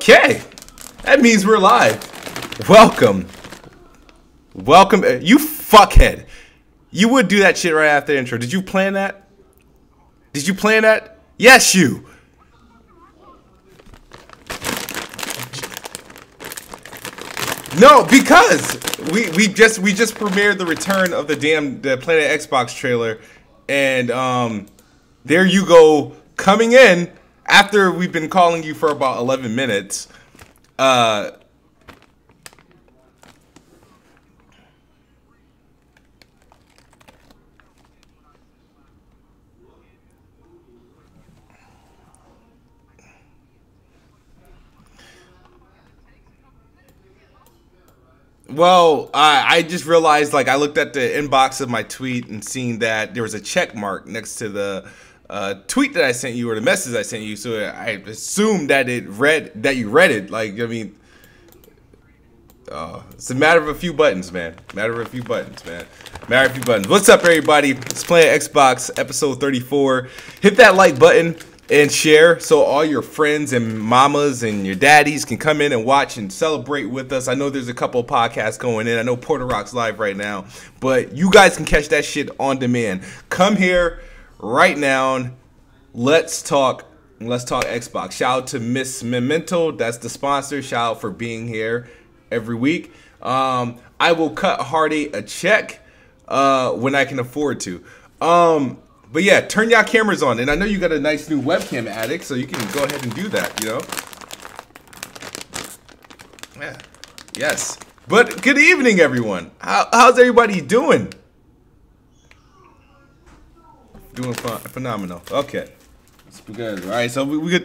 Okay, that means we're live. Welcome. Welcome. You fuckhead. You would do that shit right after the intro. Did you plan that? Did you plan that? Yes, you. No, because we just premiered the return of the Planet Xbox trailer, and there you go, coming in after we've been calling you for about 11 minutes. Well, I just realized, like, I looked at the inbox of my tweet and seen that there was a check mark next to the tweet that I sent you, or the message I sent you, so I assumed that you read it. Like, I mean, it's a matter of a few buttons, man. Matter of a few buttons. What's up, everybody? It's Planet Xbox, episode 34. Hit that like button and share so all your friends and mamas and your daddies can come in and watch and celebrate with us. I know there's a couple of podcasts going in. I know Porter Rock's live right now, but you guys can catch that shit on demand. Come here right now. Let's talk Xbox. Shout out to Miss Memento. That's the sponsor. Shout out for being here every week. I will cut Hardy a check when I can afford to. But yeah, turn y'all cameras on. And I know you got a nice new webcam, Addict, so you can go ahead and do that, you know? Yeah. Yes. But good evening, everyone. How's everybody doing? Doing phenomenal. Okay. That's good. All right, so we're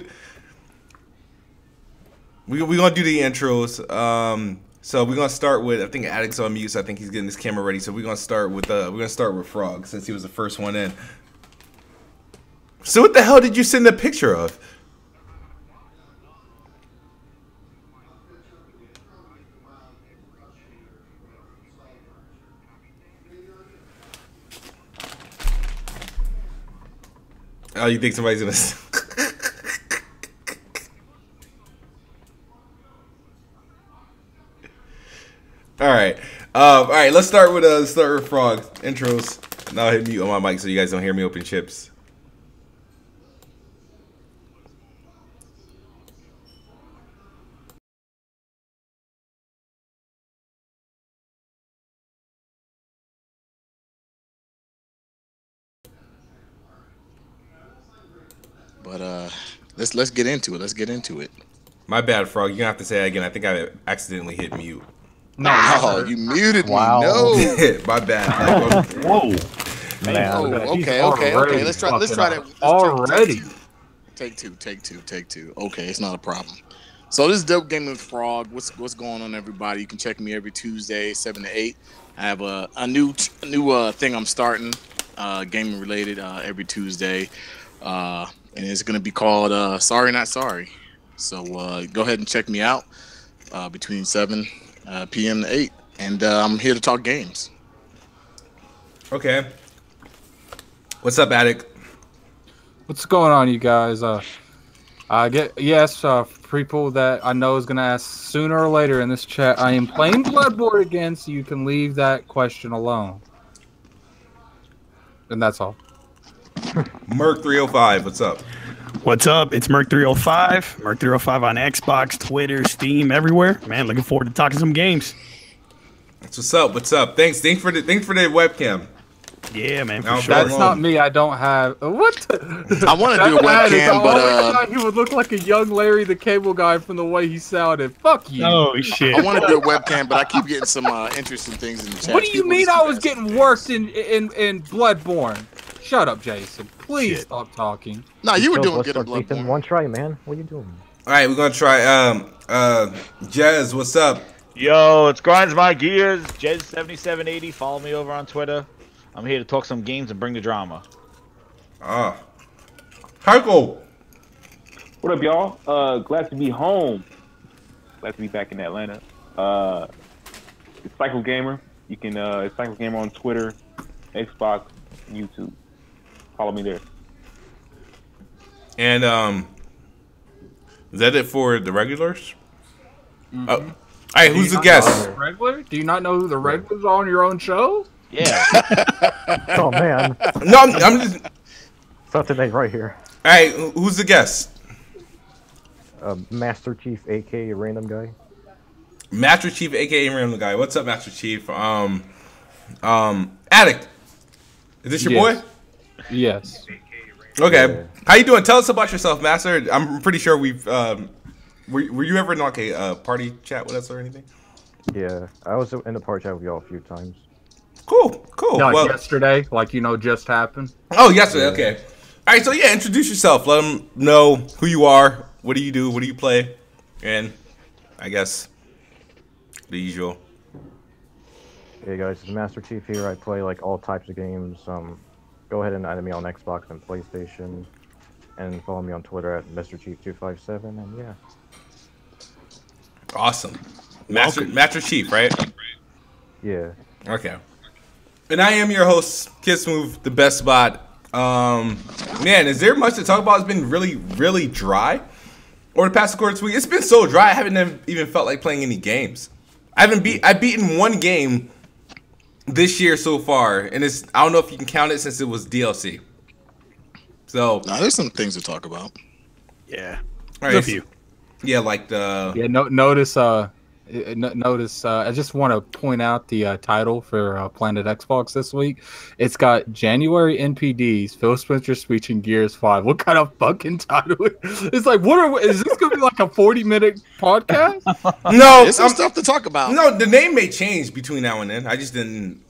gonna do the intros. So we're gonna start with, I think Addict's on mute, so I think he's getting his camera ready. So we're gonna start with Frog, since he was the first one in. So what the hell did you send a picture of? Oh, you think somebody's gonna... Alright. Alright, let's start with Frog. Intros. Now I'll hit mute on my mic so you guys don't hear me open chips. But let's get into it. My bad, Frog. You're gonna have to say that again. I think I accidentally hit mute. No, you muted me. Wow. No. My bad. Like, whoa. Man. Oh, okay. Let's try that. Already. Take two. Okay, it's not a problem. So this is Dope Gaming with Frog. What's going on, everybody? You can check me every Tuesday, 7 to 8. I have a new thing I'm starting, gaming related, every Tuesday. And it's gonna be called Sorry Not Sorry. So go ahead and check me out between 7 p.m. to 8, and I'm here to talk games. okay. What's up, Addict? What's going on, you guys? People that I know is gonna ask sooner or later in this chat. I am playing Bloodborne again, so you can leave that question alone. And that's all. Merc305, what's up? What's up? It's Merc305. Merc305 on Xbox, Twitter, Steam, everywhere. Man, looking forward to talking some games. That's what's up. What's up? Thanks for the webcam. Yeah, man. Now, For sure. That's not me. I don't have what? I want to do a webcam, but he would look like a young Larry the Cable Guy from the way he sounded. Fuck you. Oh shit. I want to do a webcam, but I keep getting some interesting things in the chat. What do you mean I was getting worked in Bloodborne? Shut up, Jason. Please stop talking. No, you were doing good in Bloodborne. One try, man. What are you doing? All right, we're gonna try. Jez, what's up? Yo, it's Grinds My Gears, Jez7780. Follow me over on Twitter. I'm here to talk some games and bring the drama. Heiko. What up, y'all? Glad to be home. Glad to be back in Atlanta. It's Cycle Gamer. You can it's Cycle Gamer on Twitter, Xbox, YouTube. Follow me there. And Is that it for the regulars? Mm-hmm. All right, who's the guest? Regular? Do you not know who the regulars are on your own show? Yeah. Oh man. No, I'm just. Something ain't right here. All right, who's the guest? Master Chief, aka Random Guy. Master Chief, aka Random Guy. What's up, Master Chief? Addict. Is this your boy? Yes. Okay. Yeah. How you doing? Tell us about yourself, Master. I'm pretty sure we've. Were you ever in like a party chat with us or anything? Yeah, I was in the party chat with y'all a few times. Cool. Like Well, yesterday, like just happened. oh, yesterday. Okay. All right. So yeah, introduce yourself. Let them know who you are. What do you do? What do you play? And I guess the usual. Hey guys, it's Master Chief here. I play like all types of games. Go ahead and add me on Xbox and PlayStation, and follow me on Twitter at MrChief257. And yeah. Awesome. Master Chief, right? Yeah. Okay. And I am your host, Kid Smooth, the best spot. Man, is there much to talk about? It's been really, really dry. Over the past quarter week, it's been so dry. I haven't even felt like playing any games. I've beaten one game this year so far, and I don't know if you can count it since it was DLC. So there's some things to talk about. Yeah. All right, yeah, like the notice. I just want to point out the title for Planet Xbox this week. It's got January NPDs, Phil Spencer speech, and Gears 5. What kind of fucking title? It's like, is this going to be like a 40-minute podcast? No, There's some stuff to talk about. No, the name may change between now and then. I just didn't.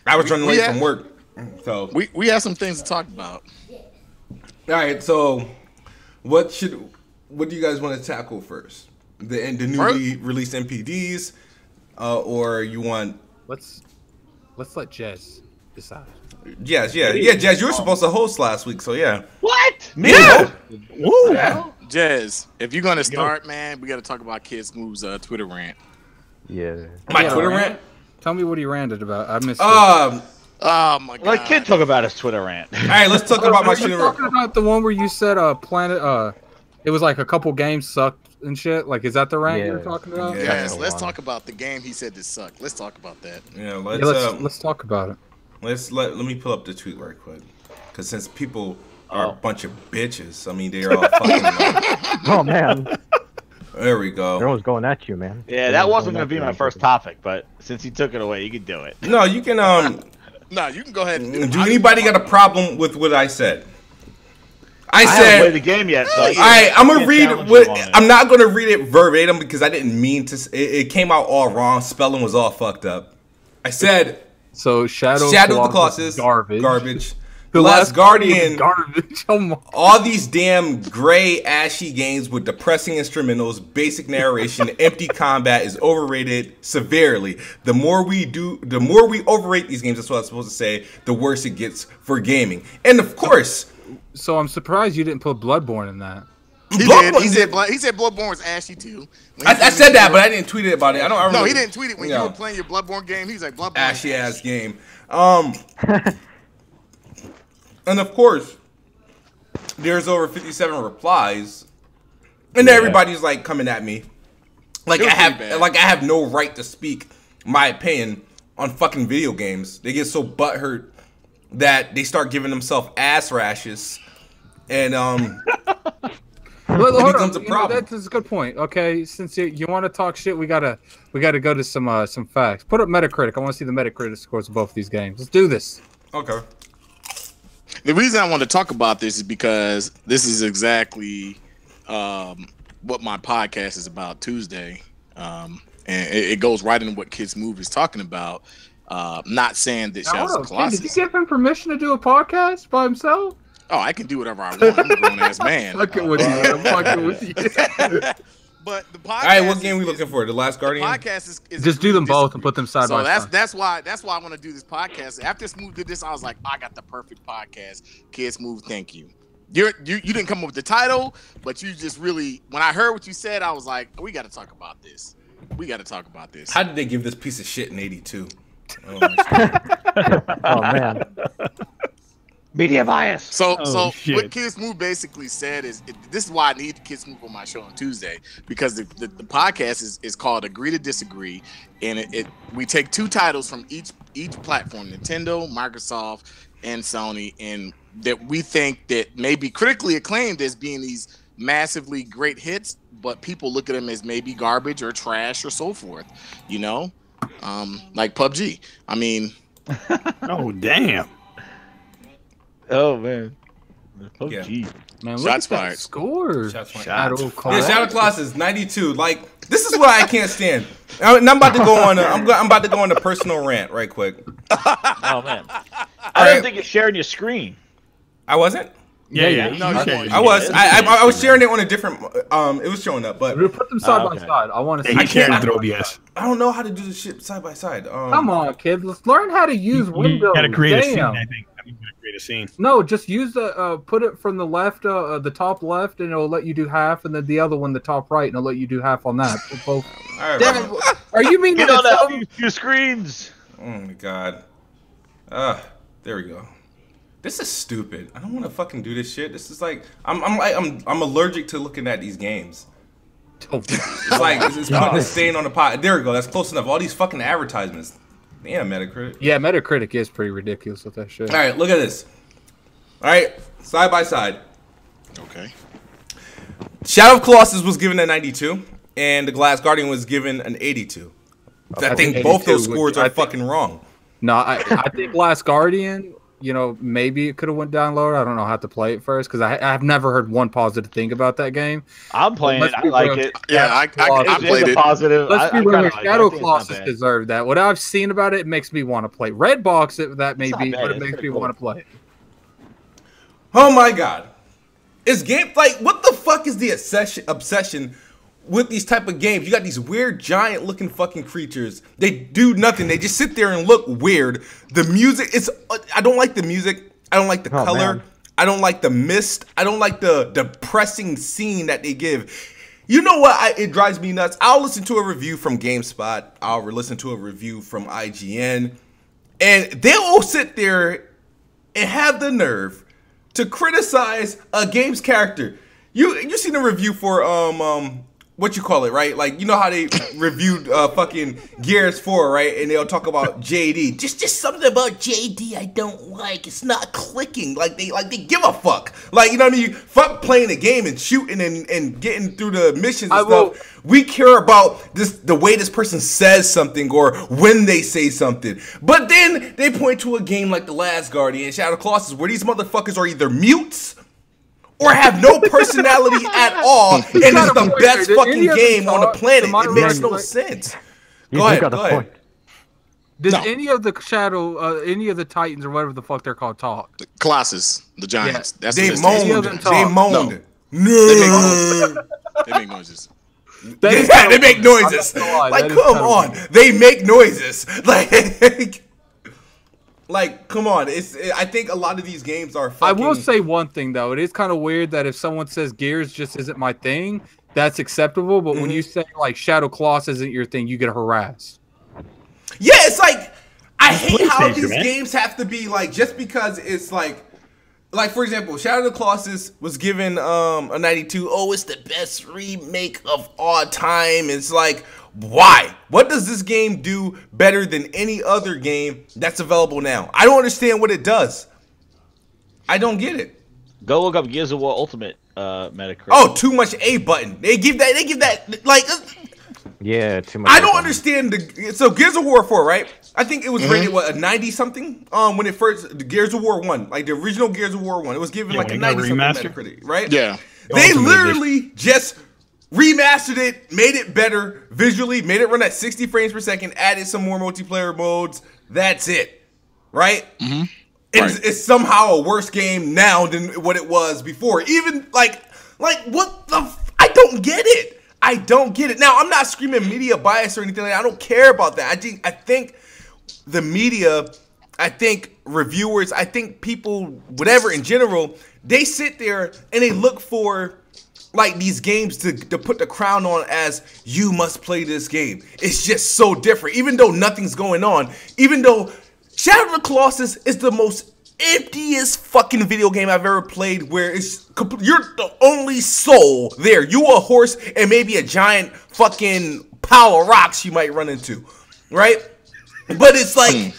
I was running late from work, so we have some things to talk about. All right, so what do you guys want to tackle first? The newly released NPDs, or you want? Let's let Jez decide. Yeah, Jez, you were supposed to host last week, so yeah. What? Me? Yeah. Woo! Yeah. Jez, if you're gonna start, man, we got to talk about Kid Smooth's Twitter rant. Yeah. My Twitter rant? Tell me what he ranted about. I missed it. Oh my god. Let Kid talk about his Twitter rant. All right, let's talk about my Twitter rant. Talking about the one where you said Planet. It was like a couple games sucked and shit. Like, is that the rant you're talking about? Yes. Let's talk about the game he said this sucked. Let's talk about that. Yeah, let's talk about it. Let me pull up the tweet right quick, because since people are a bunch of bitches, I mean they're all fucking. Oh man. There we go. Everyone's going at you, man. Yeah, that wasn't going to be my first topic, but since he took it away, you can do it. No, you can. No, you can go ahead. Do anybody got a problem with what I said? I haven't said. played the game yet. So I'm gonna read what. I'm not gonna read it verbatim because I didn't mean to. It came out all wrong. Spelling was all fucked up. I said. So Shadow of the Colossus, garbage. The Last Guardian, garbage. All these damn gray, ashy games with depressing instrumentals, basic narration, empty combat is overrated severely. The more we overrate these games, that's what I was supposed to say, the worse it gets for gaming. And of course... So I'm surprised you didn't put Bloodborne in that. He did. He said Bloodborne was ashy too. I said that, but I didn't tweet it about it. No, he didn't tweet it when you were playing your Bloodborne game. He was like, Bloodborne ashy ass game. And of course, there's over 57 replies, and everybody's like coming at me, like I have no right to speak my opinion on fucking video games. They get so butthurt that they start giving themselves ass rashes, and it becomes a problem. That's a good point. Okay, since you want to talk shit, we gotta go to some facts. Put up Metacritic. I want to see the Metacritic scores of both of these games. Let's do this. Okay. The reason I want to talk about this is because this is exactly what my podcast is about Tuesday, and it goes right into what Kid Smooth is talking about. Not saying that Shadow of Colossus. Did you give him permission to do a podcast by himself? Oh, I can do whatever I want. I'm a grown ass man. Fucking with you. I'm fucking with you. But the podcast. All right, what game are we looking for? The Last Guardian. The podcast is just do them both and put them side by side. So that's why I want to do this podcast. After Smooth did this, I was like, I got the perfect podcast. Kid Smooth, thank you. You didn't come up with the title, but you just really, when I heard what you said, I was like, we got to talk about this. We got to talk about this. How did they give this piece of shit an 82? Oh man. Media bias. So Oh, what shit. Kid Smooth basically said is this is why I need Kid Smooth on my show on Tuesday, because the podcast is called Agree to Disagree, and we take two titles from each platform, Nintendo, Microsoft, and Sony, and that we think that may be critically acclaimed as being these massively great hits, but people look at them as maybe garbage or trash or so forth, you know, like PUBG. I mean, Oh, damn. Oh man. Yeah. PUBG. Man, look Shots at that fired. score. Shots fired. Shadow Yeah, Colossus. Shadow Colossus 92. Like, this is what I can't stand. And I'm about to go on. I'm about to go on a personal rant right quick. Oh man. I All don't right. think you're sharing your screen. I wasn't. Yeah. No, you Okay. won't. I was. I was sharing it on a different. It was showing up, but We'll put them side by okay. side. I want to Yeah, see. he shared can't- it through OBS. I don't know how to do this shit side by side. Come on, kid. Let's learn how to use You Windows. gotta create a scene, Damn. I think. I think you gotta create a scene. No, just use the put it from the left, the top left, and it'll let you do half, and then the other one, the top right, and it'll let you do half on that. Both. All right, Damn bro. it. Are you meaning You to don't tell have me? two screens. Oh my god. There we go. This is stupid. I don't want to fucking do this shit. This is like I'm allergic to looking at these games. It's like it's putting a stain on the pot. There we go. That's close enough. All these fucking advertisements. Damn, Metacritic. Yeah, Metacritic is pretty ridiculous with that shit. All right, look at this. All right, side by side. Okay. Shadow of Colossus was given a 92, and The Glass Guardian was given an 82. I think both those 82, scores I are think- fucking wrong. No, I think Last Guardian, you know, maybe it could have went down lower. I don't know how to play it first because I've never heard one positive thing about that game. I'm playing it. Let's I be like real. it. Yeah, I It's played a it. positive. Let's be I real. kinda here. like it. I Shadow think it's not Colossus bad. deserved that. What I've seen about it makes me want to play. Redbox, that may It's not be, bad. but it It's makes pretty me cool. want to play it. Oh my god. Is game like what the fuck is the obsession with these type of games? You got these weird giant looking fucking creatures. They do nothing. They just sit there and look weird. The music is I don't like the music. I don't like the Oh, color. man. I don't like the mist. I don't like the depressing scene that they give. You know what? It drives me nuts. I'll listen to a review from GameSpot. I'll listen to a review from IGN. And they'll sit there and have the nerve to criticize a game's character. You seen a review for what you call it, right? Like, you know how they reviewed fucking Gears 4, right? And they'll talk about JD. Just something about JD I don't like. It's not clicking. Like they give a fuck. Like, you know what I mean? Fuck playing a game and shooting and getting through the missions and stuff. We care about the way this person says something or when they say something. But then they point to a game like The Last Guardian, Shadow Colossus, where these motherfuckers are either mutes or have no personality at all, and it's the best fucking game on the planet. It makes no sense. Go ahead, go ahead. Does any of the Shadow, any of the Titans or whatever the fuck they're called talk? Colossus, the Giants. That's They the moaned. them They talk. moaned. No. They make noises. Yeah, they make noises. I'm not gonna lie, Like, that is come kinda on. weird. They make noises. Like, come on. I think a lot of these games are I fucking... will say one thing though. It is kind of weird that if someone says Gears just isn't my thing, that's acceptable. But when you say like Shadow Colossus isn't your thing, you get harassed. Yeah, it's like I hate how PlayStation, these man. games have to be like just because it's like for example, Shadow of the Colossus was given a 92. Oh, it's the best remake of all time. It's like, why? What does this game do better than any other game that's available now? I don't understand what it does. I don't get it. Go look up Gears of War Ultimate Metacritic. Oh, too much A button. They give that like Yeah, too much. I don't understand so Gears of War 4, right? I think it was rated a 90 something when it first the Gears of War 1, like the original Gears of War 1. It was given like a when it got 90 something remastered? Metacritic, right? Yeah. They Ultimate literally just remastered it, made it better visually, made it run at 60 frames per second, added some more multiplayer modes. That's it. Right? Mm-hmm. It's somehow a worse game now than what it was before. Even like what the I don't get it. I don't get it. Now, I'm not screaming media bias or anything like that. I don't care about that. I think the media, I think reviewers, I think people, whatever in general, they sit there and they look for like these games to put the crown on as you must play this game. It's just so different. Even though nothing's going on, even though Shadow of the Colossus is the most emptiest fucking video game I've ever played, where you're the only soul there. You a horse and maybe a giant fucking pile of rocks you might run into, right? But it's amazing.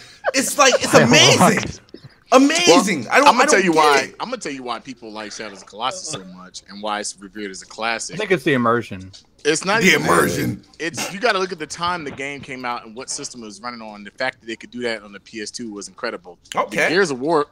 Amazing. Well, I'm gonna tell you why. I'm gonna tell you why people like Shadows of Colossus so much and why it's revered as a classic. I think it's the immersion. It's not the even immersion. It's you got to look at the time the game came out and what system it was running on. The fact that they could do that on the PS2 was incredible. Okay. The Gears of War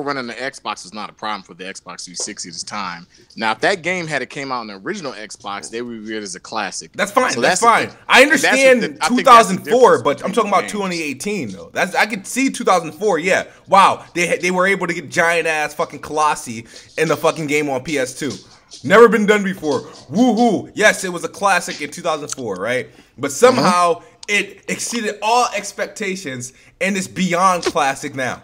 running on the Xbox was not a problem for the Xbox 360 at this time. Now, if that game had came out on the original Xbox, they would be revered as a classic. That's fine. So that's fine. I understand 2004, but I'm talking about games. 2018 though. I could see 2004. Yeah. Wow. They were able to get giant ass fucking Colossi in the fucking game on PS2. Never been done before. Woohoo! Yes, it was a classic in 2004, right? But somehow it exceeded all expectations and it's beyond classic now.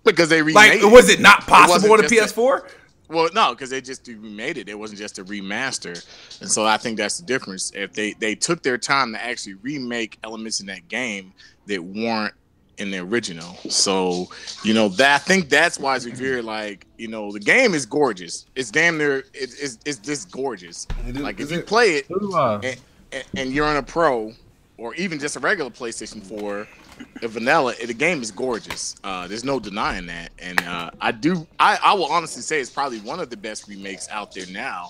Because they remade was it not possible on the PS4? Well, no, because they just remade it. It wasn't just a remaster, and so I think that's the difference. If they took their time to actually remake elements in that game that weren't in the original, so that I think that's why it's revered. Like the game is gorgeous. It's damn near it's just gorgeous. Like if you play it and you're on a pro or even just a regular PlayStation 4, a vanilla, the game is gorgeous. There's no denying that, and I will honestly say it's probably one of the best remakes out there now.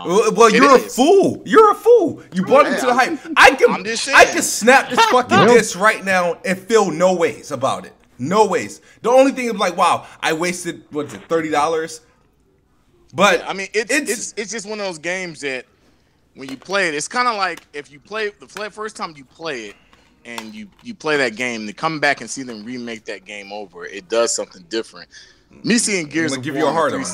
Well, you're a fool. You're a fool. You bought into the hype. I can snap this fucking disc right now and feel no ways about it. No ways. The only thing is like, wow, I wasted $30. But I mean, it's just one of those games that when you play it, it's kind of like if you play the first time you play it. And you play that game, to come back and see them remake that game over, it does something different. Me seeing Gears of War, give you a hard on.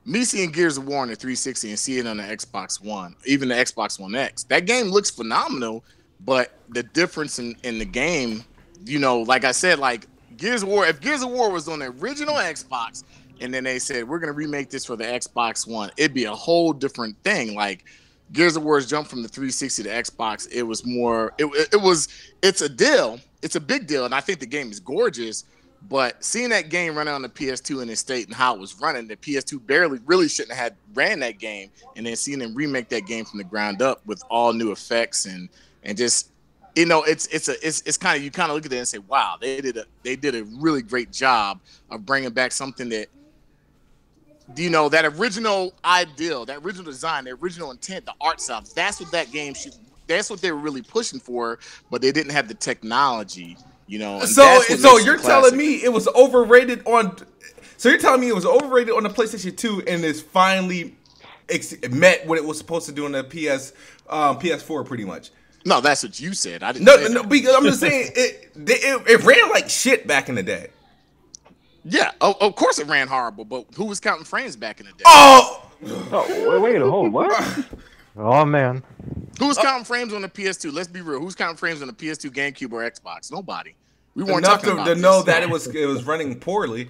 Me seeing Gears of War on the 360 and seeing it on the Xbox One, even the Xbox One X, that game looks phenomenal. But the difference in the game, like I said, like Gears of War, if Gears of War was on the original Xbox, and then they said we're gonna remake this for the Xbox One, it'd be a whole different thing. Like Gears of War's jumped from the 360 to Xbox. It was more. It's a deal. It's a big deal, and I think the game is gorgeous. But seeing that game run on the PS2 in its state and how it was running, the PS2 barely really shouldn't have ran that game, and then seeing them remake that game from the ground up with all new effects and just it's kind of, you kind of look at it and say, wow, they did a really great job of bringing back something that. That original ideal, that original design, the original intent, the art style, that's what that game should, that's what they were really pushing for, but they didn't have the technology, So you're telling me it was overrated on, so you're telling me it was overrated on the PlayStation 2 and it's finally met what it was supposed to do on the PS4 pretty much. No, that's what you said. I didn't. No, because I'm just saying it ran like shit back in the day. Yeah, of course it ran horrible, but who was counting frames back in the day? Oh, wait, hold, what? Oh man, who was counting frames on the PS2? Let's be real. Who's counting frames on the PS2, GameCube, or Xbox? Nobody. We weren't enough talking about to this. know that it was running poorly,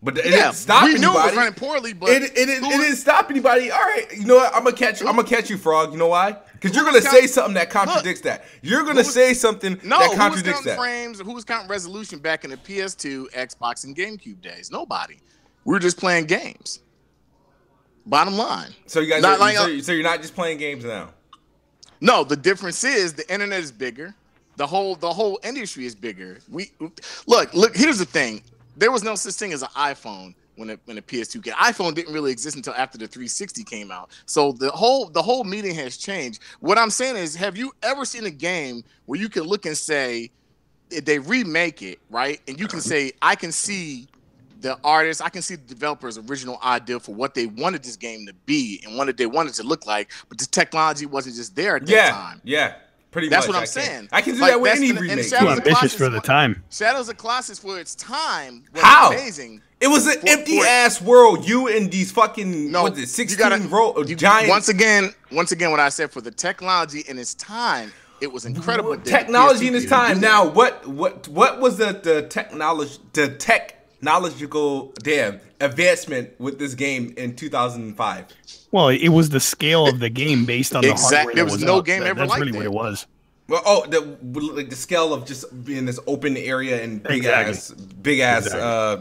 but it didn't stop anybody. We knew it was running poorly, but it didn't stop anybody. All right, you know what? I'm gonna catch you, Frog. You know why? Because you're gonna say something that contradicts that. You're gonna say something that contradicts that. Who was counting resolution back in the PS2, Xbox, and GameCube days? Nobody. We were just playing games. Bottom line. So you guys, so you're not just playing games now. No, the difference is the internet is bigger. The whole industry is bigger. Look. Here's the thing. There was no such thing as an iPhone when the PS2 came. iPhone didn't really exist until after the 360 came out. So the whole meeting has changed. What I'm saying is, have you ever seen a game where you can look and say, if they remake it, right? And you can say, I can see the artist, I can see the developer's original idea for what they wanted this game to be and what they wanted it to look like, but the technology wasn't just there at that time. Yeah. Pretty That's much. what I'm saying. I can do that with any remake. Too ambitious for the time. Shadows of Colossus for its time was amazing. It was an empty ass world. You and these fucking 16 giant. Once again, what I said, for the technology in its time, it was incredible. Technology in its time. Now, what was the technological advancement with this game in 2005? Well, it was the scale of the game based on the hardware. There was no game ever That's like really that. what it was. Well, like the scale of just being this open area and big ass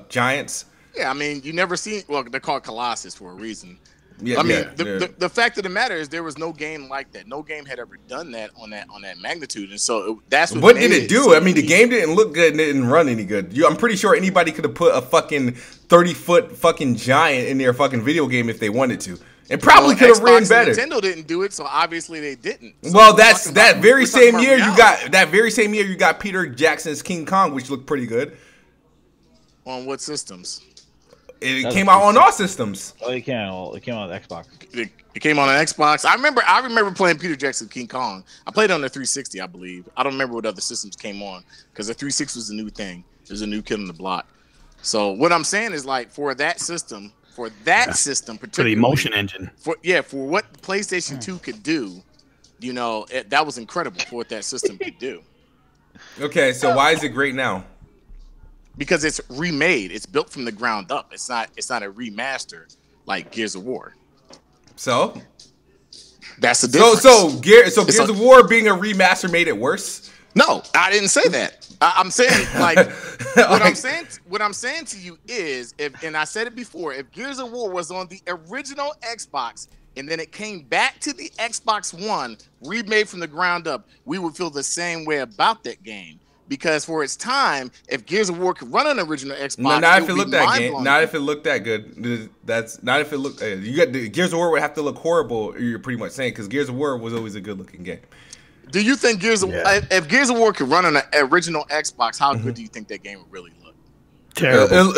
giants. Yeah, I mean, you never seen. Well, they're called Colossus for a reason. Yeah, I mean, the fact of the matter is there was no game like that. No game had ever done that on that magnitude, and so that's what did it do? So I mean, the game didn't look good and it didn't run any good. I'm pretty sure anybody could have put a fucking 30-foot fucking giant in their fucking video game if they wanted to. It probably could have ran better. Nintendo didn't do it, so obviously they didn't. So well, that very same year you got Peter Jackson's King Kong, which looked pretty good. On what systems? It came out on all systems. Oh, it came out on Xbox. It came on an Xbox. I remember playing Peter Jackson King Kong. I played it on the 360, I believe. I don't remember what other systems came on because the 360 was a new thing. It was a new kid on the block. So what I'm saying is like for that system particularly, for the emotion engine. For what PlayStation 2 could do, you know, that was incredible for what that system could do. Okay, so why is it great now? Because it's remade. It's built from the ground up. It's not a remaster like Gears of War. So that's the difference. So Gears of War being a remaster made it worse? No, I didn't say that. I'm saying like what I'm saying to you is and I said it before, if Gears of War was on the original Xbox and then it came back to the Xbox One, remade from the ground up, we would feel the same way about that game. Because for its time, if Gears of War could run on the original Xbox, not if it looked that game. Not if it looked that good. That's not if it looked. You got the Gears of War would have to look horrible. You're pretty much saying because Gears of War was always a good looking game. Do you think if Gears of War could run on the original Xbox, how good do you think that game would really look? Terrible.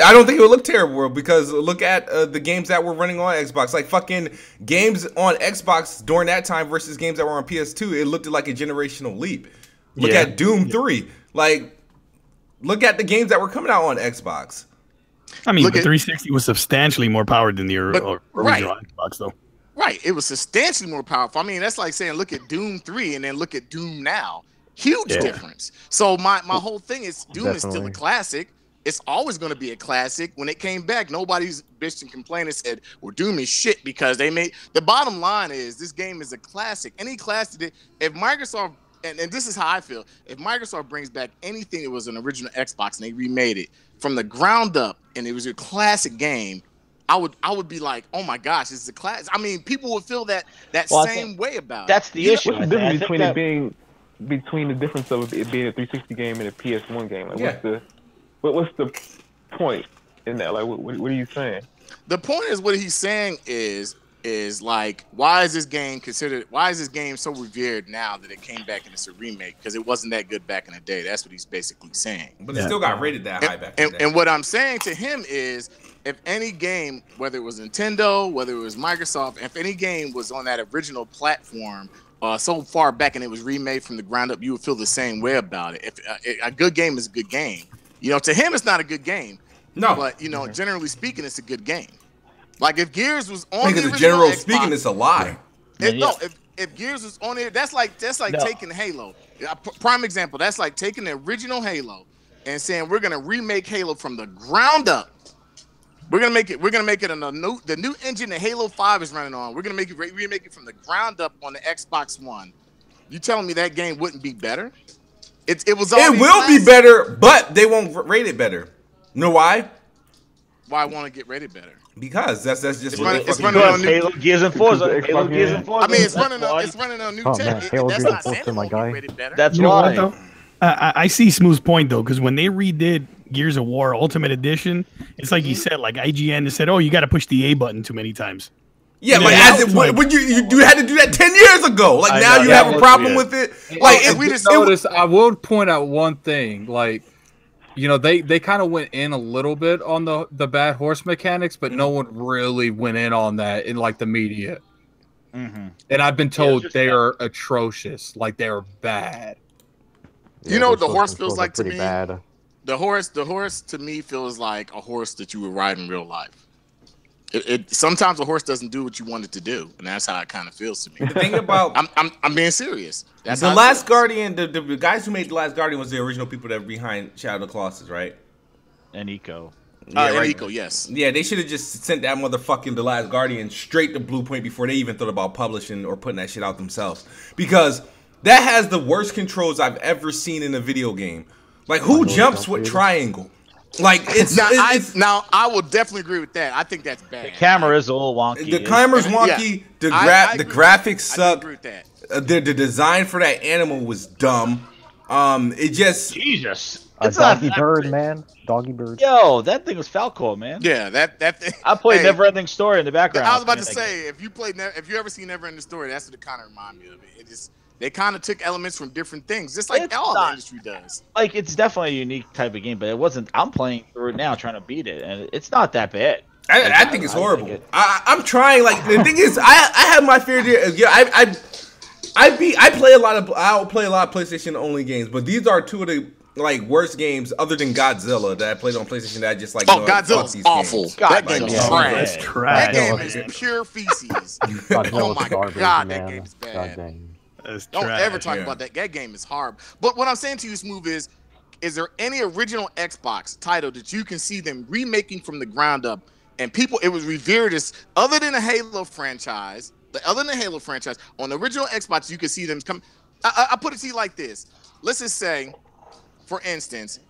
I don't think it would look terrible because look at the games that were running on Xbox. Like fucking games on Xbox during that time versus games that were on PS2. It looked like a generational leap. Look at Doom 3. Like, look at the games that were coming out on Xbox. I mean, the 360 was substantially more powered than the original Xbox, though. Right. It was substantially more powerful. I mean, that's like saying look at Doom 3 and then look at Doom now. Huge difference. So my whole thing is Doom is still a classic. It's always going to be a classic. When it came back, nobody's bitched and complained and said, well, Doom is shit because they made... The bottom line is this game is a classic. Any classic... If Microsoft... And this is how I feel. If Microsoft brings back anything that was an original Xbox and they remade it from the ground up and it was a classic game, I would be like, oh my gosh, this is a classic. I mean, people would feel that same way about it. That's the issue. What's the difference between the difference of it being a 360 game and a PS1 game? Like, what's the point in that? Like, what are you saying? The point is what he's saying is like, why is this game so revered now that it came back and it's a remake? Because it wasn't that good back in the day. That's what he's basically saying. But it still got rated that high back in the day. And what I'm saying to him is, if any game, whether it was Nintendo, whether it was Microsoft, if any game was on that original platform so far back and it was remade from the ground up, you would feel the same way about it. If a good game is a good game. You know, to him, it's not a good game. No. But, you know, generally speaking, it's a good game. Like if Gears was on the original general Xbox, speaking, it's a lie. If Gears was on it, that's like taking Halo. Prime example. That's like taking the original Halo and saying we're gonna remake Halo from the ground up. We're gonna make it on the new engine that Halo 5 is running on. We're gonna remake it from the ground up on the Xbox One. You telling me that game wouldn't be better? It will be better, but they won't rate it better. You know why? Why want to get rated better? Because that's just it's running on Halo, Gears and Forza. Halo, Gears and Forza. I mean, it's running on new tech. That's not saying it won't be rated better. That's why. What, I see Smooth's point though, because when they redid Gears of War Ultimate Edition, it's like you said, like IGN said, "Oh, you got to push the A button too many times." Yeah, when you had to do that 10 years ago. Like now you have a problem with it. Like if we just notice, I will point out one thing. Like, you know, they kind of went in a little bit on the bad horse mechanics, but no one really went in on that in like the media. And I've been told they are atrocious. Like they're bad. You know what the horse feels like to me? Bad. The horse to me feels like a horse that you would ride in real life. Sometimes a horse doesn't do what you want it to do, and that's how it kind of feels to me. The thing about I'm being serious. That's the Last Guardian. The guys who made the Last Guardian was the original people that were behind Shadow of the Colossus, right? And Eco. Eco, yes. Yeah, they should have just sent that motherfucking The Last Guardian straight to Blue Point before they even thought about publishing or putting that shit out themselves. Because that has the worst controls I've ever seen in a video game. Like, who jumps with triangle? Like, now I will definitely agree with that. I think that's bad. The camera is a little wonky. The camera's wonky. Yeah. The graphics suck. I agree with that. The design for that animal was dumb. It just Jesus. A It's not doggy that bird, big. man. Doggy bird. Yo, that thing was Falco, man. Yeah, that thing. I played Hey, Neverending Story in the background. I was about to say, if you ever seen Neverending Story, that's what it kind of remind me of. It just they kind of took elements from different things, just like It's all not- the industry does. Like, it's definitely a unique type of game, but it wasn't. I'm playing through it now, trying to beat it, and it's not that bad. I think it's horrible. think it- I'm trying. Like, the thing is, I have my fair share. Yeah, I'll play a lot of PlayStation only games, but these are two of the like worst games other than Godzilla that I played on PlayStation that I just like. Godzilla's awful. That game is Godzilla's trash. That's That trash. game is pure feces. Oh my garbage, god, man. that game's bad. God dang. That's Don't trash. ever talk yeah. about that. That game is horrible. But what I'm saying to you, Smooth, is there any original Xbox title that you can see them remaking from the ground up? And people, it was revered as, other than the Halo franchise, on the original Xbox, you can see them come. I put it to you like this. Let's just say, for instance,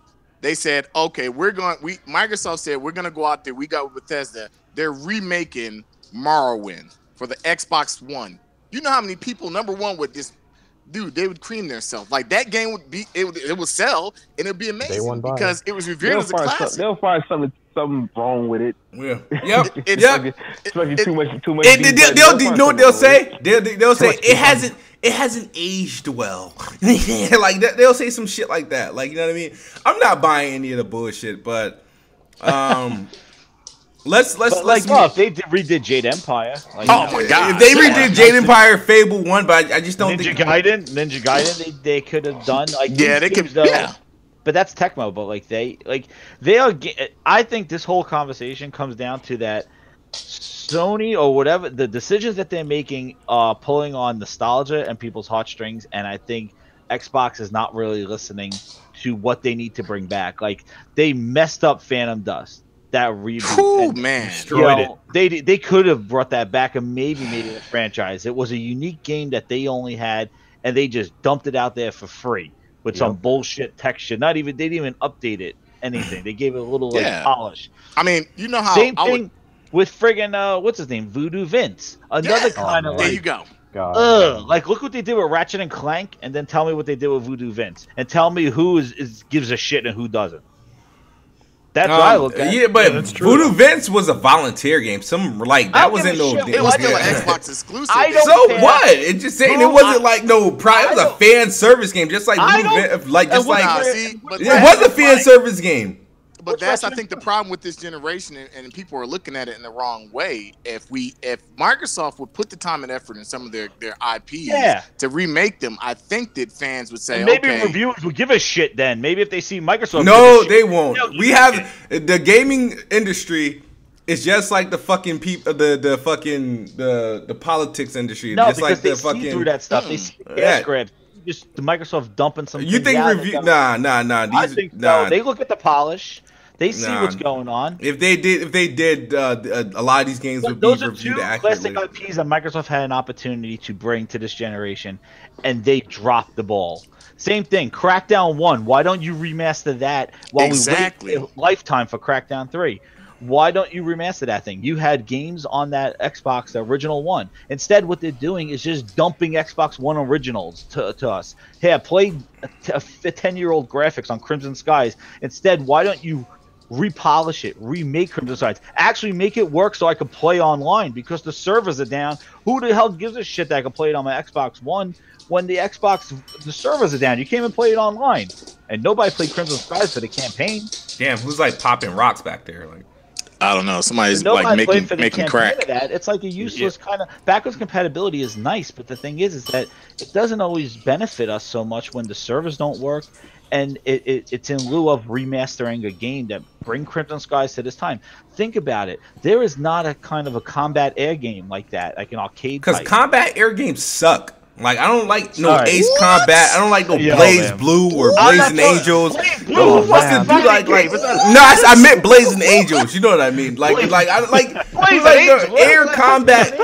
they said, okay, Microsoft said, we're going to go out there. We got Bethesda. They're remaking Morrowind for the Xbox One. You know how many people, number one, would just, dude, they would cream themselves. Like, that game would be, it would sell, and it would be amazing because it was revered as a classic. They'll find something wrong with it. Yeah. Yep. Especially too much. You know what they'll say? They'll say it hasn't aged well. Like they'll say some shit like that. Like, you know what I mean? I'm not buying any of the bullshit, but let's if they redid Jade Empire. Like, My god! If they redid Jade Empire Fable 1, but I just don't think Ninja Gaiden, they could have done like they could. Yeah. But that's Tecmo. But they are. I think this whole conversation comes down to that Sony or whatever the decisions that they're making, pulling on nostalgia and people's heartstrings, and I think Xbox is not really listening to what they need to bring back. Like, they messed up Phantom Dust. That reboot, Oh man, destroyed it. They could have brought that back and maybe made it a franchise. It was a unique game that they only had, and they just dumped it out there for free with some bullshit texture. They didn't even update it. Anything. They gave it a little polish. I mean, you know how same thing with friggin' what's his name, Voodoo Vince. Another kind of there you go. God. like look what they did with Ratchet and Clank, and then tell me what they did with Voodoo Vince, and tell me who gives a shit and who doesn't. That's what I look at. Yeah, but that's true. Voodoo Vince was a volunteer game. That wasn't no. It was still an Xbox exclusive. I don't So care. what? It just saying it wasn't like no pride. It was a fan service game, just like Voodoo Vince. It was a fan service game. But that's, I think, the problem with this generation, and people are looking at it in the wrong way. If Microsoft would put the time and effort in some of their IPs to remake them, I think that fans would say, and maybe okay. reviewers would give a shit then. Maybe if they see Microsoft. No, they won't. We have the gaming industry. It's just like the fucking the politics industry. No, just because like they the see fucking through that stuff. They see the cash grabs. Just the Microsoft dumping some. You think review? Nah. I think so. They look at the polish. They see what's going on. If they did, a lot of these games would be Those are reviewed two accurately. classic IPs that Microsoft had an opportunity to bring to this generation, and they dropped the ball. Same thing, Crackdown 1. Why don't you remaster that while we wait a lifetime for Crackdown 3? Why don't you remaster that thing? You had games on that Xbox, the original one. Instead, what they're doing is just dumping Xbox One originals to us. Hey, I played 10-year-old graphics on Crimson Skies. Instead, why don't you repolish it, remake Crimson Skies, actually make it work so I could play online, because the servers are down. Who the hell gives a shit that I can play it on my Xbox One when the servers are down? You can't even play it online. And nobody played Crimson Skies for the campaign. Damn, who's like popping rocks back there? Like, I don't know. Somebody's like making crack. That. It's like a useless kind of backwards compatibility is nice, but the thing is that it doesn't always benefit us so much when the servers don't work, and it's in lieu of remastering a game that bring Crimson Skies to this time. Think about it. There is not a kind of a combat air game like that, like an arcade. Because combat air games suck. Like I don't like no Ace Combat. I don't like no Blaze Blue or Blazing Angels. No, what's the dude like? No, I meant Blazing Angels. You know what I mean? Like I like Air Combat.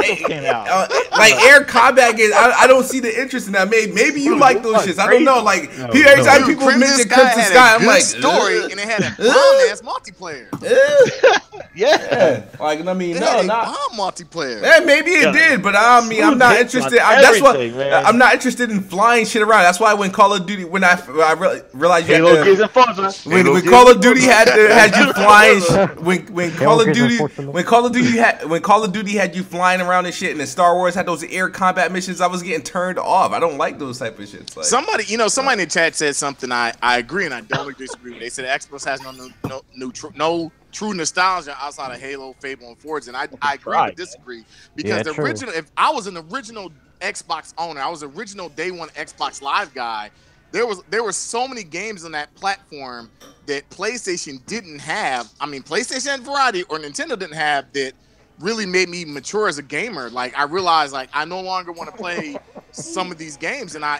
Like Air Combat games. I don't see the interest in that. Maybe you like those shits. I don't know. Like people mention Crimson Sky. I'm like story, and it had a bomb ass multiplayer. Yeah. Like I mean, not bomb multiplayer. Yeah, maybe it did, but I mean, I'm not interested. That's what I'm not interested in flying shit around. That's why when Call of Duty, when I realized you had to, when Call of Duty had you flying, when Call of Duty had you flying around and shit, and then Star Wars had those air combat missions, I was getting turned off. I don't like those type of shit. Like, somebody in the chat said something I agree and I don't disagree with. They said Xbox has no true nostalgia outside of Halo, Fable, and Forza, and I agree but disagree because the original. If I was an original Xbox owner, I was original day one Xbox Live guy. There were so many games on that platform that PlayStation didn't have. I mean, PlayStation had variety, or Nintendo didn't have, that really made me mature as a gamer. Like I realized, like I no longer want to play some of these games, and I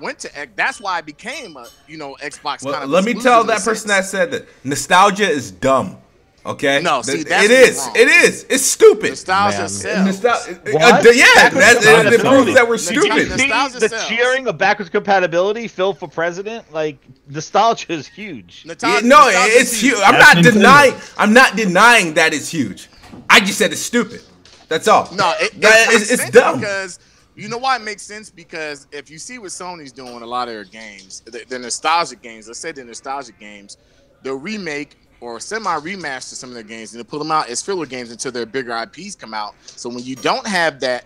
went to. That's why I became a Xbox. Well, kind of let me tell that person that said that nostalgia is dumb. Okay. No, see, that's it is. Wrong. It is. It's stupid. Nostalgia sells. It proves that we're stupid. The cheering of backwards compatibility, Phil for president, like nostalgia is huge. It's huge. I'm not denying that it's huge. I just said it's stupid. That's all. No, it's dumb. Because you know why it makes sense? Because if you see what Sony's doing with a lot of their games, the nostalgic games, let's say the nostalgic games, they'll remake or semi-remaster some of their games and they'll put them out as filler games until their bigger IPs come out. So when you don't have that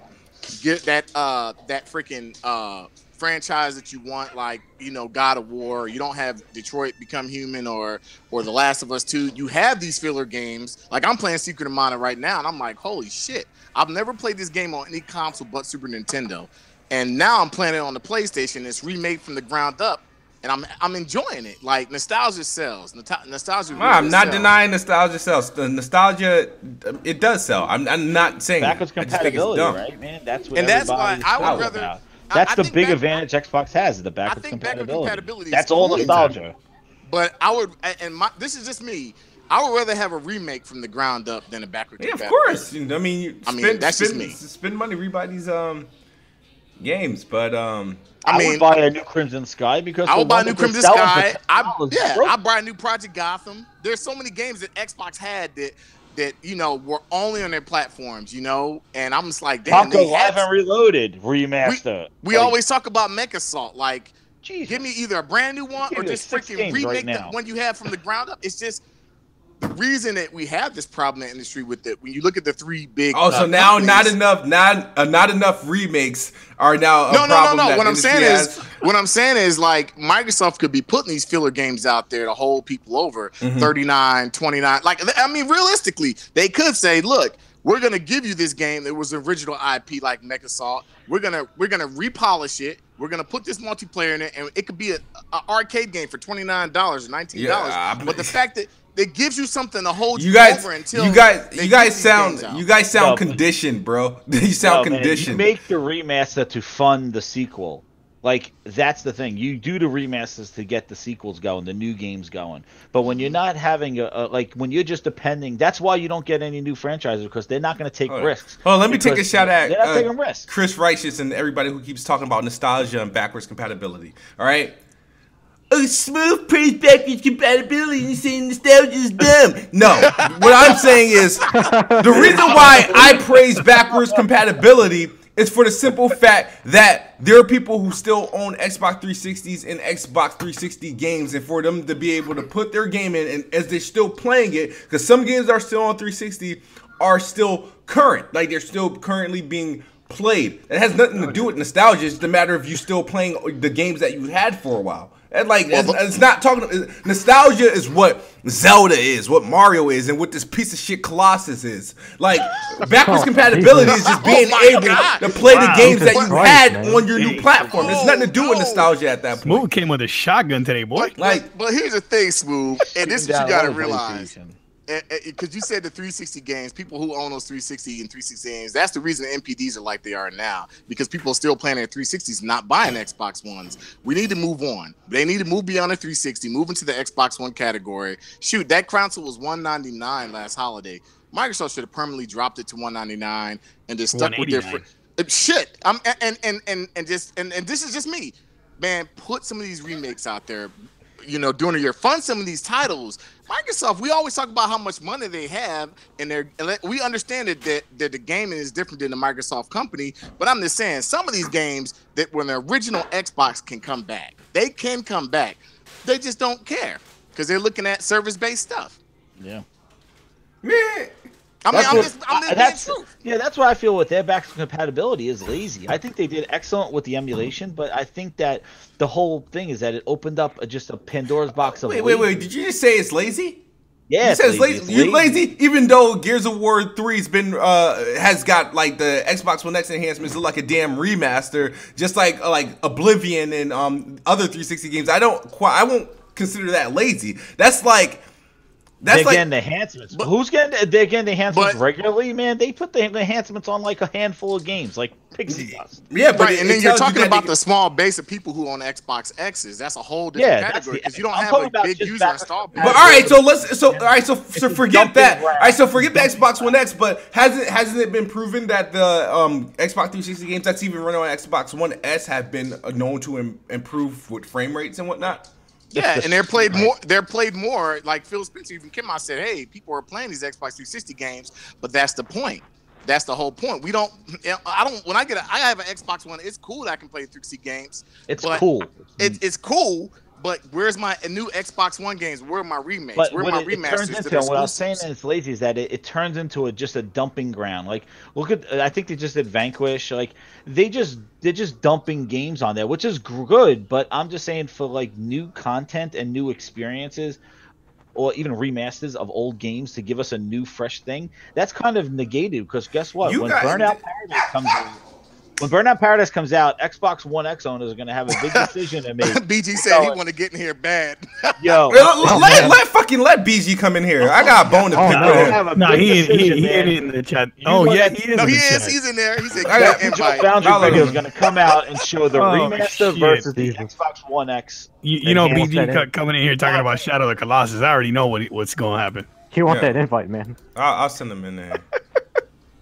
freaking franchise that you want, like God of War, you don't have Detroit Become Human or The Last of Us 2, you have these filler games. Like I'm playing Secret of Mana right now and I'm like, holy shit, I've never played this game on any console but Super Nintendo, and now I'm playing it on the PlayStation. It's remade from the ground up and I'm enjoying it. Like nostalgia sells. Nostalgia really I'm not denying nostalgia sells. The nostalgia, it does sell. I'm not saying backwards compatibility, right, man? That's what. And that's why I would rather. About. That's the big advantage Xbox has, is the backwards compatibility. That's all nostalgia. But I would, and this is just me. I would rather have a remake from the ground up than a backwards compatibility. Of course. I mean, that's just me. Spend money, rebuy these games, but I would buy a new Crimson Sky because I would buy a new Crimson Sky. I buy a new Project Gotham. There's so many games that Xbox had that were only on their platforms, and I'm just like, damn. Taco Live and Reloaded remaster. We always talk about Mech Assault. Like, give me either a brand new one or just freaking remake the one you have from the ground up. It's just the reason that we have this problem in the industry with it. When you look at the three big, so now not enough remakes are now a problem. No. What I'm saying is like Microsoft could be putting these filler games out there to hold people over 39, 29. Like, I mean, realistically, they could say, look, we're gonna give you this game that was original IP like Mech Assault. We're gonna repolish it. We're gonna put this multiplayer in it, and it could be an arcade game for $29 or $19. But the fact that it gives you something to hold you over until you guys sound conditioned, bro. You sound conditioned. Man, you make the remaster to fund the sequel. Like, that's the thing. You do the remasters to get the sequels going, the new games going. But when you're not having when you're just depending, that's why you don't get any new franchises, because they're not going to take risks. Oh, let me take a shot at they're not taking risks. Chris Righteous and everybody who keeps talking about nostalgia and backwards compatibility. All right. Oh, Smooth praise backwards compatibility and you're saying nostalgia is dumb. No, what I'm saying is the reason why I praise backwards compatibility is for the simple fact that there are people who still own Xbox 360s and Xbox 360 games, and for them to be able to put their game in, and as they're still playing it, because some games are still on 360 are still current, like they're still currently being played. It has nothing to do with nostalgia. It's just a matter of you still playing the games that you had for a while. And like, it's not talking. Nostalgia is what Zelda is, what Mario is, and what this piece of shit Colossus is. Like, backwards compatibility is just being able to play the games that you had on your new platform. It's nothing to do with nostalgia at that point. Smooth came with a shotgun today, boy. But here's the thing, Smooth, and this is what you gotta realize. because you said the 360 games, people who own those 360 and 360 games, that's the reason the NPDs are like they are now, because people are still playing their 360s, not buying Xbox Ones. We need to move on. They need to move beyond the 360, move into the Xbox One category. Shoot, that console was $199 last holiday. Microsoft should have permanently dropped it to $199 and just stuck with their shit. And this is just me, man. Put some of these remakes out there. You know, during the year, fund some of these titles. Microsoft, we always talk about how much money they have, and we understand that the gaming is different than the Microsoft company. But I'm just saying, some of these games that when the original Xbox can come back, they can come back. They just don't care because they're looking at service-based stuff. Yeah. Man. I'm just that's what I feel with their backwards compatibility is lazy. I think they did excellent with the emulation, but I think that the whole thing is that it opened up just a Pandora's box of wait. Did you just say it's lazy? Yeah, you said it's lazy. You're lazy, even though Gears of War 3's been has got like the Xbox One X enhancements look like a damn remaster, just like Oblivion and other 360 games. I won't consider that lazy. They're getting the enhancements. But who's getting? They're getting the enhancements regularly, man. They put the enhancements on like a handful of games, like Pixie Dust. Yeah, but and then you're talking about the small base of people who own Xbox X's. That's a whole different category because you don't have a big user install base. But all right, so forget that. All right, so forget the Xbox One X. But hasn't it been proven that the Xbox 360 games that's even running on Xbox One S have been known to improve with frame rates and whatnot? Yeah, and they're played more. They're played more. Like Phil Spencer even came out and said, "Hey, people are playing these Xbox 360 games, but that's the point. That's the whole point. We don't. I don't. When I have an Xbox One. It's cool that I can play 360 games. It's cool. It's cool. But where's my new Xbox One games? Where are my remakes? Where are my remasters? What I was saying that it's lazy is that it turns into just a dumping ground. Like, look at, I think they just did Vanquish. Like, they're just dumping games on there, which is good. But I'm just saying for like new content and new experiences, or even remasters of old games to give us a new, fresh thing, that's kind of negated. Because guess what? When Burnout Paradise comes out. When Burnout Paradise comes out, Xbox One X owners are going to have a big decision to make. BG said he want to get in here bad. Yo, let BG come in here. I got a bone to pick with him. No, he ain't in the chat. Oh yeah, he is. No, he is. He's in there. He said, Foundry video is going to come out and show the remaster versus the Xbox One X. You know, BG coming in here talking about Shadow of the Colossus. I already know what's going to happen. You want that invite, man? I'll send him in there.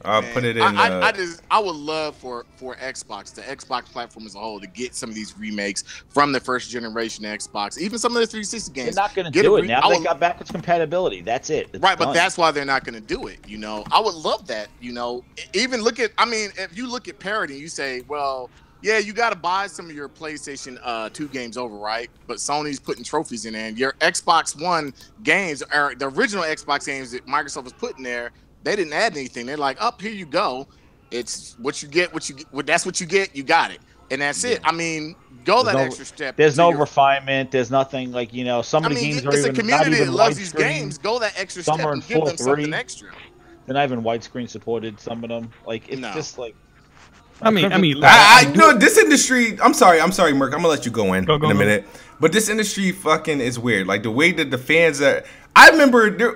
I'll put it in. I would love for Xbox, the Xbox platform as a whole, to get some of these remakes from the first generation Xbox, even some of the 360 games. They're not going to do it now. They got backwards compatibility. That's it. Right, but that's why they're not going to do it. You know, I would love that. You know, even look at. I mean, if you look at parity, you say, well, yeah, you got to buy some of your PlayStation 2 games over, right? But Sony's putting trophies in there, and your Xbox One games, or the original Xbox games that Microsoft was putting there. They didn't add anything. They're like, up here you go. It's what you get. That's what you get. You got it, and that's it. I mean, extra step. There's no refinement. There's nothing like some of the games are even not even widescreen. It's a community that loves these games. Go that extra step and give them something extra. They're not even widescreen supported. Some of them, like it's just like. I know this industry. I'm sorry, Merc. I'm gonna let you go in a minute. But this industry fucking is weird. Like the way that the fans are. I remember there.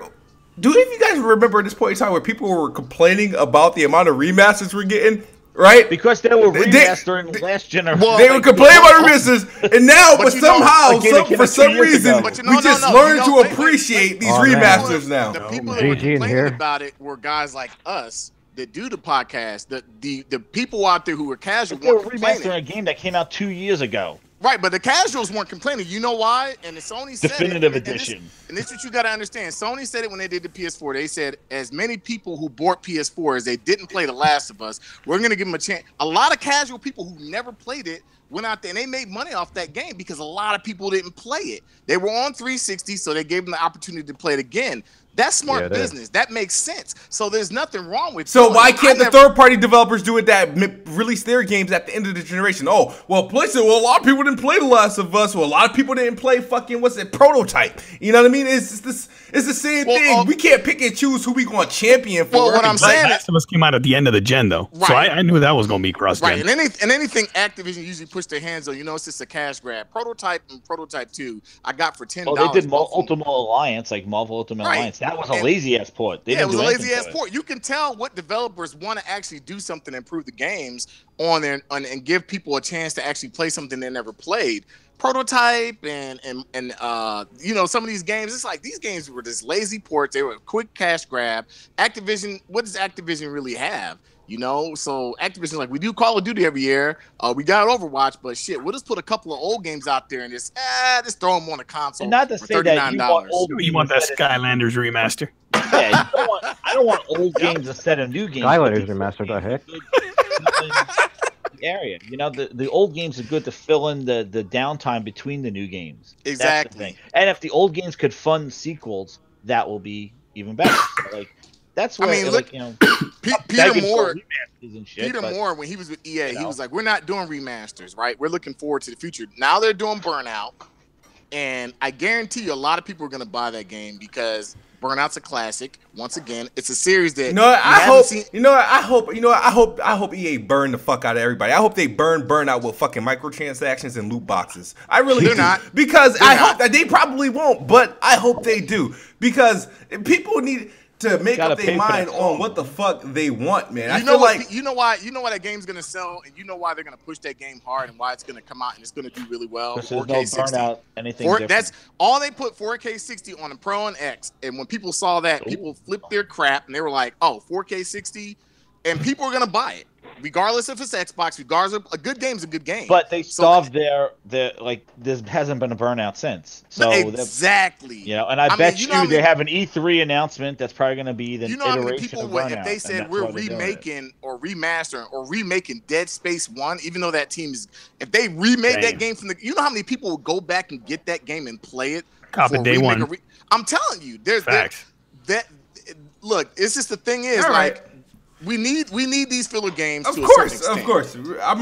Do any of you guys remember at this point in time where people were complaining about the amount of remasters we're getting? Right? Because they were remasters during the last generation. They were complaining about remasters, and now, but somehow, for some reason, we just learned to appreciate these remasters now. The people that were complaining about it were guys like us that do the podcast. The people out there who were casual. They were remastering a game that came out 2 years ago. Right, but the casuals weren't complaining. You know why? And Sony said Definitive edition. And this is what you got to understand. Sony said it when they did the PS4. They said as many people who bought PS4 as they didn't play The Last of Us, we're going to give them a chance. A lot of casual people who never played it went out there and they made money off that game because a lot of people didn't play it. They were on 360, so they gave them the opportunity to play it again. That's smart business. That makes sense. So there's nothing wrong with it. So why can't the third-party developers do it that release their games at the end of the generation? Oh, well, PlayStation, a lot of people didn't play The Last of Us. Well, a lot of people didn't play fucking, Prototype. You know what I mean? It's the same thing. We can't pick and choose who we going to champion for. Well, what I'm saying Last of Us came out at the end of the gen, though. Right. So I knew that was going to be cross-gen. Right, and anything Activision usually push their hands on, it's just a cash grab. Prototype and Prototype 2, I got for $10. Well, they did Ultimate Alliance, like Marvel Ultimate Alliance. That was a lazy ass port. It was a lazy ass port. You can tell what developers want to actually do something to improve the games on there and give people a chance to actually play something they never played. Prototype and you know, some of these games, it's like these games were just lazy ports. They were a quick cash grab. Activision, what does Activision really have? You know, so Activision, like, we do Call of Duty every year. We got Overwatch, but shit, we'll just put a couple of old games out there and just throw them on a console. And not to say that you want that Skylanders remaster. Yeah, I don't want old games instead of new games. Skylanders remaster, the heck? Area, you know, the old games are good to fill in the downtime between the new games. Exactly. And if the old games could fund sequels, that will be even better. Like, that's where, I mean, like, look, you know, Peter Moore, but, Moore, when he was with EA, he was like, "We're not doing remasters, right? We're looking forward to the future." Now they're doing Burnout, and I guarantee you, a lot of people are going to buy that game because Burnout's a classic. Once again, it's a series that I hope EA burn the fuck out of everybody. I hope they burn Burnout with fucking microtransactions and loot boxes. I really do. Because I hope that they probably won't, but I hope they do because people need to make up their mind on what the fuck they want, man. You know why that game's gonna sell, and you know why they're gonna push that game hard, and why it's gonna come out and it's gonna do really well. 4K 60. Burnout, anything different. That's all they put 4K 60 on the Pro and X, and when people saw that, people flipped their crap, and they were like, "Oh, 4K 60," and people are gonna buy it. Regardless if it's Xbox, regardless of a good game's a good game. But they solved their like there hasn't been a Burnout since. So exactly. You know, and I bet you they have an E3 announcement that's probably going to be the iteration how many people of Burnout. If they said we're remaking or remastering or remaking Dead Space 1, even though that team is, if they remade that game from you know how many people would go back and get that game and play it? Cop it day one. I'm telling you, there's facts. Look, it's just the thing is, like, we need these filler games. Of course. I'm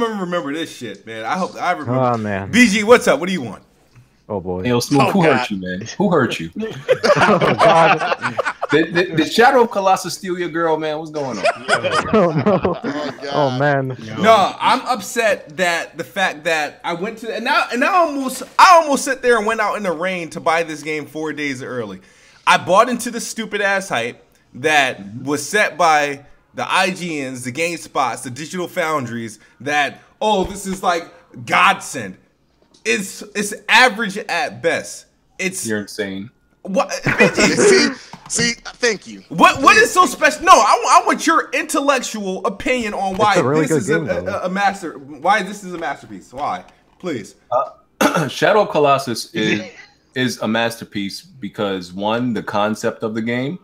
gonna remember this shit, man. I remember. Oh man. BG, what's up? What do you want? Oh boy. Hey, yo, Smooth, who hurt you, man? Who hurt you? Oh, God. Did Shadow of Colossus steal your girl, man? What's going on? Oh no. Oh man. No, I'm upset that the fact that I went to I almost sit there and went out in the rain to buy this game 4 days early. I bought into the stupid ass hype that was set by the IGNs, the GameSpots, the digital foundries, that, oh, this is like godsend. It's average at best. You're insane. What? see, thank you. What is so special? No, I want your intellectual opinion on why this is a masterpiece. Why? Please. Shadow of Colossus is a masterpiece because, one, the concept of the game,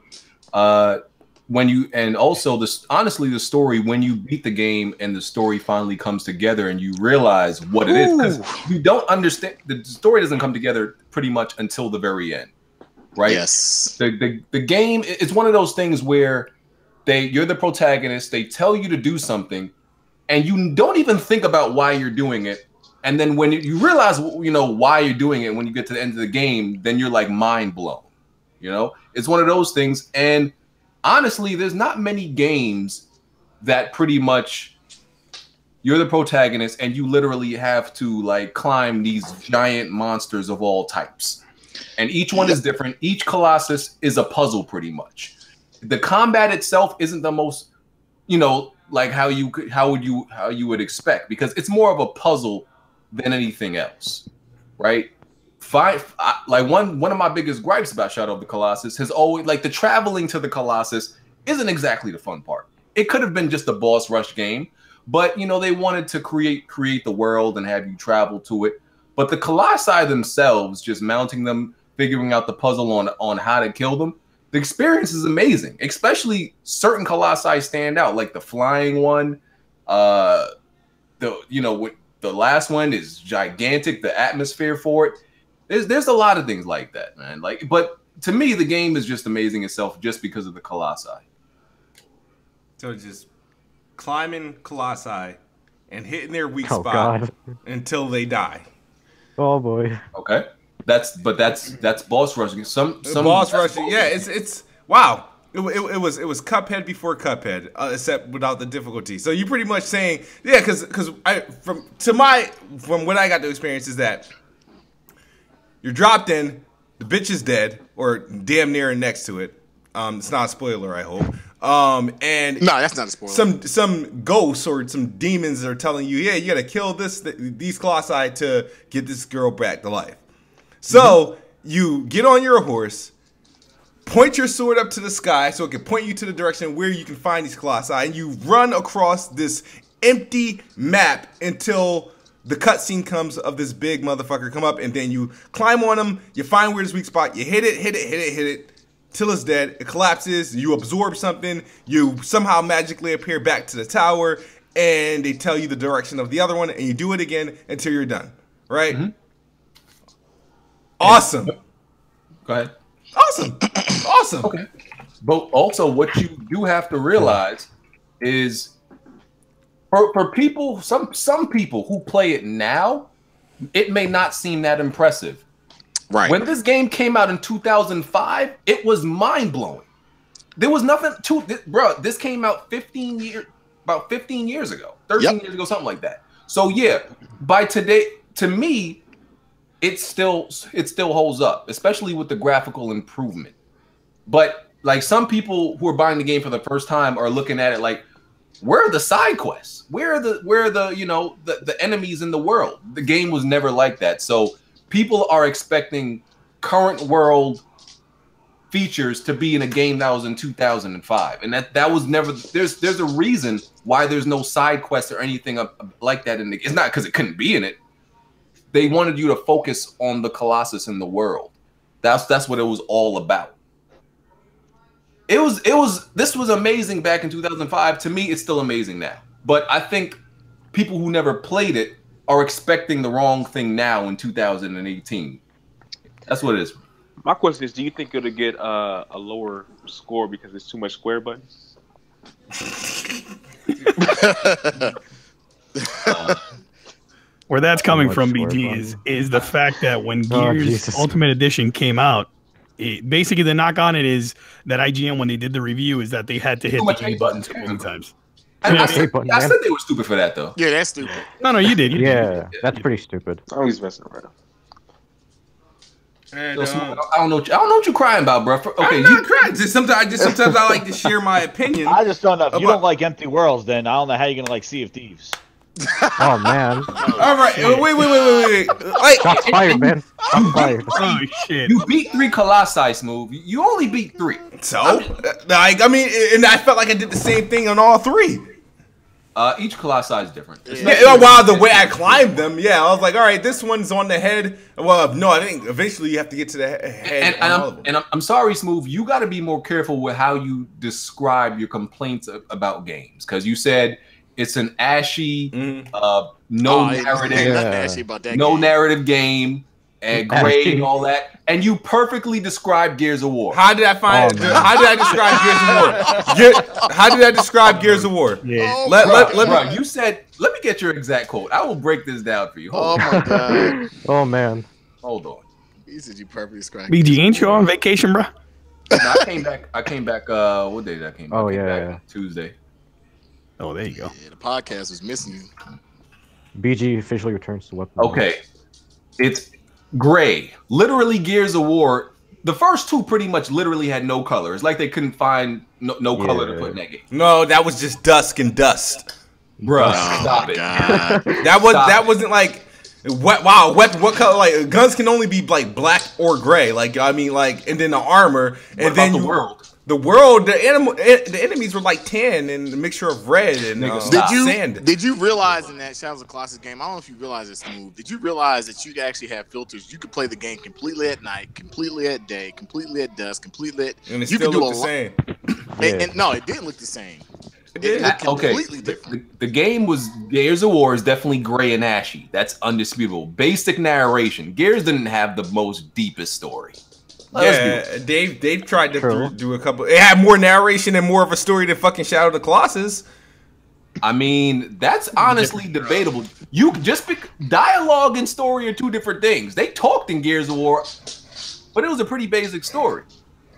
honestly, the story, when you beat the game and the story finally comes together and you realize what it is, because you don't understand, the story doesn't come together pretty much until the very end, right? Yes. The game is one of those things where you're the protagonist, they tell you to do something, and you don't even think about why you're doing it. And then when you realize, you know, why you're doing it, when you get to the end of the game, then you're like mind blown. You know, it's one of those things. And honestly, there's not many games that pretty much you're the protagonist and you literally have to like climb these giant monsters of all types. And each one is different. Each Colossus is a puzzle pretty much. The combat itself isn't the most, you know, like how you would expect, because it's more of a puzzle than anything else, right? Like one of my biggest gripes about Shadow of the Colossus has always, like, the traveling to the Colossus isn't exactly the fun part. It could have been just a boss rush game, but you know, they wanted to create the world and have you travel to it. But the Colossi themselves, just mounting them, figuring out the puzzle on how to kill them, the experience is amazing. Especially certain Colossi stand out, like the flying one. The last one is gigantic. The atmosphere for it. There's a lot of things like that, man. Like, but to me, the game is just amazing itself, just because of the Colossi. So just climbing Colossi and hitting their weak spot until they die. Oh boy. Okay. That's boss rushing. Some boss rushing. Yeah, it's wow. It was Cuphead before Cuphead, except without the difficulty. So you're pretty much saying, yeah, because from what I got to experience is that you're dropped in, the bitch is dead or damn near and next to it. It's not a spoiler, I hope. And no, that's not a spoiler. Some ghosts or some demons are telling you, yeah, you gotta kill these Colossi to get this girl back to life. So you get on your horse, point your sword up to the sky so it can point you to the direction where you can find these Colossi, and you run across this empty map until the cutscene comes of this big motherfucker come up, and then you climb on him, you find where his weak spot, you hit it, till it's dead, it collapses, you absorb something, you somehow magically appear back to the tower, and they tell you the direction of the other one, and you do it again until you're done, right? Awesome. Go ahead. Awesome. Okay. But also what you do have to realize is for people, some people who play it now, it may not seem that impressive. Right. When this game came out in 2005, it was mind-blowing. There was nothing to bro, this came out about 15 years ago. 13 years ago, something like that. So yeah, by today, to me, it still holds up, especially with the graphical improvement. But like some people who are buying the game for the first time are looking at it like, where are the side quests? Where are the you know the enemies in the world? The game was never like that. So people are expecting current world features to be in a game that was in 2005, and that was never. There's a reason why there's no side quests or anything like that in the. It's not because it couldn't be in it. They wanted you to focus on the Colossus in the world. That's what it was all about. This was amazing back in 2005. To me, it's still amazing now. But I think people who never played it are expecting the wrong thing now in 2018. That's what it is. My question is, do you think it'll get a lower score because there's too much square buttons? Where that's coming from, BG, is the fact that when Gears Ultimate Edition came out, basically the knock on it is that IGN, when they did the review, is that they had to hit the A button too many times. I said they were stupid for that, though. Yeah, that's stupid. No, you did. That's pretty stupid. I'm always messing around. And, I don't know what you're crying about, bro. Okay, I'm not crying. Sometimes I like to share my opinion. I just don't know. If you don't like Empty Worlds, then I don't know how you're gonna like Sea of Thieves. Oh man! All right, wait. Like, shots fired, man. Shots fired. Oh shit! You beat 3 Colossi, Smooth. You only beat 3. So, like, I mean, and I felt like I did the same thing on all 3. Each Colossi is different. Yeah, wow, the way I climbed them, yeah, I was like, all right, this one's on the head. Well, no, I think eventually you have to get to the head. And I'm sorry, Smooth. You got to be more careful with how you describe your complaints about games, because you said it's an ashy, narrative game, and gray and all that, and you perfectly described Gears of War. How did I find? How did I describe Gears of War? How did I describe Gears of War? Yeah. Bro, you said, let me get your exact quote. I will break this down for you. Hold on. My god. Oh man. Hold on. He said you perfectly described. BG, ain't you on vacation, bro? No, I came back. What day did I came back? Oh, I came yeah. back Tuesday. Oh, there you go. Yeah, the podcast was missing you. BG officially returns to weapons. Okay. It's gray. Literally Gears of War. The first 2 pretty much literally had no color. It's like they couldn't find no color to put in that game. No, that was just dusk and dust. Bruh, Oh, stop it. That wasn't like wow, weapon, what color? Like, guns can only be like black or gray. Like, I mean, like, and then the armor, and then the world. The enemies were like tan and a mixture of red and sand. Did you realize in that Shadows of Colossus game? I don't know if you realize this, Smooth. Did you realize that you could actually have filters? You could play the game completely at night, completely at day, completely at dusk, completely at. And it you still could do looked the same. And no, it didn't look the same. It looked completely different. The game was Gears of War is definitely gray and ashy. That's undisputable. Basic narration. Gears didn't have the most deepest story. Yeah, they've tried to do a couple. It had more narration and more of a story than fucking Shadow of the Colossus. I mean, that's honestly debatable. You just pick dialogue and story are 2 different things. They talked in Gears of War, but it was a pretty basic story.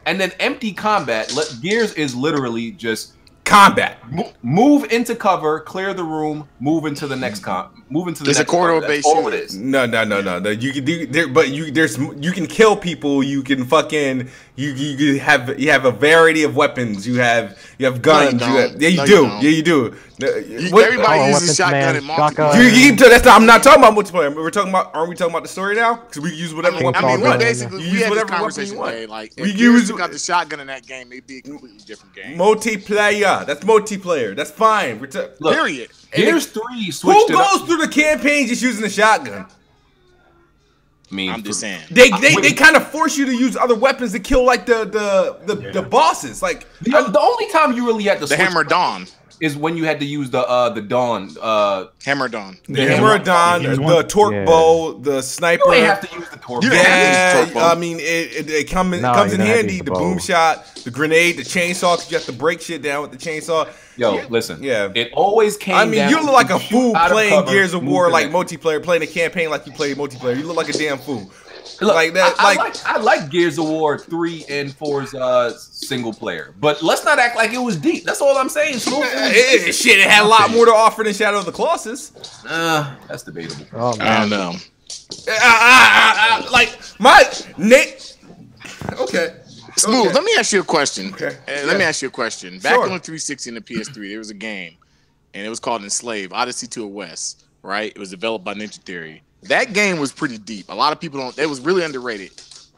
And then empty combat. Gears is literally just combat. Move into cover, clear the room, move into the next move into the next. It's a corridor based. All it is. No. You can do there, but you can kill people. You can fucking You have a variety of weapons. You have guns. You do. Everybody uses shotgun and multiplayer. I'm not talking about multiplayer. Aren't we talking about the story now? Because we use whatever weapon you want. Basically, you use whatever weapon you want. Like, if you got the shotgun in that game, it'd be a completely different game. Multiplayer. That's multiplayer. That's fine. Period. Gears 3 switched Who goes through the campaign just using a shotgun? I'm just saying. They kind of force you to use other weapons to kill like the bosses. Like the only time you really had to the Hammer Dawn is when you had to use the Dawn Hammer Dawn. The Hammer Dawn, the torque bow, the sniper. You ain't have to use the torque bow. Yeah, I mean it comes in handy. The boom shot, the grenade, the chainsaw. Cause you have to break shit down with the chainsaw. Yo, listen. Yeah, it always came. I mean, down you look like a fool playing cover, Gears of War like multiplayer, playing a campaign like you play multiplayer. You look like a damn fool. Look, like that. I like Gears of War 3 and 4's single player, but let's not act like it was deep. That's all I'm saying. It had a lot more to offer than Shadow of the Colossus. That's debatable. Oh, I don't know. Okay. Smooth. Okay. Let me ask you a question. Okay. Let me ask you a question. Back on the 360 and the PS3, there was a game, and it was called Enslaved: Odyssey to a West. Right? It was developed by Ninja Theory. That game was pretty deep. A lot of people don't. It was really underrated.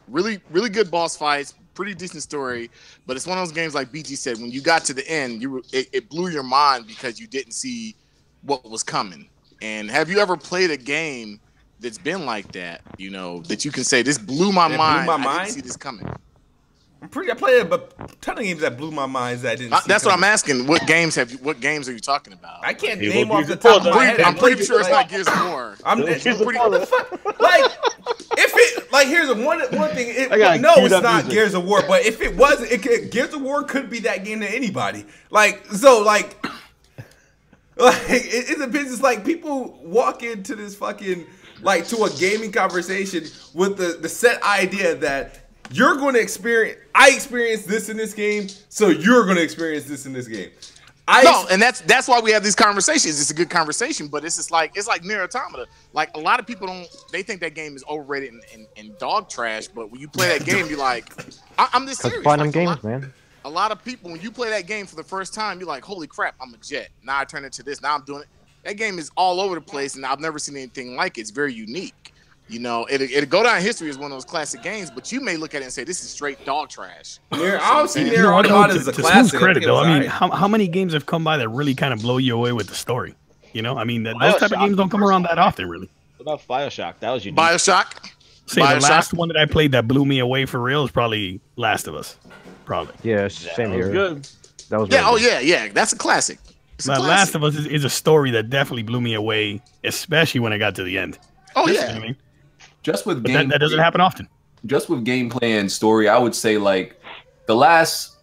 Really good boss fights. Pretty decent story. But it's one of those games, like BG said, when you got to the end, it blew your mind because you didn't see what was coming. And have you ever played a game that's been like that? You know, that you can say this blew my mind. I didn't see this coming. I played a ton of games that blew my mind that I didn't see That's coming. what I'm asking. What games are you talking about? I can't name off the top of my head. I'm pretty sure it's not Gears of War. Here's one thing. It's not Gears of War, but if it was, Gears of War could be that game to anybody. It's a business. Like, people walk into this fucking to a gaming conversation with the set idea that you're going to experience. I experienced this in this game, so you're going to experience this in this game. And that's why we have these conversations. It's a good conversation, but it's like Nier Automata. Like, a lot of people they think that game is overrated and dog trash, but when you play that game, you're like, I'm just serious. Fun games, man. A lot of people, when you play that game for the first time, you're like, holy crap, I'm a jet. Now I turn into this. Now I'm doing it. That game is all over the place, and I've never seen anything like it. It's very unique. You know, it'll go down in history as one of those classic games, but you may look at it and say, this is straight dog trash. I don't see Nier Automata as a classic. Credit, though. I mean, how many games have come by that really kind of blow you away with the story? You know, I mean, those type of games don't come around that often, really. What about BioShock? That was unique. BioShock? The last one that I played that blew me away for real is probably Last of Us. Probably. Yeah, same here. Good. That was yeah. That's a classic. Last of Us is a story that definitely blew me away, especially when I got to the end. Oh, You yeah. know what I mean? Just with that doesn't happen often. Just with gameplay and story, I would say the last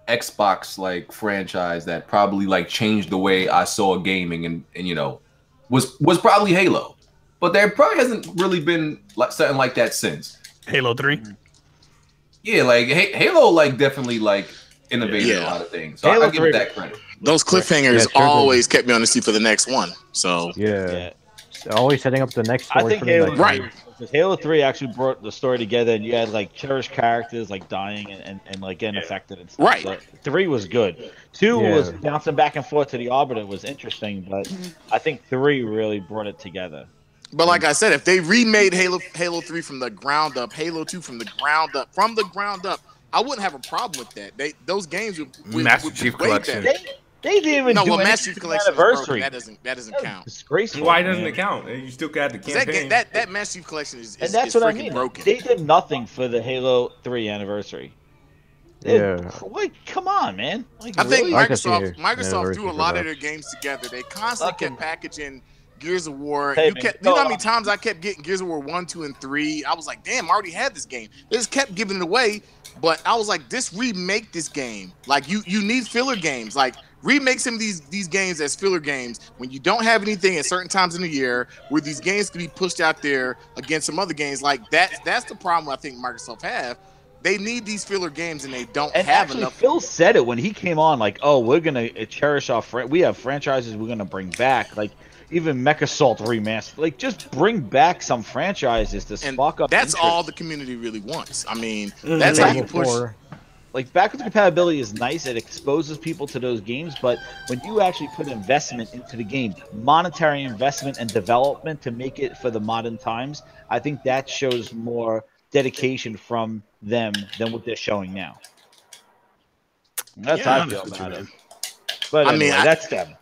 Xbox franchise that probably changed the way I saw gaming and was probably Halo. But there probably hasn't really been something like that since. Halo 3? Yeah, Halo definitely innovated a lot of things. So I give it that credit. Those cliffhangers always kept me on the seat for the next one. So yeah. Always setting up the next story. I think Halo 3 actually brought the story together, and you had cherished characters dying and getting affected and stuff. Right. So 3 was good. 2 was bouncing back and forth to the Arbiter, was interesting, but I think 3 really brought it together. But like I said, if they remade Halo 3 from the ground up, Halo 2 from the ground up, I wouldn't have a problem with that. Those games would Master Chief Collection. They didn't even do Master Chief Collection anniversary. That doesn't count. Disgraceful. Why doesn't it count? You still got the campaign. That Master Chief Collection is that's what I mean. Broken. They did nothing for the Halo 3 anniversary. Come on, man. I think Microsoft threw a lot of their games together. They constantly kept packaging Gears of War. You know how many times I kept getting Gears of War 1, 2, and 3? I was like, damn, I already had this game. They just kept giving it away. But I was like, remake this game. You need filler games. Remake some of these games as filler games when you don't have anything at certain times in the year where these games can be pushed out there against some other games. That's the problem I think Microsoft have. They need these filler games and they don't have enough. Phil said it when he came on, we're gonna cherish we have franchises we're gonna bring back. even Mech Assault remastered. Like, just bring back some franchises to spark up. That's interest. all the community really wants. I mean, that's how you push. Like, backwards compatibility is nice. It exposes people to those games, but when you actually put investment into the game, monetary investment and development to make it for the modern times, I think that shows more dedication from them than what they're showing now. That's how I feel about it. But anyway, that's them.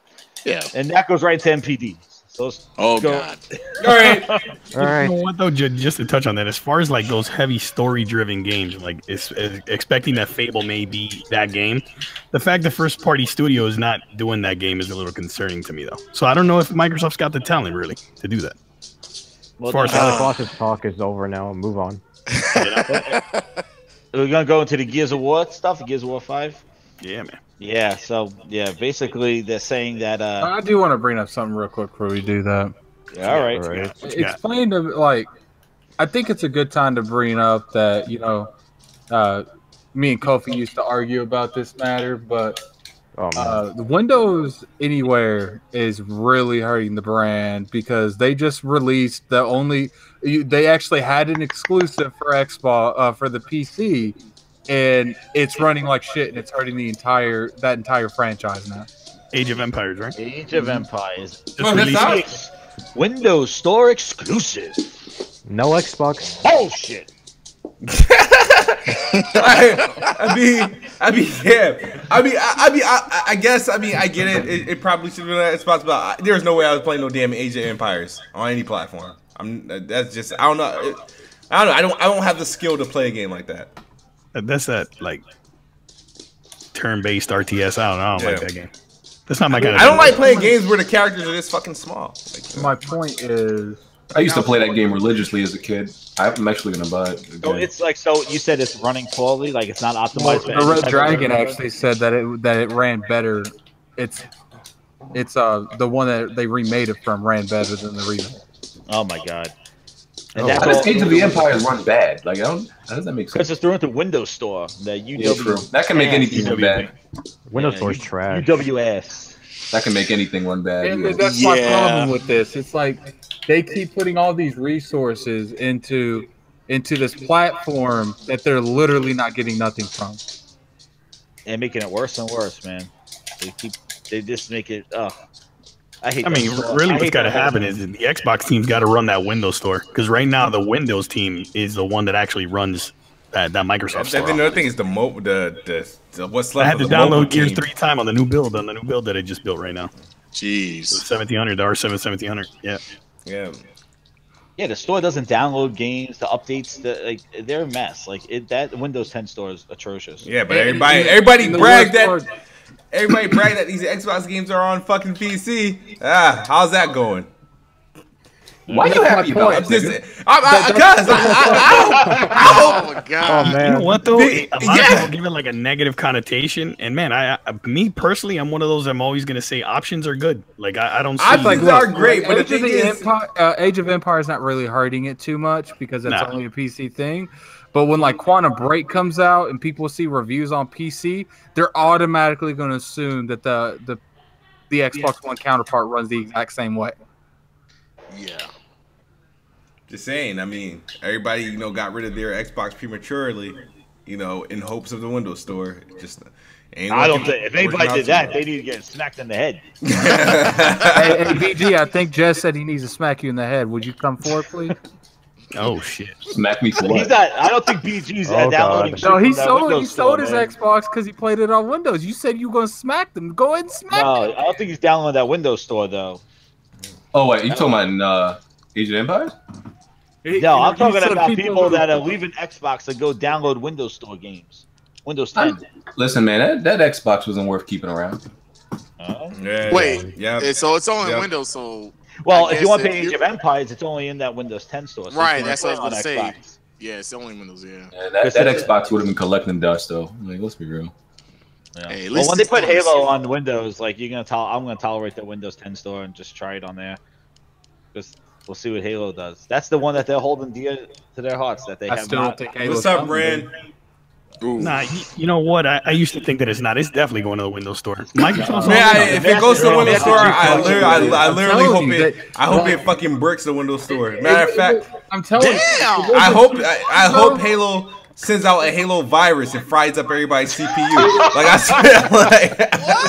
Yeah. And that goes right to NPDs. So God. All right. All right. You know what though? Just to touch on that, as far as like those heavy story-driven games, like it's expecting that Fable may be that game, the fact the first-party studio is not doing that game is a little concerning to me, though. So I don't know if Microsoft's got the talent really to do that. Well, as far as the Colossus talk is over now, move on. We're gonna go into the Gears of War stuff. Gears of War 5. Yeah, man. Yeah. So yeah, basically they're saying that. I do want to bring up something real quick before we do that. Yeah, all right. Explain to like, I think it's a good time to bring up that me and Kofi used to argue about this matter, but the Windows Anywhere is really hurting the brand because they just released they actually had an exclusive for Xbox for the PC. And it's running like shit, and it's hurting that entire franchise now. Age of Empires, right? Age of Empires. Just Windows Store exclusive. No Xbox. Bullshit. I guess I get it. It probably should have been that spot, but there's no way I was playing no damn Age of Empires on any platform. That's just I don't know. I don't have the skill to play a game like that. That's that like turn-based RTS. I don't like that game. That's not my kind of. I don't like playing games where the characters are just fucking small. My point is, I used to play that game religiously as a kid. I'm actually gonna buy it. So it's like, so you said it's running poorly, like it's not optimized. The Red Dragon actually said that it ran better. It's the one that they remade it from ran better than the remake. Oh my god. And how does Age of the Empires run bad? Like, how does that make sense? Because it's through into Windows Store. That can make anything run bad. Windows Store is trash. UWS. That can make anything run bad. And that's my problem with this. It's like they keep putting all these resources into this platform that they're literally not getting nothing from. And making it worse and worse, man. They just make it. Really, what's got to happen is the Xbox team's got to run that Windows Store, because right now the Windows team is the one that actually runs that Microsoft Store. Another thing is the what's left. I had to download Gears 3 times on the new build that I just built right now. Jeez, 1700 R7 1700. Yeah. Yeah, the store doesn't download games, the updates, they're a mess. That Windows 10 store is atrocious. Yeah, but everybody bragged that. Everybody brag that these Xbox games are on fucking PC. How's that going? Why are you happy about it? Oh my god! Oh man! You know what though? A lot of people give it like a negative connotation, and man, me personally, I'm one of those. I'm always gonna say options are good. Like I don't. See options are great, but the thing is, Age of Empires is not really hurting it too much because it's only a PC thing. But when like Quantum Break comes out and people see reviews on PC, they're automatically going to assume that the Xbox One counterpart runs the exact same way. Yeah. Just saying. I mean, everybody got rid of their Xbox prematurely, in hopes of the Windows Store. Just I don't think if anybody did that, they need to get smacked in the head. Hey, BG, I think Jess said he needs to smack you in the head. Would you come forward, please? Oh shit! Smack me for what? He's not. I don't think BG's downloading. No, he sold his Xbox because he played it on Windows. You said you were gonna smack them. Go ahead and smack them. I don't think he's downloading that Windows Store though. Oh wait, you talking about Age of Empires? No, I'm talking about people that are leaving Xbox to go download Windows Store games. Windows 10. Listen, man, that Xbox wasn't worth keeping around. Wait, so it's only Windows, so. Well, if you want to play Age of Empires, it's only in that Windows 10 store. So right, that's what I was going to say. Yeah, it's only Windows, that Xbox would have been collecting dust, though. Like, let's be real. Yeah. Hey, well, when they put Halo on Windows, like I'm gonna tolerate the Windows 10 store and just try it on there. Just we'll see what Halo does. That's the one that they're holding dear to their hearts. That they have. What's up, Rand? Ooh. Nah, you know what? I used to think that it's not. It's definitely going to the Windows Store. Microsoft's Man, if it goes to the Windows Store, I literally hope you it. that- I hope it fucking bricks the Windows Store. Matter of fact, I'm telling you. Damn! I hope Halo sends out a Halo virus and fries up everybody's CPU. Like I swear, like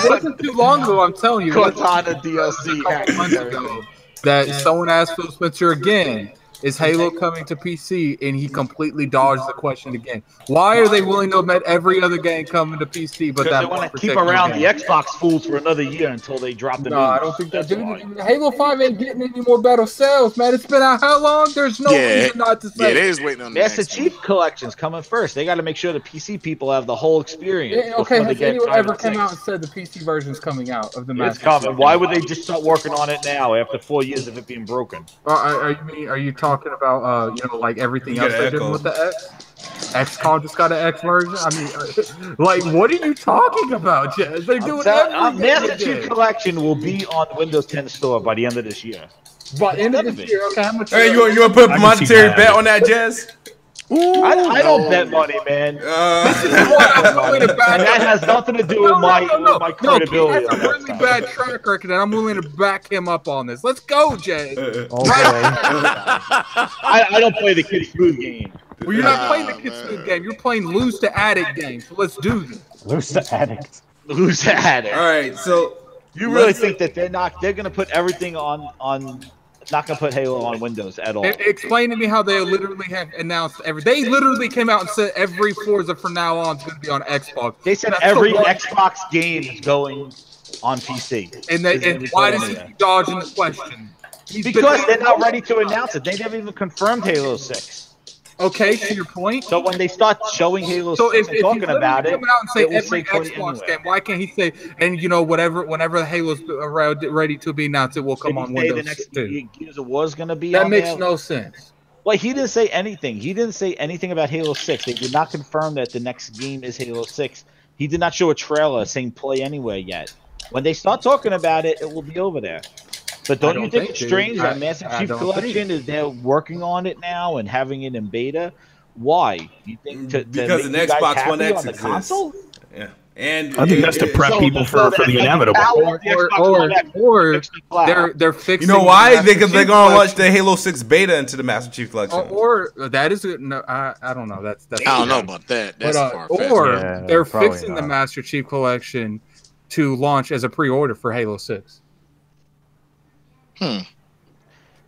It wasn't too long ago. I'm telling you. Cortana DLC. A couple months ago that someone asked Phil Spencer again, is Halo coming to PC? And he completely dodged the question again. Why are they willing to admit every other game coming to PC, but Because that they one want to keep particular around game? the Xbox fools for another year until they drop the news. No, I don't think that. That's why. Halo 5 ain't getting any more better sales, man. It's been out how long? There's no reason not to say. Yeah, they is waiting on the Master next Chief Collection's coming first. They got to make sure the PC people have the whole experience. Yeah, okay, before they has get anyone Title ever come 6. out and said the PC version's coming out of the It's Master coming. Chief? Why would they just start working on it now after 4 years of it being broken? Are you talking about like everything You else got they an did echo. with the X? XCOM just got an X version. I mean, like, what are you talking about, Jez? They're doing everything. Master they Chief did. Collection will be on Windows 10 store by the end of this year. By the end of this year, okay, how much? Hey, you want to put a I can see monetary that. bet on that, Jez? I don't bet money, man. I'm willing to back And that has nothing to do with my credibility. Pete has a really bad track record, and I'm willing to back him up on this. Let's go, Jez. I don't play the Kid Food game. Well, you're not playing the Kids Food game. You're playing Lose to Addict game. So let's do this. Lose the addict. Who's at it? All right, so You really think that they're going to put everything on not going to put Halo on Windows at all? Explain to me how they literally have announced they literally came out and said every Forza from now on is going to be on Xbox. They said every Xbox game is going on PC. And why does he keep dodging the question? Because they're not ready to announce it. They never even confirmed Halo 6. Okay, to your point. So when they start showing Halo 6 So if and talking about it, come out and say it will every say put it Xbox anywhere. game, why can't he say whenever Halo's ready to be announced, it will come on Did he say Windows the next too? Gears of War is going to be That on makes there? no sense. Well, he didn't say anything. He didn't say anything about Halo 6. They did not confirm that the next game is Halo 6. He did not show a trailer saying play anywhere yet. When they start talking about it, it will be over there. But don't you think it's strange that Master Chief Collection is they're working on it now and having it in beta? Why? You think because an Xbox One X exists. console? Yeah, and I think that's to prep people for the inevitable. Or they're fixing. You know why? Because they're gonna launch the Halo 6 beta into the Master Chief Collection. Or that is no, I don't know. That's I don't know about that. That's far-fetched. or they're probably fixing the not. Master Chief Collection to launch as a pre-order for Halo 6.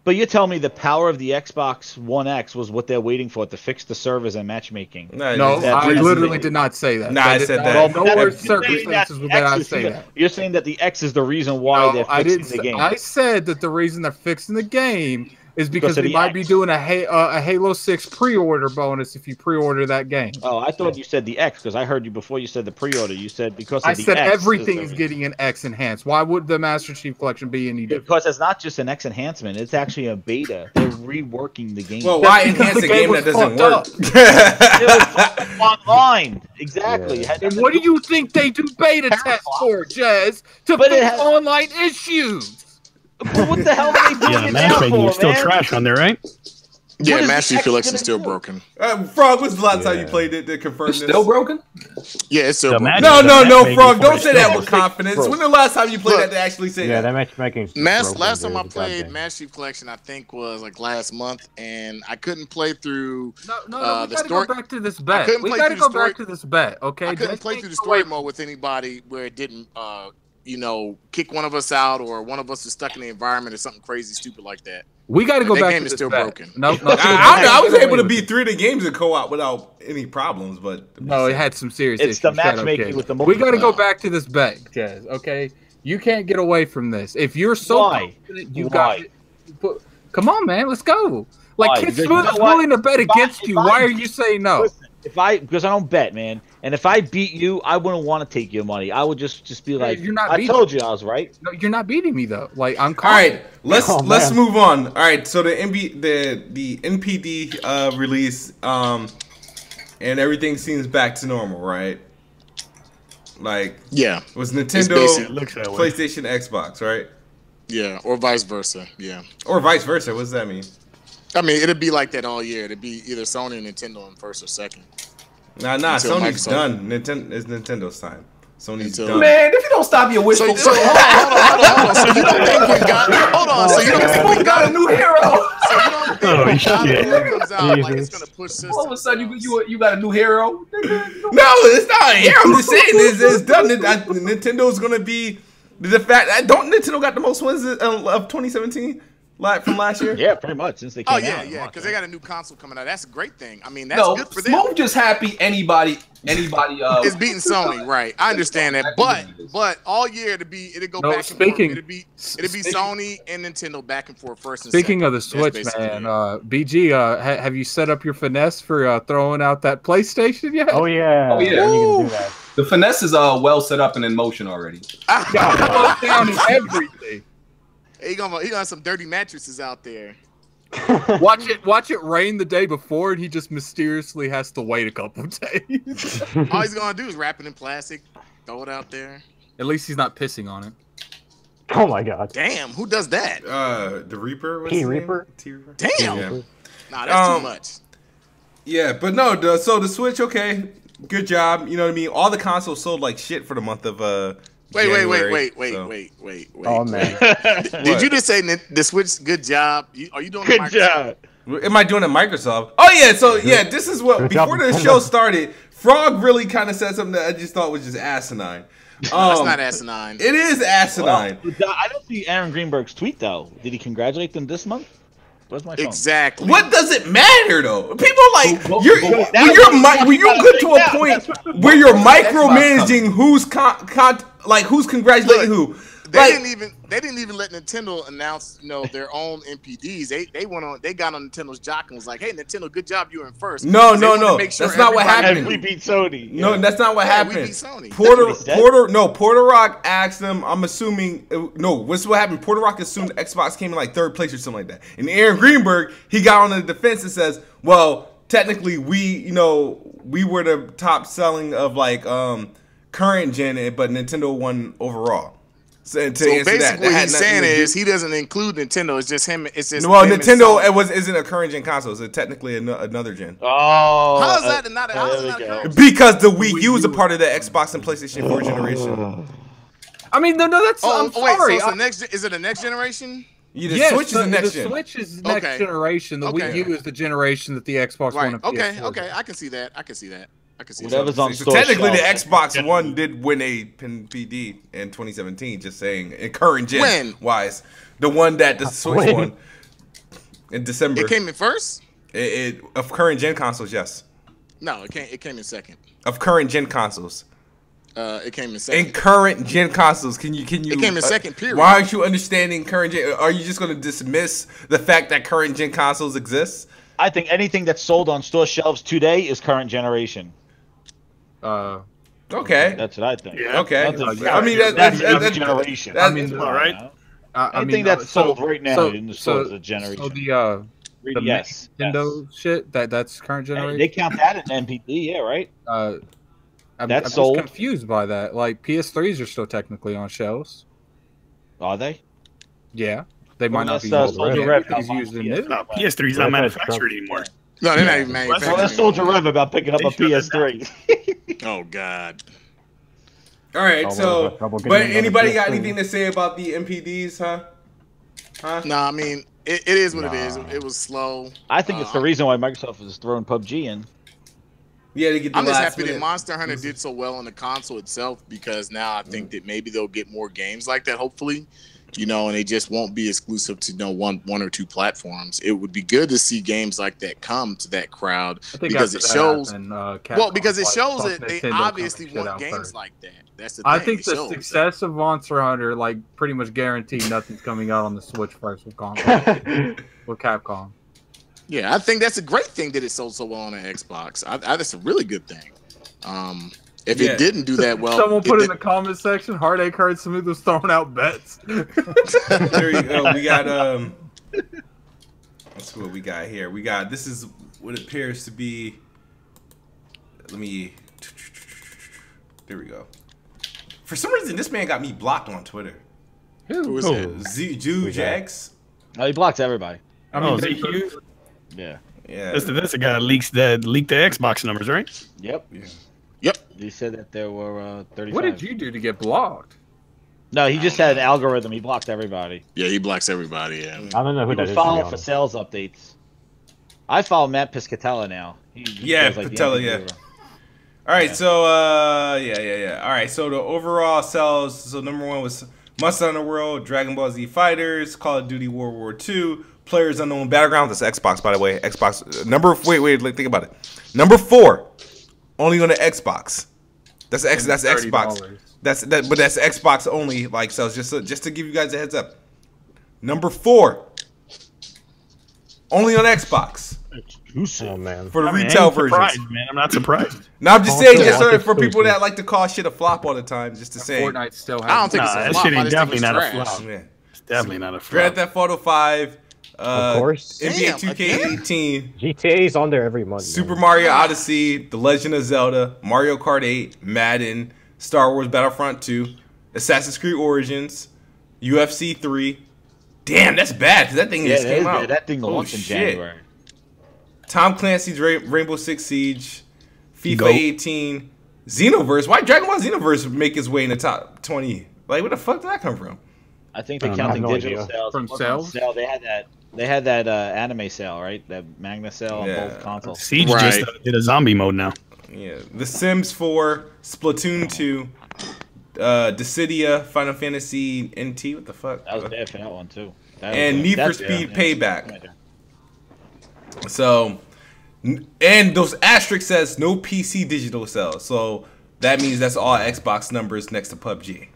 But you're telling me the power of the Xbox One X was what they're waiting for to fix the servers and matchmaking. No, I literally did not say that. Nah, I said that. Nowhere circumstances would I say that. You're saying that the X is the reason why they're fixing the game. I said that the reason they're fixing the game is because of they the might X. be doing a Halo 6 pre-order bonus if you pre-order that game. Oh, I thought you said the X because I heard you before you said the pre-order. You said because of I the said X everything is is getting an X enhanced. Why would the Master Chief Collection be any different? because it's not just an X enhancement; it's actually a beta. They're reworking the game. Well, why enhance a game that doesn't work? It was online, exactly. Yeah. And what do you think they do beta tests for, Jez? To But it fix has- online issues. But what the hell are they doing Yeah, it now matchmaking for, is still man? trash on there, right? Yeah, What is Master the Chief X Collection gonna is still do? broken. Frog, when's the last time you Yeah. played it to confirm It's this? still broken? Yeah, it's still The broken. match- No, matchmaking Frog, for don't it say that still with confidence. When the last time you played that to actually say Yeah, that? that matchmaking. Last time I played Master Chief Collection, I think was like last month, and I couldn't play through. No, the we gotta story- go back to this I bet. couldn't We play gotta through go the story- back to this bet, okay? I couldn't Just play think through the story away- mode with anybody where it didn't, kick one of us out or one of us is stuck in the environment or something crazy stupid like that. We got to go That back game to is this still bet. broken. No, I was able to beat 3 of the games in co-op without any problems, but No, it had some serious It's issues. the Shadow matchmaking Kid. with the We got to go multiplayer. back to this bet, Jazz. Okay, you can't get away from this. If you're so Why? confident, you Why? got. Come on, man, let's go. Like Why? Kid Because Smith you know is what? willing to bet against you. Why are you saying no? Listen, because I don't bet, man. And if I beat you, I wouldn't want to take your money. I would just be like, you're not I beating told you I was right. No, you're not beating me though. Like I'm. all right, let's man. move on. All right, so the NPD release, and everything seems back to normal, right? Like, Yeah, was It's Nintendo, basic. It looks that way. PlayStation, Xbox, right? yeah, or vice versa. Yeah, Or vice versa. What does that mean? I mean it'd be like that all year. It'd be either Sony or Nintendo in first or second. Nah. Until Sony's Microsoft- done. It's Nintendo's time. Sony's done. Man, if you don't stop your wishful So hold on. So you don't think when God? Hold on. So you don't think when got a new hero. So you don't think when God shit. comes out, like it's gonna push systems? All of a sudden, you got a new hero. No, it's not. Yeah, I'm just saying it's done. Nintendo's gonna be the fact. Don't Nintendo got the most wins of 2017 from last year? Yeah, pretty much since they came out. Yeah, because they got a new console coming out. That's a great thing. I mean, that's good for them. Smooth just happy anybody is beating Sony, right? I understand that, but all year it'd go back and forth. It'd be Sony and Nintendo back and forth first. And Speaking second. of the Switch, man, BG, have you set up your finesse for throwing out that PlayStation yet? Oh yeah. Oh, yeah. You can do that. The finesse is well set up and in motion already. Down and everything. He gonna have some dirty mattresses out there. Watch it rain the day before, and he just mysteriously has to wait a couple days. All he's gonna do is wrap it in plastic, throw it out there. At least he's not pissing on it. Oh my god. Damn, who does that? The Reaper. T Reaper. Damn. Yeah. Nah, that's too much. Yeah, but no. So the Switch, okay, good job. You know what I mean. All the consoles sold like shit for the month of January, Wait. Oh man. Did you just say the Switch? Good job. Are you doing Good job? Am I doing it Microsoft? Oh yeah, so yeah, this is what Good before job, the show started, Frog really kind of said something that I just thought was just asinine. It's not asinine. It is asinine. Well, I don't see Aaron Greenberg's tweet though. Did he congratulate them this month? Where's my phone? Exactly. What does it matter though? People like when you're good to a point where you're micromanaging who's who's congratulating who. They didn't even let Nintendo announce, their own NPDs. They got on Nintendo's jock and was like, "Hey, Nintendo, good job, you were in first." No. That's not what happened. We beat Sony. No, that's not what happened. We beat Sony. Porter Rock asked them. I'm assuming what's what happened. Porter Rock assumed Xbox came in like third place or something like that. And Aaron Greenberg, he got on the defense and says, "Well, technically, we were the top selling of current gen, but Nintendo won overall." So basically, what he's saying is he doesn't include Nintendo. It's just him. It's just Nintendo. Isn't a current gen console. It's technically another gen. Oh, how is that not? How is that not current? Because the Wii U is a part of the Xbox and PlayStation 4 generation. I mean, no, that's. I'm sorry. So is it a next generation? Yeah, the Switch is the next gen. The Switch is next generation. The Wii U is the generation that the Xbox One and PS4. Okay, I can see that. Whatever's on So store technically, shelf. the Xbox One did win a NPD in 2017. Just saying, in current gen wise, the one that the Switch won in December. It came in first. Of current gen consoles, yes. No, it came in second. Of current gen consoles. It came in second. In current gen consoles, can you? It came in second. Period. Why aren't you understanding current gen? Are you just going to dismiss the fact that current gen consoles exist? I think anything that's sold on store shelves today is current generation. Okay. That's what I think. Yeah. Okay. I mean that's generation. I mean, all right. Anything that's sold right now in the store is a generation. So the Nintendo shit that's current generation. They count that in NPD, yeah, right? I'm That's just sold. confused by that. Like PS3s are still technically on shelves. Are they? Yeah, they might not be Soldier Rev used in it. No, PS3 is not manufactured anymore. No, they're not even manufactured. Well, that's Soldier Rev about picking up a PS3. Oh God. All right. So, but anybody got anything to say about the NPDs, huh? No, I mean it is what it is. It was slow. I think it's the reason why Microsoft is throwing PUBG in. Yeah, to get the I'm just last happy minute. that Monster Hunter did so well on the console itself because now I think that maybe they'll get more games like that. Hopefully, and they just won't be exclusive to one or two platforms. It would be good to see games like that come to that crowd because it shows. Because it shows that they obviously want games like that. That's the thing. I think the success of Monster Hunter pretty much guaranteed nothing's coming out on the Switch first with Capcom. Yeah, I think that's a great thing that it sold so well on the Xbox. That's a really good thing. If it didn't do that well, someone put in the comment section, Heartache heard Smooth was throwing out bets. There you go. We got That's what we got here. This is what appears to be. There we go. For some reason, this man got me blocked on Twitter. Who is it? Jax. Oh, he blocks everybody. I mean, is it you? Yeah. Yeah. That's the guy that leaked the Xbox numbers, right? Yep. Yeah. Yep. He said that there were 35. What did you do to get blocked? No, he just had an algorithm. He blocked everybody. Yeah, he blocks everybody. Yeah. I don't know who He that was is. following for sales updates. I follow Matt Piscatella now. He Yeah, does, like, the Patella, NPD yeah. review. All right, Yeah. so yeah. All right, so the overall sales. So number one was Monster Hunter World, Dragon Ball Z Fighters, Call of Duty World War II, Players Unknown Battlegrounds. That's Xbox, by the way. Xbox wait, think about it. Number 4, only on the Xbox. That's Xbox. But that's Xbox only. Like, so just to give you guys a heads up. Number 4, only on Xbox. Oh man. For the I mean, retail I ain't versions. surprised, man. I'm not surprised. No, I'm just saying, just Console for people that exclusive. like to call shit a flop all the time, just to say. Fortnite still has. I don't think Nah, it's a that flop. shit I ain't just think definitely it's not a trash. flop. Yeah. It's definitely not a flop. Grand Theft Auto 5, Of course. NBA Damn, 2K18, GTA's on there every month. Super man. Mario Odyssey, The Legend of Zelda, Mario Kart 8, Madden, Star Wars Battlefront 2, Assassin's Creed Origins, UFC 3. Damn, that's bad because that thing Yeah, just that came is out. bad. That thing Oh, launched in shit. January. Tom Clancy's Rainbow Six Siege, FIFA Go. 18, Xenoverse. Why Dragon Ball Xenoverse make its way in the top 20? Like, where the fuck did that come from? I think they're I have counting no digital idea. sales. From It wasn't sales? Sale. They had that anime sale, right? That Magna sale Yeah. on both consoles. Siege Right. just did a zombie mode now. Yeah, The Sims 4, Splatoon 2, Dissidia, Final Fantasy NT. What the fuck? That was bad for that one too. That And was, Need for that's- Speed yeah. Payback. So, and those asterisks says no PC digital sales. So that means that's all Xbox numbers next to PUBG.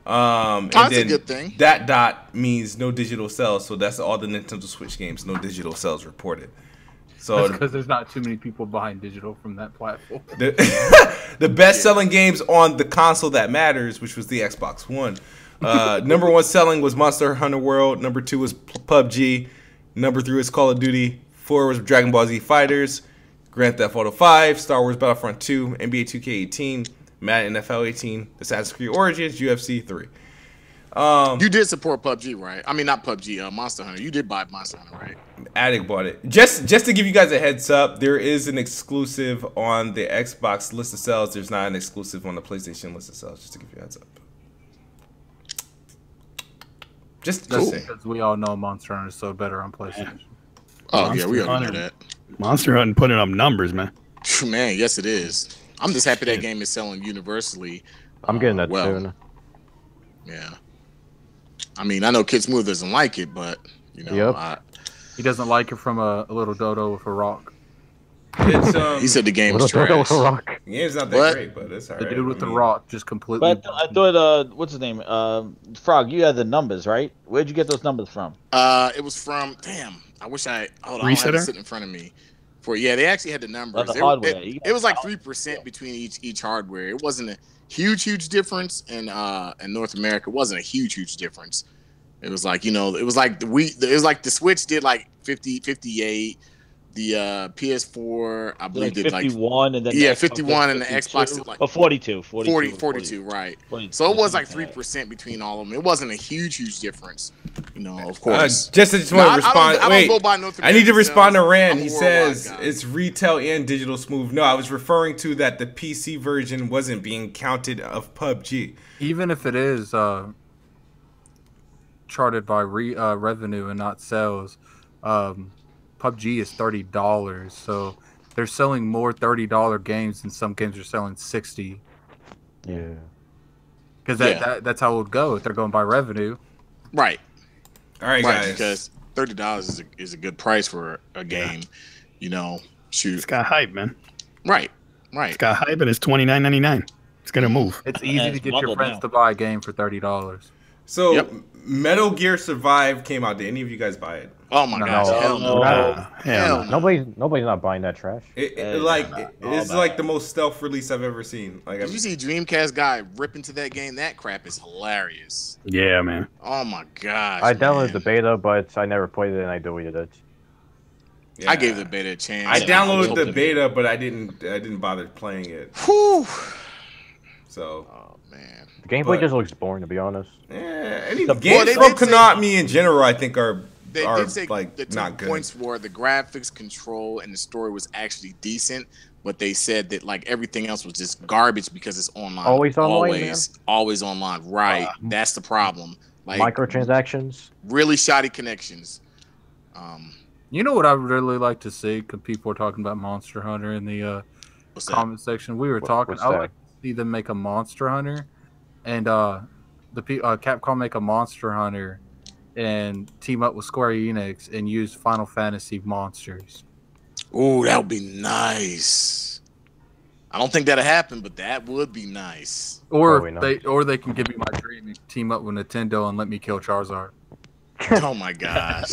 And That's a then good thing. That dot means no digital sales. So that's all the Nintendo Switch games, no digital sales reported. So because there's not too many people buying digital from that platform. the best selling games on the console that matters, which was the Xbox One. Number 1 selling was Monster Hunter World. Number 2 was PUBG. Number 3 was Call of Duty. 4 was Dragon Ball Z Fighters. Grand Theft Auto 5. Star Wars Battlefront 2. NBA 2K18. Madden NFL 18. Assassin's Creed Origins. UFC 3. You did support PUBG, right? I mean, not PUBG, Monster Hunter. You did buy Monster Hunter, right? Addict bought it. Just to give you guys a heads up, there is an exclusive on the Xbox list of sales. There's not an exclusive on the PlayStation list of sales. Just to give you a heads up. Just Cool. saying. Because we all know Monster Hunter is so better on PlayStation. Oh, yeah, we Monster already know Hunter. that. Monster Hunting putting up numbers, man. Man, yes, it is. I'm just happy that game is selling universally. I'm getting that well. soon. Yeah. I mean, I know Kid Smooth doesn't like it, but, you know, Yep. He doesn't like it from a little dodo with a rock. It's he said the game was Little Dodo trash. with a rock. the game's not that What? great, but it's The alright. dude with the I mean, rock just completely. But I thought, what's his name? Frog. You had the numbers, right? Where'd you get those numbers from? It was from, damn, I wish I, hold on, I don't have it Resetter? sitting in front of me. Yeah, they actually had the numbers. the hardware. It was like 3% between each hardware. It wasn't a huge difference in North America. It wasn't a huge difference. It was like, you know, it was like the Switch did like 58, the PS4 I believe Like did like 51, and then yeah, the Xbox 51 did and the 52, Xbox did like or 42, 42, right. 42. So it was like 3% between all of them. It wasn't a huge difference, you know. Of course, I just want to respond. I don't go by North I need to American respond to sales. Rand. I'm a He worldwide says guy. it's retail and digital smooth. No, I was referring to that the PC version wasn't being counted of PUBG. Even if it is charted by revenue and not sales, PUBG is $30. So they're selling more $30 games than some games are selling $60. Yeah. Because Yeah. that's how it would go if they're going by revenue. right. All right, Right, guys. because $30 is a good price for a game, you know. Shoot, It's got hype, man. right. It's got hype, and it's $29.99. It's gonna move. It's easy it's to get your bundled friends now. to buy a game for $30. So Yep. Metal Gear Survive came out. Did any of you guys buy it? Oh my No. gosh, hell no. Nah, hell no. Nobody's not buying that trash. It's bad. like the most stealth release I've ever seen. Like, Did you see Dreamcast guy rip into that game? That crap is hilarious. Yeah, man. Oh my gosh. I downloaded man. the beta, but I never played it and I deleted it. yeah. I gave the beta a chance. I downloaded the hope beta, but I didn't bother playing it. Whew. So, Oh man. The gameplay But- just looks boring, to be honest. any The- games they from did say- Konami in general, I think, are They are did say like the 2 not good. points were the graphics, control, and the story was actually decent, but they said that like everything else was just garbage because it's online. Always online, always online. Right. That's the problem. Like microtransactions. Really shoddy connections. You know what I would really like to see? Because people are talking about Monster Hunter in the comment section. We were talking. I would like to see them make a Monster Hunter, and Capcom make a Monster Hunter, and team up with Square Enix and use Final Fantasy monsters. Oh, that would be nice. I don't think that'll happen, but that would be nice. Or they can give me my dream and team up with Nintendo and let me kill Charizard. Oh my gosh.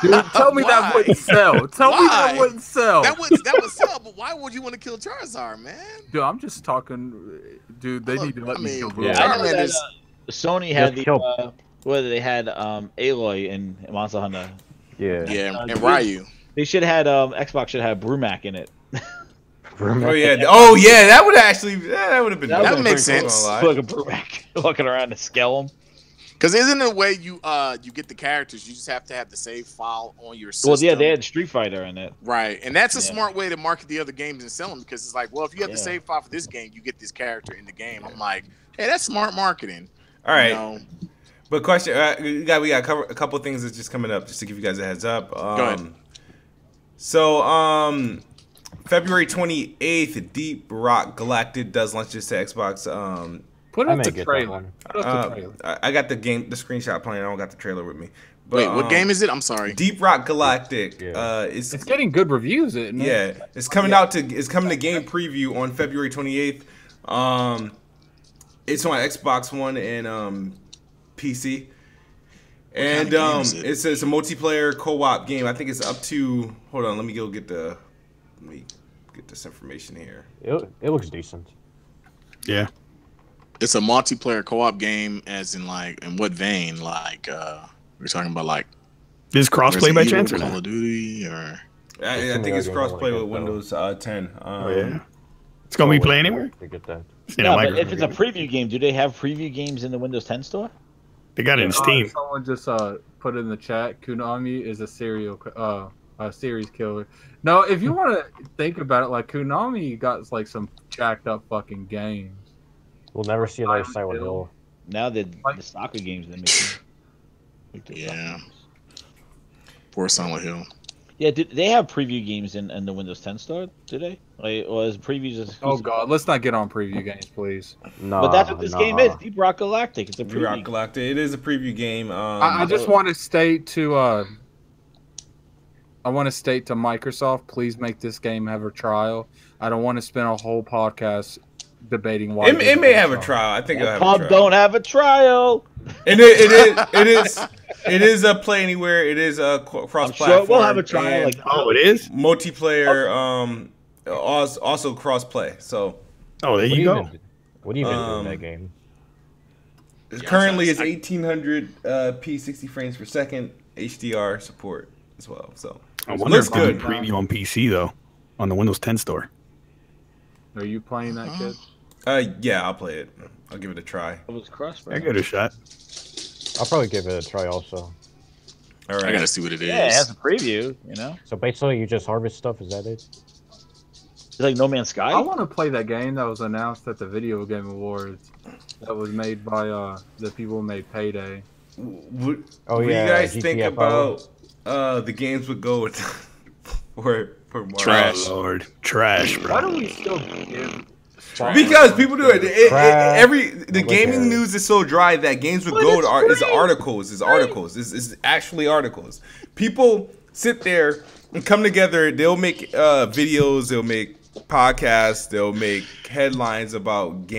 Dude, tell me that wouldn't sell. Tell me that wouldn't sell. That would sell, but why would you want to kill Charizard, man? Dude, I'm just talking. Dude, they need to let me kill. Sony had they had Aloy in Monster Hunter. Yeah, and Ryu. They should have had Xbox should have Brumac in it. Oh yeah, that would actually that would have been. That would make sense. Like a Brumac walking around to scale him. Because isn't it a way you get the characters? You just have to have the save file on your system. Well, yeah, they had Street Fighter in it. Right, and that's a smart way to market the other games and sell them because it's like, well, if you have the save file for this game, you get this character in the game. I'm like, hey, that's smart marketing. All right. You know? But question, we got to cover a couple of things that's just coming up just to give you guys a heads up. Go ahead. So, February 28th, Deep Rock Galactic does launch this to Xbox. Put up the trailer. I got the screenshot playing. I don't got the trailer with me. But, wait, what game is it? I'm sorry. Deep Rock Galactic. It's getting good reviews, isn't it? Yeah, it's coming it's coming to game preview on February 28th. It's on Xbox One and PC. And it's a multiplayer co-op game. I think it's up to. Hold on, let me get this information here. It looks decent. Yeah. It's a multiplayer co-op game, as in like, in what vein? Like, we're talking about like. Is crossplay by chance or not? Call of Duty or. I think it's crossplay with Windows 10. Yeah. It's gonna be play anywhere. To get that. Yeah, but if it's a preview game, do they have preview games in the Windows 10 store? They got it in Steam. Someone just put in the chat. Konami is a series killer. No, if you want to think about it, like Konami got like some jacked up fucking games. We'll never see another Silent Hill. Now the soccer games they're making. Yeah. Poor Silent Hill. Yeah, they have preview games in the Windows 10 store? Do they? Like, or is previews exclusive? Oh god, let's not get on preview games, please. No, but that's what this game is. Deep Rock Galactic. It's a preview. Deep Rock Galactic. It is a preview game. I just want to state to Microsoft, please make this game have a trial. I don't want to spend a whole podcast debating why it may have a trial. I think it'll have a trial. Don't have a trial. And it is a play anywhere. It is a cross-platform. Sure we'll have a trial. It is multiplayer. Also cross-play. So. Oh, there you go. What do you even do in that game? Currently, it's 1800 p 60 frames per second HDR support as well. So I wonder if good preview on PC though, on the Windows 10 store. Are you playing that, kid? Yeah, I'll play it. I'll give it a try. It was crossplay. I give it a shot. I'll probably give it a try also. All right. I gotta see what it is. Yeah, it has a preview, you know? So basically you just harvest stuff, is that it? It's like No Man's Sky? I want to play that game that was announced at the Video Game Awards that was made by the people who made Payday. What do you guys think about the games with gold for Mario? Trash. Oh, Lord. Trash, bro. Why do we still give... Because people do it. The gaming news is so dry that games with gold is articles. It's actually articles. People sit there and come together. They'll make videos. They'll make podcasts. They'll make headlines about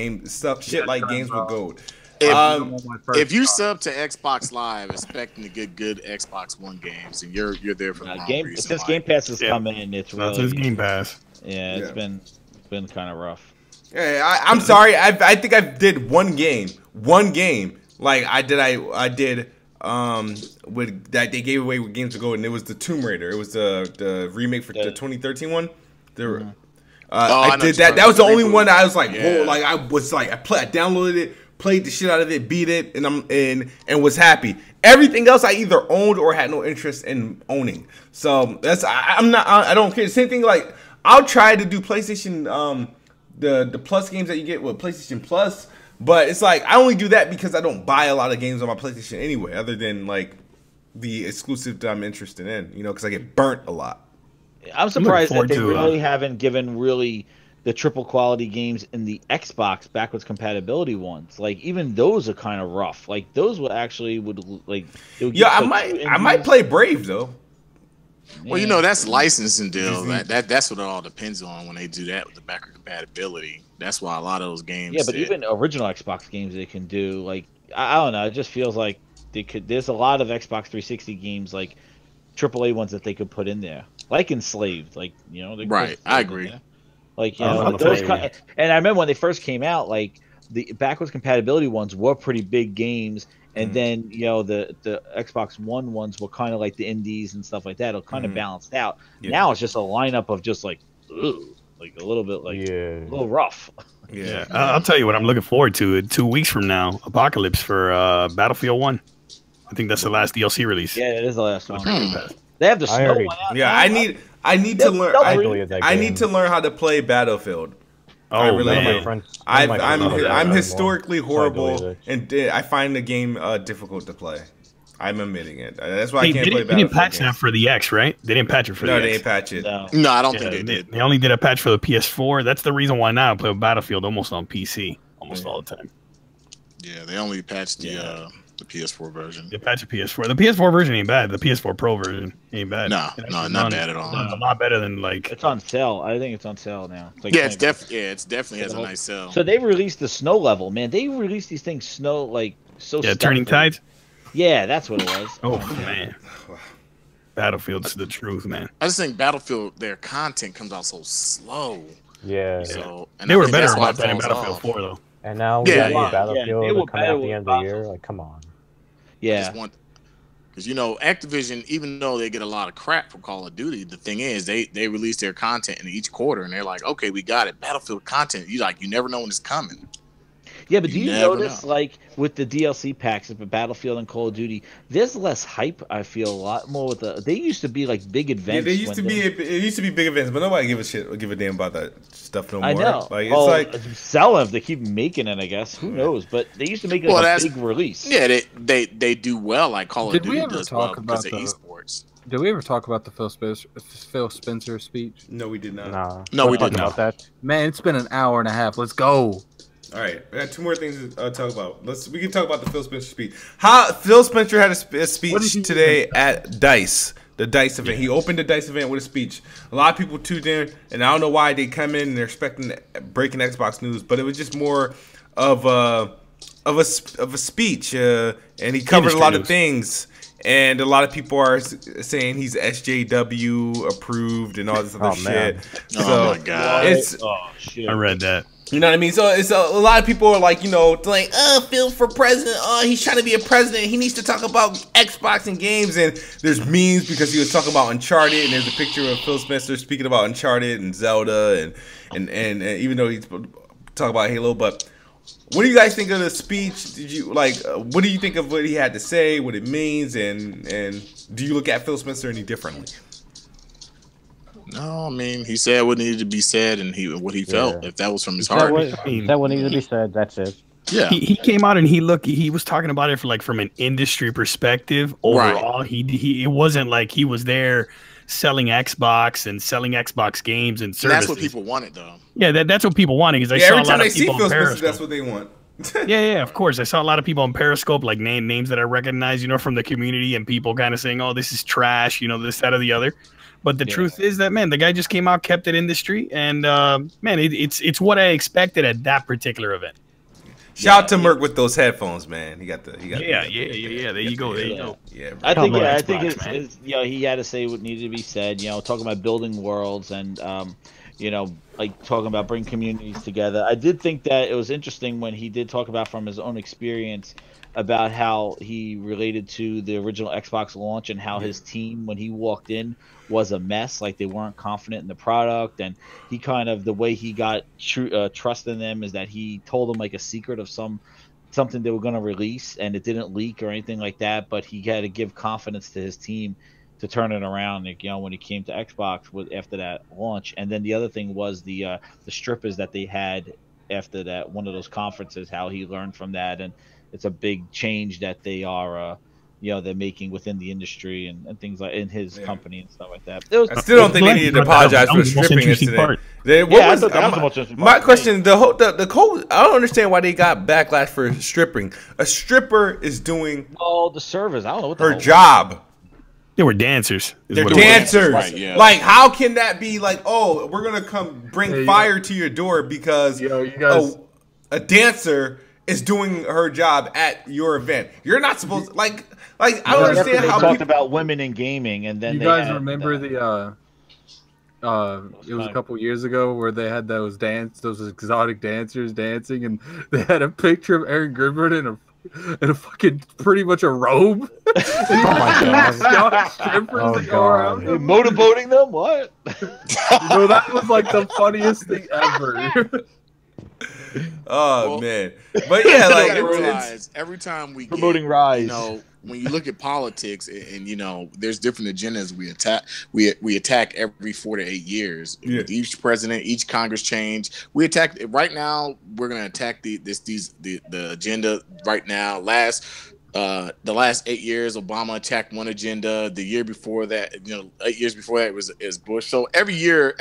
shit like games with gold. If you sub to Xbox Live expecting to get good Xbox One games, and you're there for the wrong reason. Since Game Pass has come in, it's really since Game Pass. Yeah, it's been kind of rough. Yeah, I'm sorry. I think I did one game. Like I did with that they gave away with Games of Gold, and it was the Tomb Raider. It was the remake for the 2013 one. I did that. That was the only one I was like, whoa! Like I downloaded it, played the shit out of it, beat it, and was happy. Everything else I either owned or had no interest in owning. So that's I don't care. Same thing, like I'll try to do PlayStation the Plus games that you get with PlayStation Plus, but it's like I only do that because I don't buy a lot of games on my PlayStation anyway, other than like the exclusive that I'm interested in, you know, because I get burnt a lot. I'm surprised that they really haven't given really the triple quality games in the Xbox backwards compatibility ones. Like even those are kind of rough. Like those would like. Yeah, I might play Brave though. Well, you know, that's licensing deal. That's what it all depends on when they do that with the backward compatibility. That's why a lot of those games. Yeah, but even original Xbox games they can do. Like I don't know. It just feels like they could. There's a lot of Xbox 360 games, like AAA ones that they could put in there, like Enslaved. Like you know, right. I agree. Like you know, those and I remember when they first came out, like the backwards compatibility ones were pretty big games. And then, you know, the Xbox One ones were kind of like the indies and stuff like that. It'll kind of balanced out. Yeah. Now it's just a lineup of just like, like a little bit like a little rough. Yeah. I'll tell you what I'm looking forward to. 2 weeks from now, Apocalypse for Battlefield 1. I think that's the last DLC release. Yeah, it is the last one. They have the snow one out. Yeah, I need to learn. I need to learn how to play Battlefield. Oh, I really man. I'm historically horrible, and I find the game difficult to play. I'm admitting it. That's why I can't play Battlefield. They didn't patch that for the X, right? They didn't patch it for the X. No, they didn't patch it. No, I don't think they did. They only did a patch for the PS4. That's the reason why now I play Battlefield almost on PC, almost all the time. Yeah, they only patched the PS4 version. They patched the PS4. The PS4 version ain't bad. The PS4 Pro version ain't bad. No, not bad at all. A lot better than like. It's on sale. I think it's on sale now. It's like it's definitely has a nice sale. So they released the snow level, man. They released these things so. Yeah, Turning Tides. Yeah, that's what it was. Oh man, Battlefield's the truth, man. I just think Battlefield, their content comes out so slow. Yeah. So they were better about that in Battlefield 4 though. And now we got Battlefield coming at the end of the year. Like, come on. Yeah. Because you know, Activision, even though they get a lot of crap for Call of Duty, the thing is they release their content in each quarter, and they're like, okay, we got it. Battlefield content, you never know when it's coming. Yeah, but do you notice, like, with the DLC packs of Battlefield and Call of Duty, there's less hype, I feel, a lot more with the... They used to be, like, big events. Yeah, it used to be big events, but nobody give a damn about that stuff no more. I know. Like, it's like... Sell them, they keep making it, I guess. Who knows? But they used to make it a big release. Yeah, they do well, like Call of Duty does well because of esports. Did we ever talk about the Phil Spencer speech? No, we did not. Nah. No, we didn't. About that. Man, it's been an hour and a half. Let's go. All right, I got two more things to talk about. We can talk about the Phil Spencer speech. Phil Spencer had a speech today at DICE, the DICE event. He opened the DICE event with a speech. A lot of people tuned in, and I don't know why they come in and they're expecting breaking Xbox news, but it was just more of a speech, and he covered a lot of things. And a lot of people are saying he's SJW approved and all this other shit. So oh my god! I read that. You know what I mean? So it's a lot of people are like, like, Phil for president. Oh, he's trying to be a president. He needs to talk about Xbox and games. And there's memes because he was talking about Uncharted, and there's a picture of Phil Spencer speaking about Uncharted and Zelda, and even though he's talking about Halo. But what do you guys think of the speech? Did you what do you think of what he had to say, what it means, and do you look at Phil Spencer any differently? No, I mean, he said what needed to be said and what he felt. If that was from his heart, that what needed to be said. That's it. Yeah, he came out and he was talking about it from an industry perspective overall. Right. It wasn't like he was there selling Xbox and selling Xbox games and services. That's what people wanted, though. Yeah, that's what people wanted because I saw a lot of people on Periscope. That's what they want. yeah, of course. I saw a lot of people on Periscope, like names that I recognize, from the community, and people kind of saying, "Oh, this is trash," this, that, or the other. But the truth is that, man, the guy just came out, kept it industry, and man, it's what I expected at that particular event. Shout out to Merc with those headphones, man. He got the. Yeah. There you go. Yeah. I think it's he had to say what needed to be said. Talking about building worlds and like talking about bringing communities together. I did think that it was interesting when he did talk about from his own experience about how he related to the original Xbox launch and how his team, when he walked in, was a mess. Like, they weren't confident in the product, and he the way he got trust in them is that he told them like a secret of some something they were going to release, and it didn't leak or anything like that. But he had to give confidence to his team to turn it around. Like, you know, when he came to Xbox after that launch. And then the other thing was the strippers that they had after that one of those conferences. How he learned from that, and it's a big change that they are. You know, they're making within the industry and things like in his company and stuff like that. I still don't think they needed to apologize for the stripping incident. My question, the whole, I don't understand why they got backlash for stripping. A stripper is doing the service. I don't know what her job. They were dancers. They're dancers. Right, yeah. Like, how can that be like, oh, we're going to come bring fire to your door because you guys, a dancer is doing her job at your event? You're not supposed to, like I don't understand how they talked about women in gaming, and then you guys remember it was a couple years ago where they had those exotic dancers dancing, and they had a picture of Aaron Grimford in a fucking pretty much a robe. Motorboating them? What? That was like the funniest thing ever. Man, but yeah, like it's every time we promoting Rise. You know, when you look at politics, and you know, there's different agendas we attack. We attack every 4 to 8 years. With each president, each Congress change, we attack. Right now, we're gonna attack the agenda. Right now, the last 8 years, Obama attacked one agenda. The year before that, 8 years before that is Bush. So every year,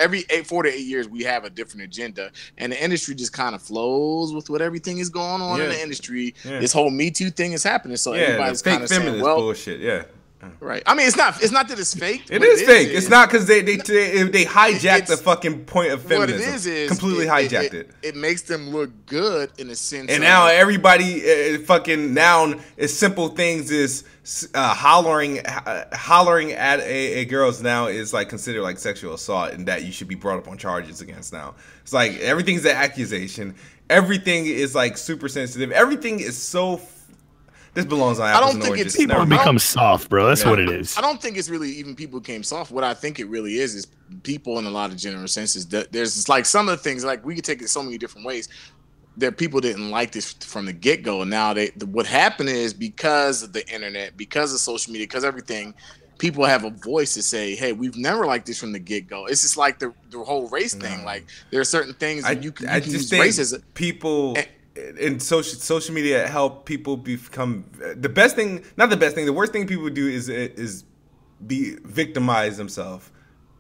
4 to 8 years, we have a different agenda, and the industry just kind of flows with what everything is going on in the industry. This whole Me Too thing is happening, so everybody's kind of saying, "Well, bullshit." Right. I mean, it's not that it's fake. It is fake. It's not because they hijacked the fucking point of feminism. What it is completely hijacked it. It makes them look good in a sense. And now everybody fucking now is simple things is hollering at a girl's now is like considered like sexual assault, and that you should be brought up on charges against now. It's like everything's an accusation. Everything is like super sensitive. Everything is so. This belongs on apples and oranges. People have become soft, bro. That's what it is. I don't think it's really even people became soft. What I think it really is people in a lot of general senses. There's like some of the things, like we could take it so many different ways. That people didn't like this from the get-go, and now what happened is because of the internet, because of social media, because everything, people have a voice to say, "Hey, we've never liked this from the get-go." It's just like the whole race thing. Like there are certain things that you can use race as people. And social media help people become the best thing. Not the best thing. The worst thing people do is be victimize themselves.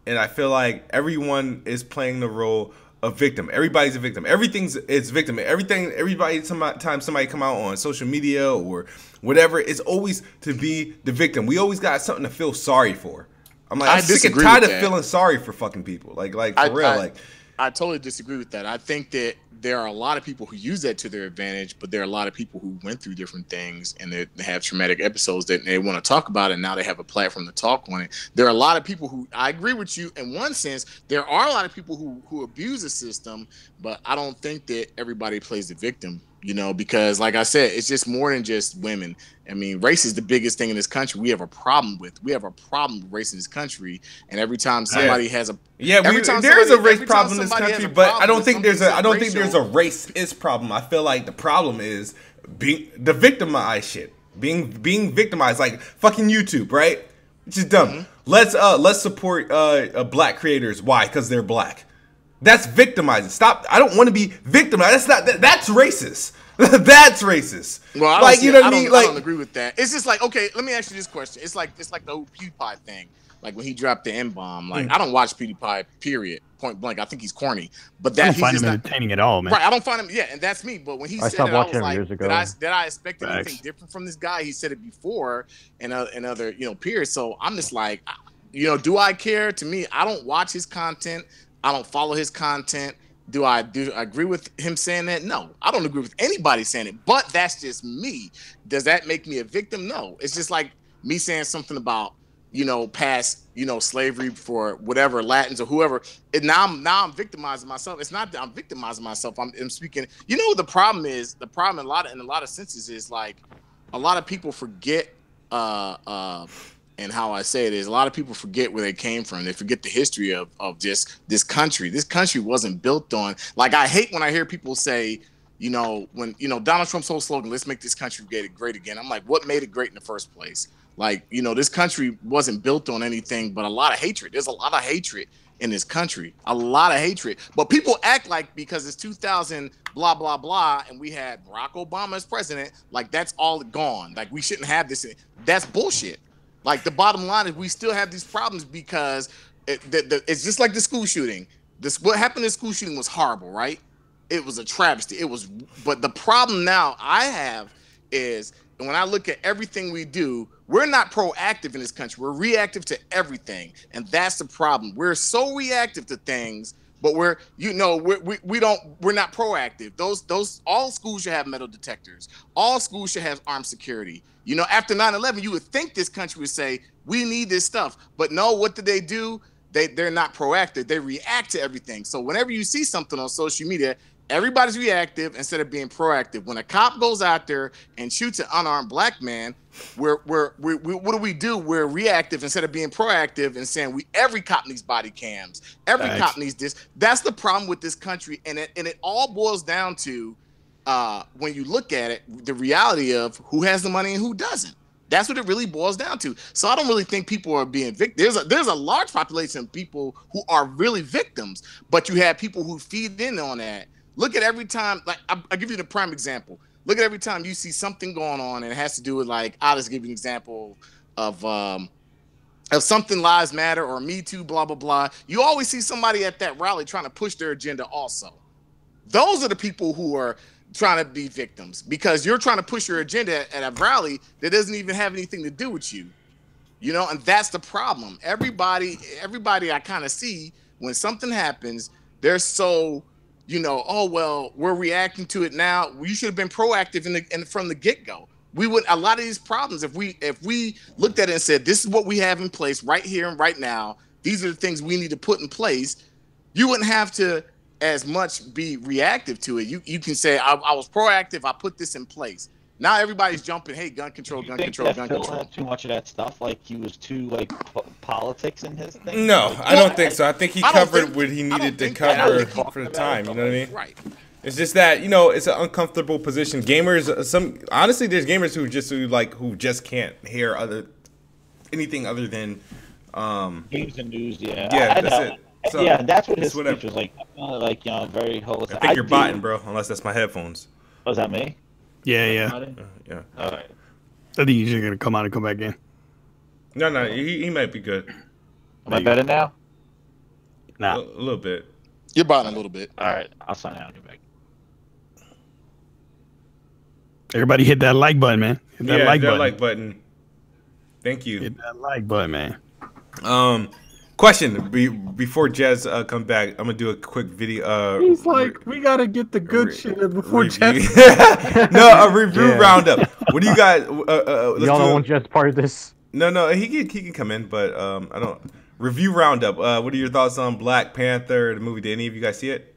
And I feel like everyone is playing the role of victim. Everybody's a victim. It's victim. Everybody. Time somebody come out on social media or whatever, it's always to be the victim. We always got something to feel sorry for. I'm sick and tired of feeling sorry for fucking people. Like for real. I totally disagree with that. I think that there are a lot of people who use that to their advantage, but there are a lot of people who went through different things and they have traumatic episodes that they want to talk about, and now they have a platform to talk on it. There are a lot of people who, I agree with you in one sense, there are a lot of people who abuse the system, but I don't think that everybody plays the victim, because like I said, it's just more than just women. I mean, race is the biggest thing in this country. We have a problem with race in this country, and every time somebody has a there is a race problem in this country, but I don't think there's a racist problem. I feel like the problem is being the victimized shit, being victimized, like fucking YouTube, right? Which is dumb. Let's support black creators. Why? Because they're black. That's victimizing. Stop. I don't want to be victimized. That's racist. That's racist. Well, I don't agree with that. It's just like, okay, let me ask you this question. It's like the whole PewDiePie thing. Like when he dropped the N-bomb. Like I don't watch PewDiePie. Period. Point blank. I think he's corny. But I don't find him entertaining at all, man. Right. I don't find him. Yeah, and that's me. But when he said it, I was like, did I expect anything different from this guy? He said it before, and other peers. So I'm just like, do I care? To me, I don't watch his content. I don't follow his content. Do I agree with him saying that? No, I don't agree with anybody saying it, but that's just me. Does that make me a victim? No, it's just like me saying something about, past, slavery for whatever Latins or whoever. And now I'm victimizing myself. It's not that I'm victimizing myself. I'm speaking, the problem in a lot of senses is like a lot of people forget, and how I say it is a lot of people forget where they came from. They forget the history of just this country. This country wasn't built on, like, I hate when I hear people say, You know, when Donald Trump's whole slogan, "Let's make this country great again." I'm like, what made it great in the first place? Like, this country wasn't built on anything but a lot of hatred. There's a lot of hatred in this country, a lot of hatred. But people act like because it's 2000, blah blah blah, and we had Barack Obama as president, like that's all gone. Like we shouldn't have this. That's bullshit. Like the bottom line is we still have these problems because it's just like the school shooting. What happened in the school shooting was horrible, right? It was a travesty. But the problem now I have is when I look at everything we do, we're not proactive in this country. We're reactive to everything, and that's the problem. We're so reactive to things, but we're not proactive. Those all schools should have metal detectors. All schools should have armed security. After 9/11, you would think this country would say we need this stuff, but no. What do? They're not proactive. They react to everything. So whenever you see something on social media, everybody's reactive instead of being proactive. When a cop goes out there and shoots an unarmed black man, what do? We're reactive instead of being proactive and saying every cop needs body cams. Every cop needs this. That's the problem with this country, and it all boils down to when you look at it, the reality of who has the money and who doesn't. That's what it really boils down to. So I don't really think people are being victims. There's a large population of people who are really victims, but you have people who feed in on that. Look at every time, like I'll give you the prime example. Look at every time you see something going on and it has to do with I'll just give you an example of something Lives Matter or Me Too, blah, blah, blah. You always see somebody at that rally trying to push their agenda also. Those are the people who are trying to be victims because you're trying to push your agenda at a rally that doesn't even have anything to do with you. And that's the problem. Everybody I kind of see when something happens, they're so, oh, well, we're reacting to it now. We should have been proactive from the get-go. A lot of these problems, if we looked at it and said, this is what we have in place right here and right now, these are the things we need to put in place, you wouldn't have to as much be reactive to it. You can say, I was proactive, I put this in place. Now everybody's jumping, hey, gun control, gun control, gun control. Too much of that stuff, like he was too politics in his thing. No, I don't think so. I think he covered what he needed to cover for the time. You know what I mean? Right. It's just that it's an uncomfortable position. Gamers, honestly, there's gamers who just can't hear anything other than games and news. Yeah, yeah, that's it. So, yeah, that's what his speech was like. Very holistic. I think you're botting, bro. Unless that's my headphones. Was that me? Yeah. Yeah. All right. I think he's just gonna come out and come back in. No, he might be good. Am I better now? Nah, a little bit. You're botting a little bit. All right, I'll sign out and get back. Everybody hit that like button, man. Hit that like button. Thank you. Hit that like button, man. Question before Jez comes back, I'm gonna do a quick video. He's like, we gotta get the good shit before Jez. No, a review roundup. What do you guys? Y'all don't want Jez part of this. No, he can come in, but I don't. Review roundup. What are your thoughts on Black Panther, the movie? Did any of you guys see it?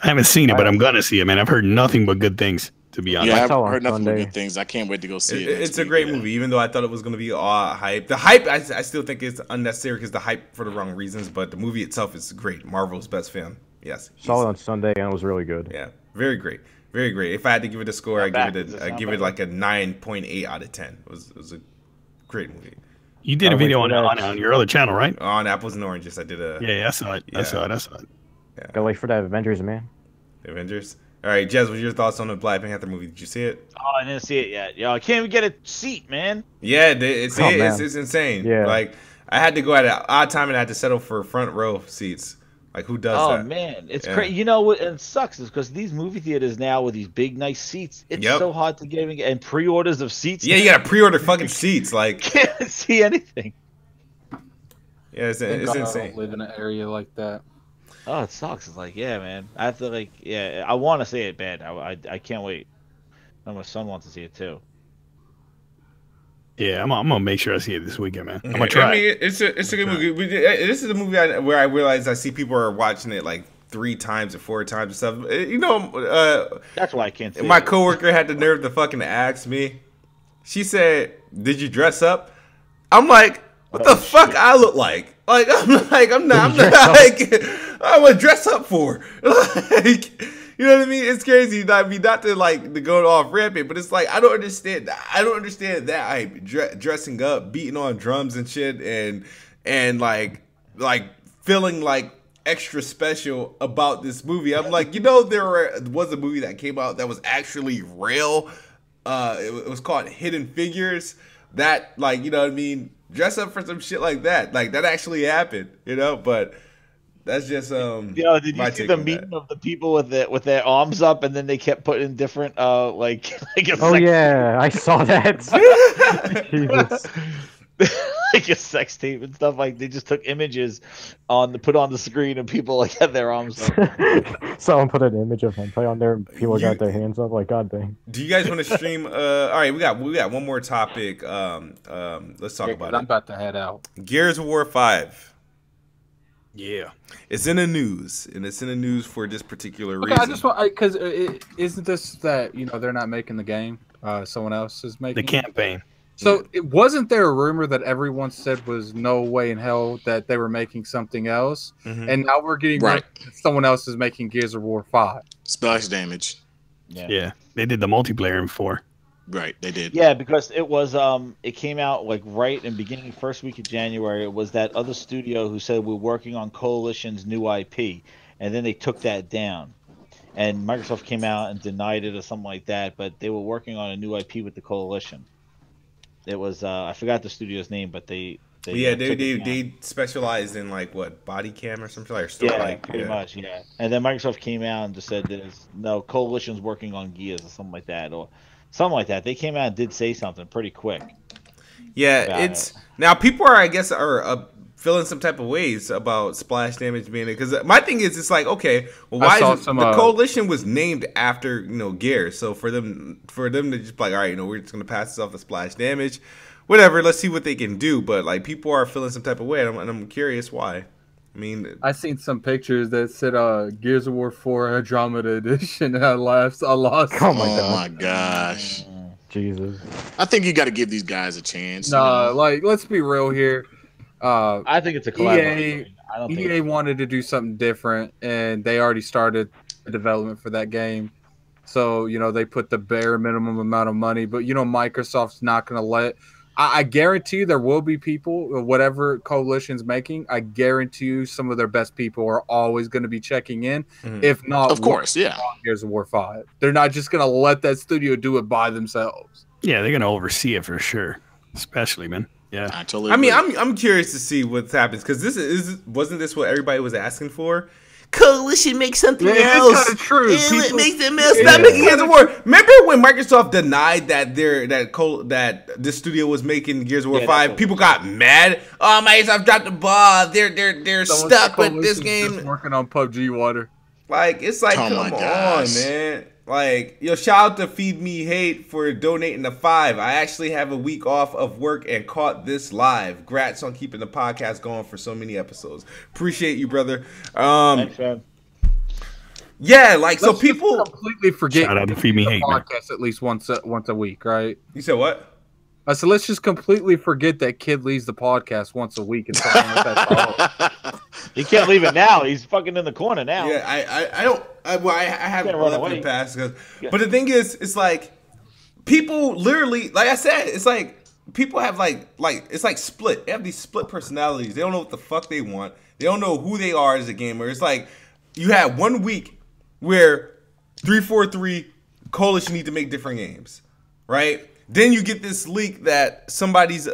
I haven't seen it, but I'm gonna see it, man. I've heard nothing but good things. To be honest, yeah, I've heard nothing but good things. I can't wait to go see it. It's a great movie, even though I thought it was going to be all hype. The hype, I still think is unnecessary because the hype for the wrong reasons. But the movie itself is great. Marvel's best film. Yes, saw it on Sunday and it was really good. Yeah, very great, very great. If I had to give it a score, I give it like a 9.8 out of 10. It was a great movie. You did a video on your other channel, right? On Apples and Oranges, I did a. Yeah, I saw it. I saw it. Yeah. Gotta wait for that Avengers, man. The Avengers. All right, Jez, what's your thoughts on the Black Panther movie? Did you see it? Oh, I didn't see it yet. Yo, I can't even get a seat, man. Yeah, it's insane. Yeah. Like, I had to go at an odd time and I had to settle for front row seats. Like, who does that? Oh, man. It's crazy. You know what it sucks is because these movie theaters now with these big, nice seats, it's so hard to get and pre-orders of seats. Yeah, you got to pre-order fucking seats. Like, can't see anything. Yeah, it's insane. I don't live in an area like that. Oh, it sucks. It's like, yeah, man. I have to I want to see it bad. I can't wait. And my son wants to see it too. Yeah, I'm gonna make sure I see it this weekend, man. I'm gonna try. I mean, it's a good movie. This is a movie where I realize I see people are watching it like 3 times or 4 times and stuff. You know, that's why I can't see my it. coworker had the nerve to fucking ask me. She said, "Did you dress up?" I'm like, "What the fuck I look like?" I'm not like, I would dress up for. Like, You know what I mean? It's crazy. I mean, not to like to go off rampant, but it's like I don't understand. I don't understand that hype. Dressing up, beating on drums and shit, and like feeling like extra special about this movie. I'm like, there was a movie that came out that was actually real. It was called Hidden Figures. That, like, you know what I mean? Dress up for some shit like that. Like, that actually happened, but that's just did you see the meme of the people with their arms up and then they kept putting different like oh yeah, I saw that. Jesus. Like a sex tape and stuff. Like they just took images put on the screen and people like had their arms up. Someone put an image of him play on there and people got their hands up like god dang. Do you guys want to stream all right, we got one more topic. Let's talk about it. I'm about to head out. Gears of War 5. Yeah. It's in the news, and it's in the news for this particular reason. I just want because isn't this that they're not making the game? Someone else is making the campaign. So wasn't there a rumor that everyone said was no way in hell that they were making something else, and now we're getting someone else is making Gears of War 5. Splash Damage. Yeah, they did the multiplayer in 4. Right, they did. Yeah, because it was it came out like right in the beginning first week of January. It was that other studio who said we're working on Coalition's new IP, and then they took that down. And Microsoft came out and denied it or something like that, but they were working on a new IP with the Coalition. It was I forgot the studio's name, but they specialized in like what, body cam or something like pretty much. And then Microsoft came out and just said there's no Coalition's working on Gears or something like that They came out and did say something pretty quick. Yeah, now people are feeling some type of ways about Splash Damage being it, because my thing is, it's like, okay, well, why is the Coalition was named after Gears, so for them to just be like, all right, we're just gonna pass this off to Splash Damage, whatever, let's see what they can do. But like, people are feeling some type of way, and I'm curious why. I mean, I seen some pictures that said Gears of War 4 Andromeda Edition, and I laughed. I lost. Oh my gosh. Jesus. I think you got to give these guys a chance. Like, let's be real here. I think it's a collaboration. EA wanted to do something different, and they already started the development for that game. So, they put the bare minimum amount of money. But, Microsoft's not going to let... I guarantee you there will be people, whatever Coalition's making, I guarantee you some of their best people are always going to be checking in. If not, of course, Gears of War 5. They're not just going to let that studio do it by themselves. Yeah, they're going to oversee it for sure. Especially, man. Yeah, I totally agree. I'm curious to see what happens, because wasn't this what everybody was asking for? Coalition makes something else. It's kind of true. It makes them else. Stop making Gears of War. Remember when Microsoft denied that this studio was making Gears of War 5? People got mad. Oh, Microsoft dropped the ball. They're stuck with this game. Just working on PUBG Water. Like, it's like, come on, man. Like, shout out to Feed Me Hate for donating the 5. I actually have a week off of work and caught this live. Grats on keeping the podcast going for so many episodes. Appreciate you, brother. Thanks, man. Yeah, like, so people completely forget. Shout out to Feed Me Hate, podcast at least once a week, right? You said what? I said, let's just completely forget that Kid leaves the podcast once a week. And he can't leave it now. He's fucking in the corner now. Yeah, I haven't left the past. But the thing is, it's like, people literally, like I said, it's like, people have like it's like split. They have these split personalities. They don't know what the fuck they want. They don't know who they are as a gamer. It's like, you had 1 week where 343 Coalition need to make different games, right? Then you get this leak that somebody's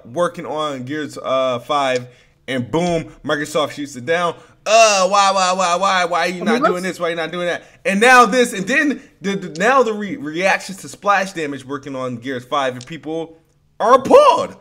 working on Gears 5, and boom, Microsoft shoots it down. Why are you not doing this? Why are you not doing that? And now this, and then the reactions to Splash Damage working on Gears 5, and people are appalled.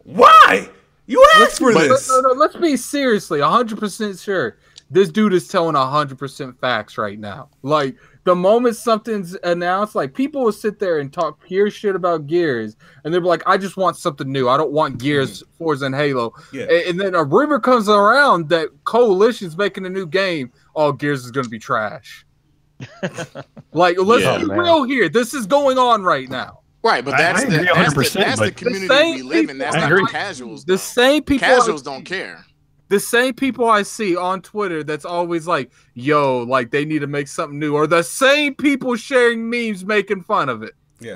Why? You asked for this. No, let's be seriously 100% sure. This dude is telling 100% facts right now. Like, the moment something's announced, like, people will sit there and talk pure shit about Gears, and they'll be like, I just want something new. I don't want Gears, Forza, and Halo. Yeah. And then a rumor comes around that Coalition's making a new game. Oh, Gears is going to be trash. Like, let's be real here. This is going on right now. Right, but that's the community we live in. That's not the casuals. The same people. Casuals don't care. the same people I see on Twitter that's always like, yo, like they need to make something new, are the same people sharing memes making fun of it. Yeah.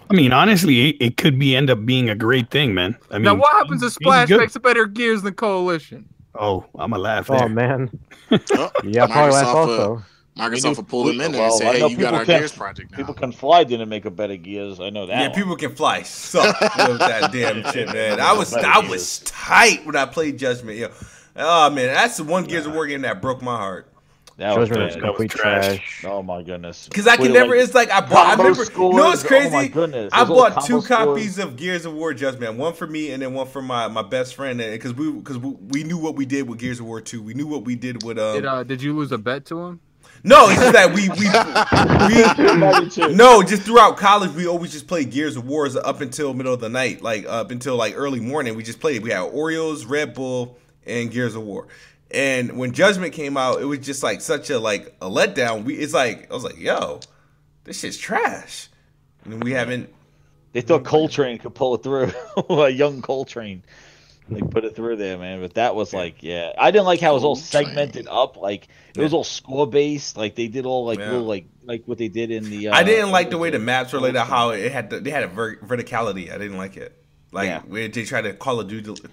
I mean, honestly, it could end up being a great thing, man. I mean, now what happens if Splash makes a better Gears than Coalition? Oh, I'm gonna laugh there. Oh man. Oh, Yeah, probably laugh also. Microsoft will pull them in there and say, "Hey, you got our Gears project now." People can fly didn't make a better Gears. I know that. Yeah, people can fly. Suck with that damn shit, man. I was tight when I played Judgment. Yo, oh man, that's the one Gears of War game that broke my heart. That was complete trash. Oh my goodness. Because I can never. It's like I remember. You know what's crazy? Oh my goodness. I bought 2 copies of Gears of War Judgment. One for me and then one for my best friend. Because we knew what we did with Gears of War 2. We knew what we did with Did you lose a bet to him? No, it's just that we no, just throughout college we always just played Gears of Wars up until middle of the night, like up until like early morning. We just played. We had Oreos, Red Bull, and Gears of War. And when Judgment came out, it was just like such a letdown. It's like I was like, yo, this shit's trash. And we haven't. They thought Coltrane could pull it through. A young Coltrane. They put it through there, man. But that was like, yeah. I didn't like how it was all segmented up. Like it was all score based. Like they did all little like what they did in the. I didn't like the way the maps were laid out. How they had a verticality. I didn't like it. Like where they tried to Call of Duty the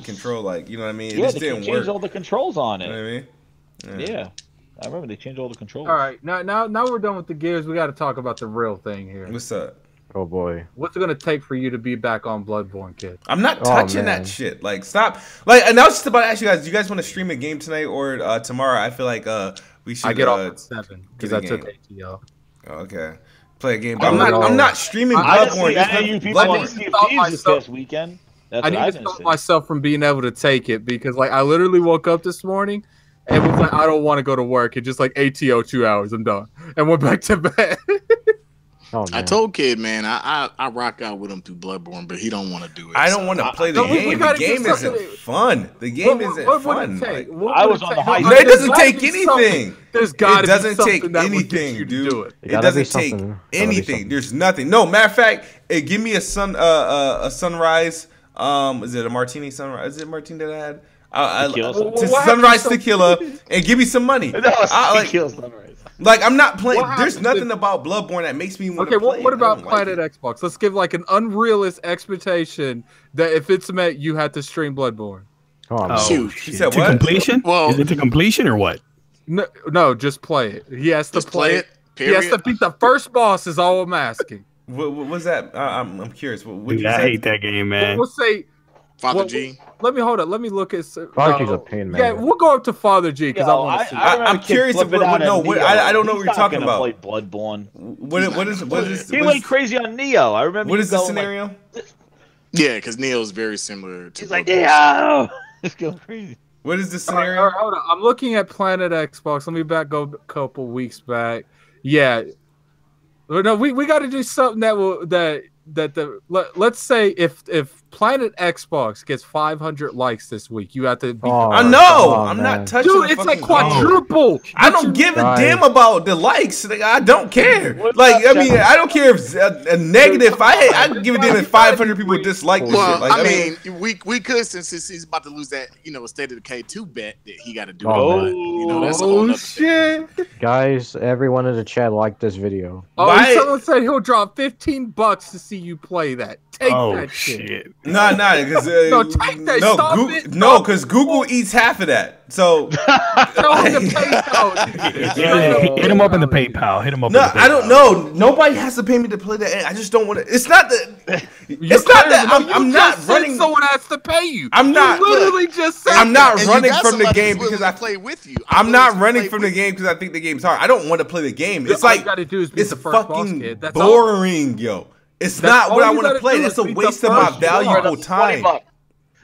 control. Like you know what I mean? Yeah, it just didn't work. Changed all the controls on it. You know what I mean? Yeah. I remember they changed all the controls. All right, now we're done with the Gears. We got to talk about the real thing here. What's up? Oh boy. What's it gonna take for you to be back on Bloodborne, kid? I'm not touching that shit. Like, stop. Like, and I was just about to ask you guys. Do you guys want to stream a game tonight or tomorrow? I feel like we should. I get off at 7 because I took ATO. Okay, play a game. But I'm not streaming Bloodborne. This past weekend. I need to stop myself from being able to take it because, like, I literally woke up this morning and was like, I don't want to go to work. It just like ATO 2 hours. I'm done, and went back to bed. Oh, I told Kid, man, I rock out with him through Bloodborne, but he don't want to do it. I don't want to play the game. The game isn't fun. The game isn't fun. I was on the high. It doesn't take anything. There's got to be something. It doesn't take anything, dude. It doesn't take anything. There's nothing. No, matter of fact, give me a sunrise. Is it a martini sunrise? Is it martini that I had? Sunrise tequila, and give me some money. Sunrise. Like, I'm not playing. There's nothing about Bloodborne that makes me want to play. Okay, what about Planet Xbox? Let's give like an unrealistic expectation that if it's met, you have to stream Bloodborne. Shoot. She said to what? Completion? Well, is it to completion or what? No, just play it. He has to play it. Period. He has to beat the first boss. Is all I'm asking. What was that? I'm curious. Dude, I hate that game, man. We'll say Father G. Let me hold up. Let me look at. Father G's a pain, man. Yeah, we'll go up to Father G because I want to see. I'm curious. I don't know what you're talking about. Play Bloodborne. What is? He went crazy on Neo. I remember. What is the scenario? Yeah, because Neo's very similar to. He's like Neo. It's going crazy. What is the scenario? All right, hold on. I'm looking at Planet Xbox. Let me go a couple weeks back. Yeah. No, we got to do something let's say if Planet Xbox gets 500 likes this week, you have to be. I'm not touching. Dude, it's like quadruple. I don't give a damn about the likes. I don't care. Like, I mean, I don't care if it's a negative. I give a damn if 500 people dislike this shit. Like, I mean, we could since he's about to lose that State of Decay 2 bet that he got to do. That's a whole shit. Guys, everyone in the chat liked this video. Someone said he'll drop $15 to see you play that. Take that shit. Nah, because take that. Because Google eats half of that. So hit him up in the PayPal. Hit him up. No, I don't know. Nobody has to pay me to play that. I just don't want to. It's not that. It's not that. I'm not running. Someone has to pay you. I'm not. You literally just said. I'm not running from the game because I play with you. I'm not running from the game because I think the game's hard. I don't want to play the game. It's like it's fucking boring, yo. It's not what I want to play. That's a waste of my valuable time.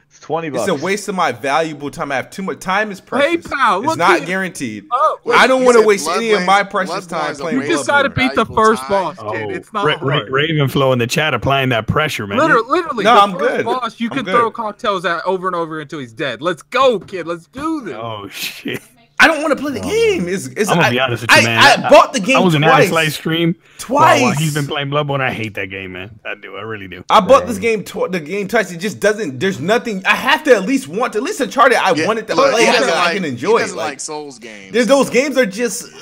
It's $20. It's a waste of my valuable time. I have too much time. Is precious. PayPal. It's not guaranteed. I don't want to waste any of my precious time playing. You just got to beat the first boss, kid. It's not hard. Ravenflow in the chat applying that pressure, man. Literally. No, I'm good. Boss, you can throw cocktails at over and over until he's dead. Let's go, kid. Let's do this. Oh shit. I don't want to play the game. I'm gonna be honest with you, man. I bought the game. I was in twice. Alex stream twice. While he's been playing Bloodborne. I hate that game, man. I do. I really do. I bought this game. The game twice. It just doesn't. There's nothing. I have to at least Uncharted. I wanted to play. I can enjoy it. Doesn't like Souls games. There's those games are just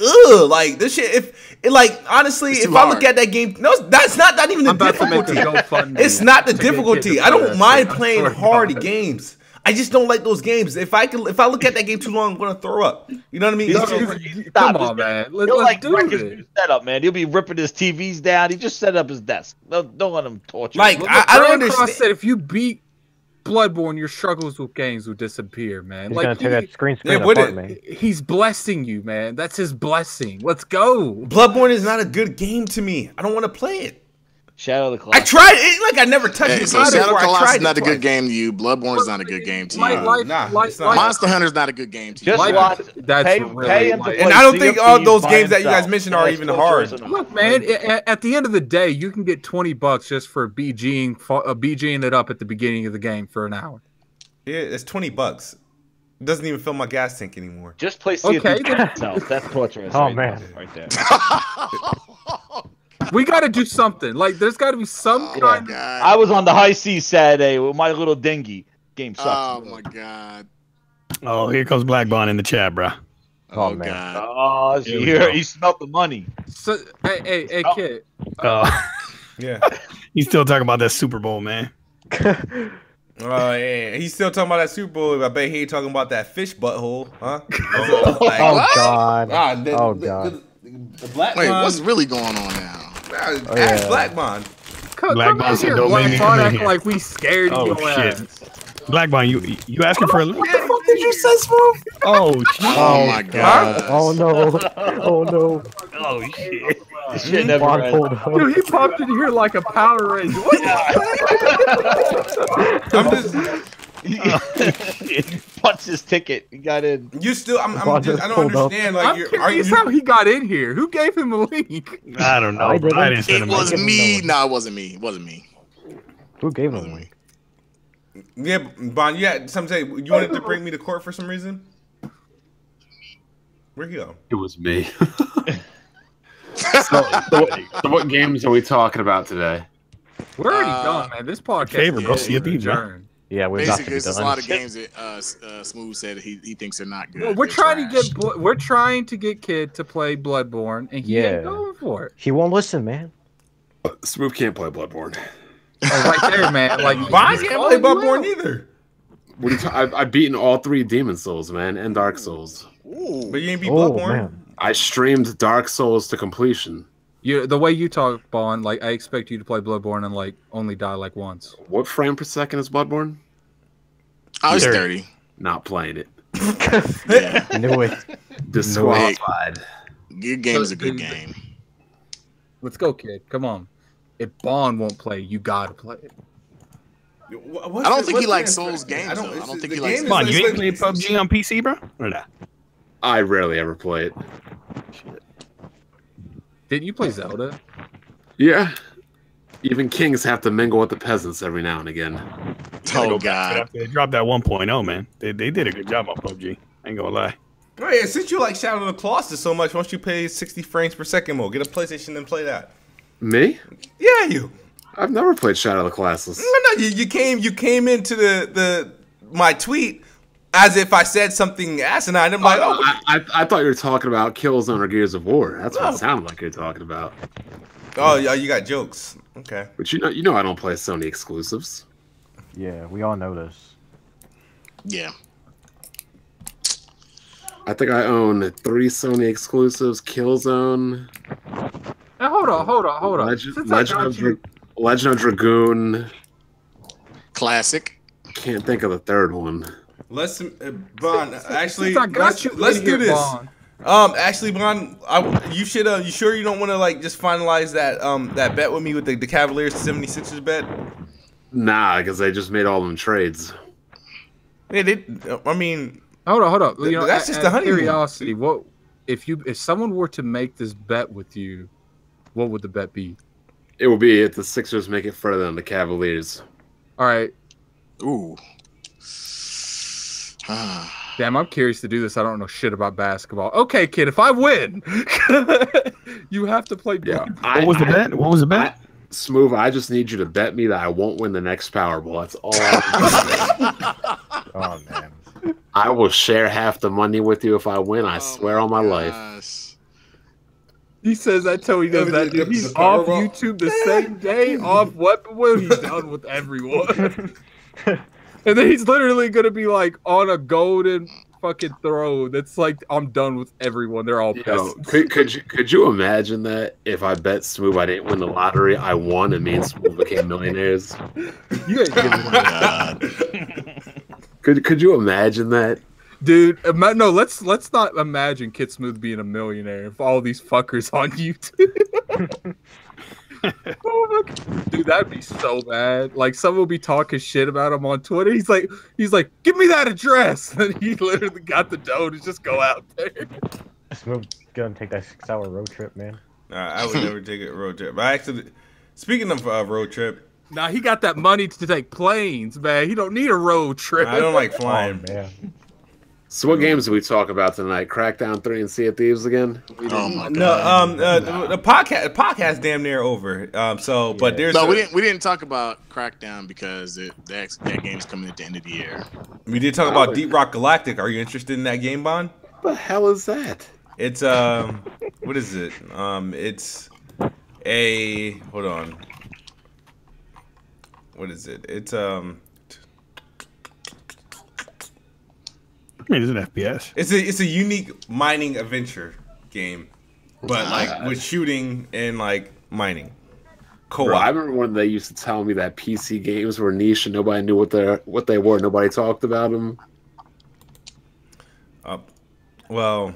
like this shit. Honestly, if I look at that game, no, that's not even the difficulty. It's not the difficulty. I don't mind playing hard games. I just don't like those games. If I look at that game too long, I'm gonna throw up. You know what I mean? Come on, man. Let's do his setup, man. He'll be ripping his TVs down. He just set up his desk. Don't let him torture. Like I don't understand. Said if you beat Bloodborne, your struggles with games will disappear, man. He's gonna tear that screen apart, man. He's blessing you, man. That's his blessing. Let's go. Bloodborne is not a good game to me. I don't want to play it. Shadow of the Colossus. I tried it. Like I never touched it. So Shadow of the Colossus is not a good game to you. Bloodborne is not a good game to you. Monster Hunter is not a good game to you. Just watch. Pay him to play. And I don't think all those games that you guys mentioned are even hard. Look, man. At the end of the day, you can get $20 just for BGing it up at the beginning of the game for an hour. Yeah, it's $20. It doesn't even fill my gas tank anymore. Just play Sea of Thieves itself. That's torturous. Oh man, right there. We got to do something. Like, there's got to be some kind. I was on the high seas Saturday with my little dinghy. Game sucks. Oh my god. Oh, here comes Black Bond in the chat, bro. Oh man. Oh, he smelled the money. So, hey, kid. Yeah. He's still talking about that Super Bowl, man. Yeah. He's still talking about that Super Bowl. I bet he ain't talking about that fish butthole, huh? Oh God. Oh God. The Black Wait, Bond, what's really going on now? Ask Black Bond. Black Bond said, "Don't make me come in here. Like we scared you. Oh shit. Black Bond, you asking for a link? What the fuck did you say, Smooth? Oh shit. Oh my god. Oh no. Oh no. Oh shit. This shit never ends. Dude, he popped in here like a Power Ranger. What I'm just. He punched his ticket. He got in. You still? I don't understand. Like, I'm curious how he got in here. Who gave him a link? I don't know. I didn't send him. It was me. No, it wasn't me. It wasn't me. Who gave him a link? Yeah, Bond. You had some say you wanted to bring me to court for some reason. Where'd he go? It was me. So what games are we talking about today? We're already done, man. This podcast. Favorite, go see a beat, bro. Yeah, we're basically there's a lot of games that Smooth said he thinks are not good. Well, we're trying to get Kid to play Bloodborne, and he ain't going for it. He won't listen, man. Smooth can't play Bloodborne. Oh, right there, man. Like Bond can't play Bloodborne either. What are you I've beaten all 3 Demon Souls, man, and Dark Souls. Ooh, but you ain't beat Bloodborne. Man. I streamed Dark Souls to completion. The way you talk, Bond, like I expect you to play Bloodborne and like only die like once. What frame per second is Bloodborne? I was 30. Not playing it. Yeah. Knew it. Disqualified. Your game is a good game. Let's go, Kid. Come on. If Bond won't play, you gotta play it. I don't think he likes Souls games. I don't think he likes. Come on, you ain't played PUBG on PC, bro? Or not? I rarely ever play it. Didn't you play Zelda? Yeah. Even kings have to mingle with the peasants every now and again. Oh god! They dropped that 1.0, man. They did a good job on PUBG. Ain't gonna lie. Oh, yeah, since you like Shadow of the Colossus so much, why don't you play 60 frames per second mode? Get a PlayStation and play that. Me? Yeah, you. I've never played Shadow of the Colossus. No, you came into my tweet as if I said something asinine. I'm like, I thought you were talking about Killzone or Gears of War. That's what it sounded like you're talking about. Oh, yeah, you got jokes. Okay. But you know I don't play Sony exclusives. Yeah, we all know this. Yeah. I think I own 3 Sony exclusives: Killzone. Now, hold on. Legend of Dragoon. Classic. Can't think of the third one. Let's Bond. Actually, let's do this. Bond. Actually, Bond, you should. You sure you don't want to like just finalize that that bet with me with the Cavaliers 76ers bet? Nah, because they just made all them trades. Yeah, I mean, hold on. You know, that's just the honeymoon. Curiosity. What if someone were to make this bet with you? What would the bet be? It would be if the Sixers make it further than the Cavaliers. All right. Ooh. Damn, I'm curious to do this. I don't know shit about basketball. Okay, kid, if I win, you have to play. Yeah. What was the bet? What was the bet? Smooth, I just need you to bet me that I won't win the next Powerball. That's all. Oh man. I will share half the money with you if I win. I swear on my life. He says that till he does that. Dude, he's off YouTube the same day, off Weapon Wheel. He's done with everyone. And then he's literally going to be like on a golden fucking throne. That's like, I'm done with everyone. They're all pissed. Could you imagine that if I bet Smooth I didn't win the lottery, I won and me and Smooth became millionaires? You ain't giving that. Could you imagine that? Dude, no, let's not imagine Kid Smooth being a millionaire if all these fuckers on YouTube. Oh my God. Dude, that'd be so bad. Like, someone will be talking shit about him on Twitter. He's like, give me that address. And he literally got the dough to just go out there. Smooth gonna take that 6-hour road trip, man. I would never take a road trip. I actually, speaking of road trip, nah, he got that money to take planes, man. He don't need a road trip. I don't like flying. Oh, man. So what games do we talk about tonight? Crackdown 3 and Sea of Thieves again? Oh my God. No, the podcast damn near over. But there's we didn't talk about Crackdown because that game's coming at the end of the year. We did talk about Deep Rock Galactic. Are you interested in that game, Bond? What the hell is that? It's what is it? It's a hold on. What is it? It's I mean, it's an FPS. It's a unique mining adventure game, but like with shooting and like mining. Co-op. Bro, I remember when they used to tell me that PC games were niche and nobody knew what they were. Nobody talked about them. Well,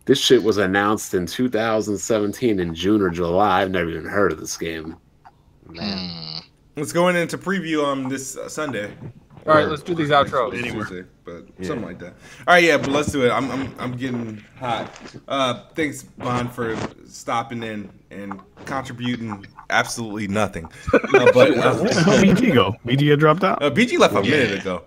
this shit was announced in 2017 in June or July. I've never even heard of this game. Man, it's going into preview on this Sunday. All right, let's do these outros. Tuesday, but something like that. All right, yeah, but let's do it. I'm getting hot. Thanks, Bond, for stopping in and contributing absolutely nothing. But BG go? BG dropped out. BG left a minute ago.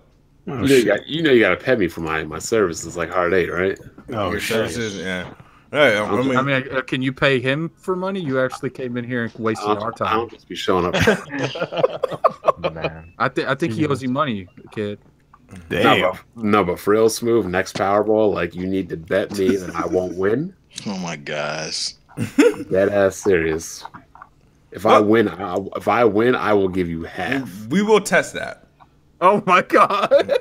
Oh, you know you gotta pay me for my services like Hard 8, right? Oh, your services, yeah. All right, I mean, can you pay him for money? You actually came in here and wasted our time. I don't just be showing up. Man. I think he owes you money, kid. Damn. No, but for real, Smooth, next Powerball, like, you need to bet me that I won't win. Oh my gosh. Dead ass serious. If I win, I will give you half. We will test that. Oh my God.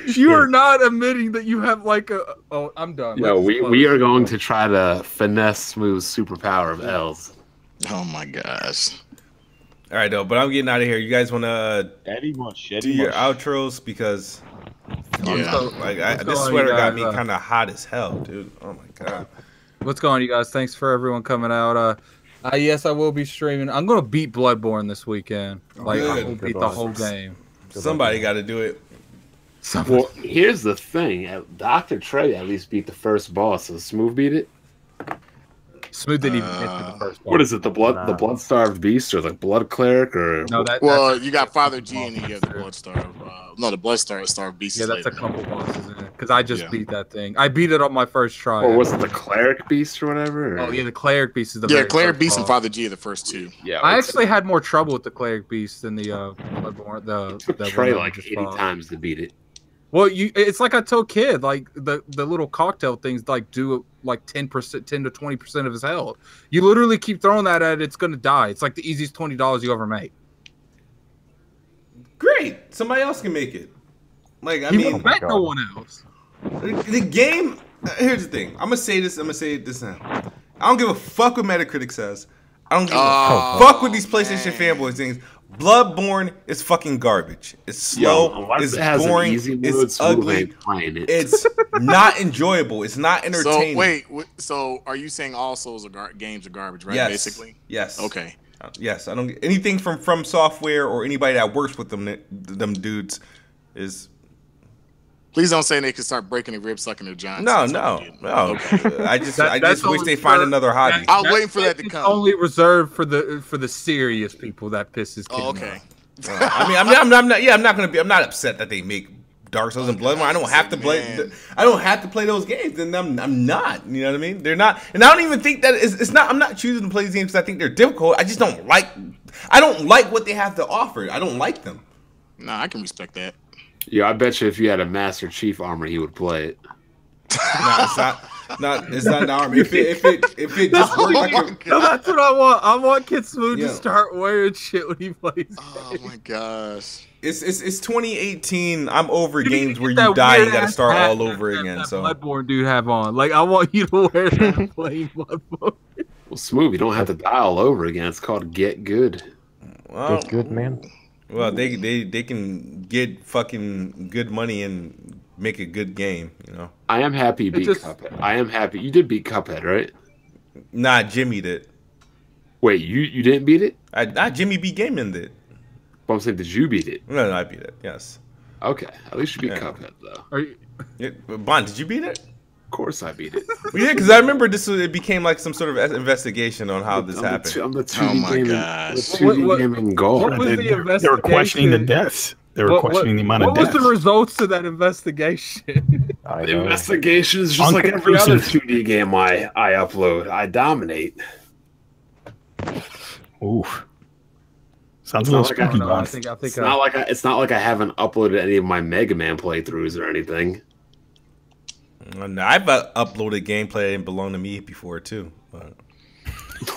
You are not admitting that you have like a. Oh, I'm done. No, we are going to try to finesse Smooth's superpower of L's. Oh my gosh. All right, though, but I'm getting out of here. You guys want to do your outros because this sweater got me kind of hot as hell, dude. Oh my God. What's going on, you guys? Thanks for everyone coming out. Yes, I will be streaming. I'm gonna beat Bloodborne this weekend. Like, I will beat the whole game. Somebody got to do it. Well, here's the thing. Dr. Trey at least beat the first boss, so Smooth beat it. Smooth didn't even get to the first boss. What is it? The blood-starved beast or the blood cleric or? No, you got Father G and then you have the the blood-starved beast. Yeah, that's a couple bosses in it. Because I just beat that thing. I beat it on my first try. Or was it the cleric beast or whatever? Or? Oh yeah, the cleric beast is the cleric beast and Father G are the first two. Yeah, I actually had more trouble with the cleric beast than the Bloodborne. The Trey like 80 times to beat it. Well, it's like I told Kid, like the little cocktail things like do like 10%, 10 to 20% of his health. You literally keep throwing that at it, it's gonna die. It's like the easiest $20 you ever make. Great, somebody else can make it. Like I mean, bet no one else. The game. Here's the thing. I'm gonna say this. I'm gonna say this now. I don't give a fuck what Metacritic says. I don't give a fuck with these PlayStation fanboys things. Bloodborne is fucking garbage. It's slow. It's boring. It's ugly. It's not enjoyable. It's not entertaining. So are you saying all Souls games are garbage, right? Yes. Basically. Yes. Okay. Yes. I don't get anything from Software or anybody that works with them dudes is. Please don't say they can start breaking their ribs, sucking their Johns. No. Okay. I just wish they find another hobby. I was waiting for that to come. Only reserved for the serious people that pisses kids. Okay. I mean, I'm not upset that they make Dark Souls and Bloodborne. I don't have to play. I don't have to play those games, and I'm not. You know what I mean? They're not, and I don't even think that it's not. I'm not choosing to play these games because I think they're difficult. I just don't like. I don't like what they have to offer. I don't like them. Nah, I can respect that. Yeah, I bet you if you had a Master Chief armor, he would play it. No, it's not. It's not an armor. If it just worked like no, that's what I want. I want Kid Smooth to start wearing shit when he plays. Oh my gosh. It's 2018. I'm over games where you die. You got to start all over again. That so Bloodborne dude have on. Like I want you to wear that playing Bloodborne. Well, Smooth, you don't have to die all over again. It's called Get Good. Well, get good, man. Well, they can get fucking good money and make a good game, you know. I am happy you beat Cuphead. I am happy you did beat Cuphead, right? Nah, Jimmy did. Wait, you didn't beat it? Jimmy B Gaming did. But I'm saying, did you beat it? No, I beat it. Yes. Okay, at least you beat Cuphead though. Are you? Bond, did you beat it? Of course, I beat it. Yeah, because I remember it became like some sort of investigation on how this happened. Oh my gosh! Gaming goal. What was the investigation? They were questioning the deaths. They were questioning the amount of deaths. What was the results of that investigation? The investigation is just like every other 2D game I upload. I dominate. Oof. Sounds a little spooky. It's not like I haven't uploaded any of my Mega Man playthroughs or anything. No, I've uploaded gameplay that didn't belong to me before too. But...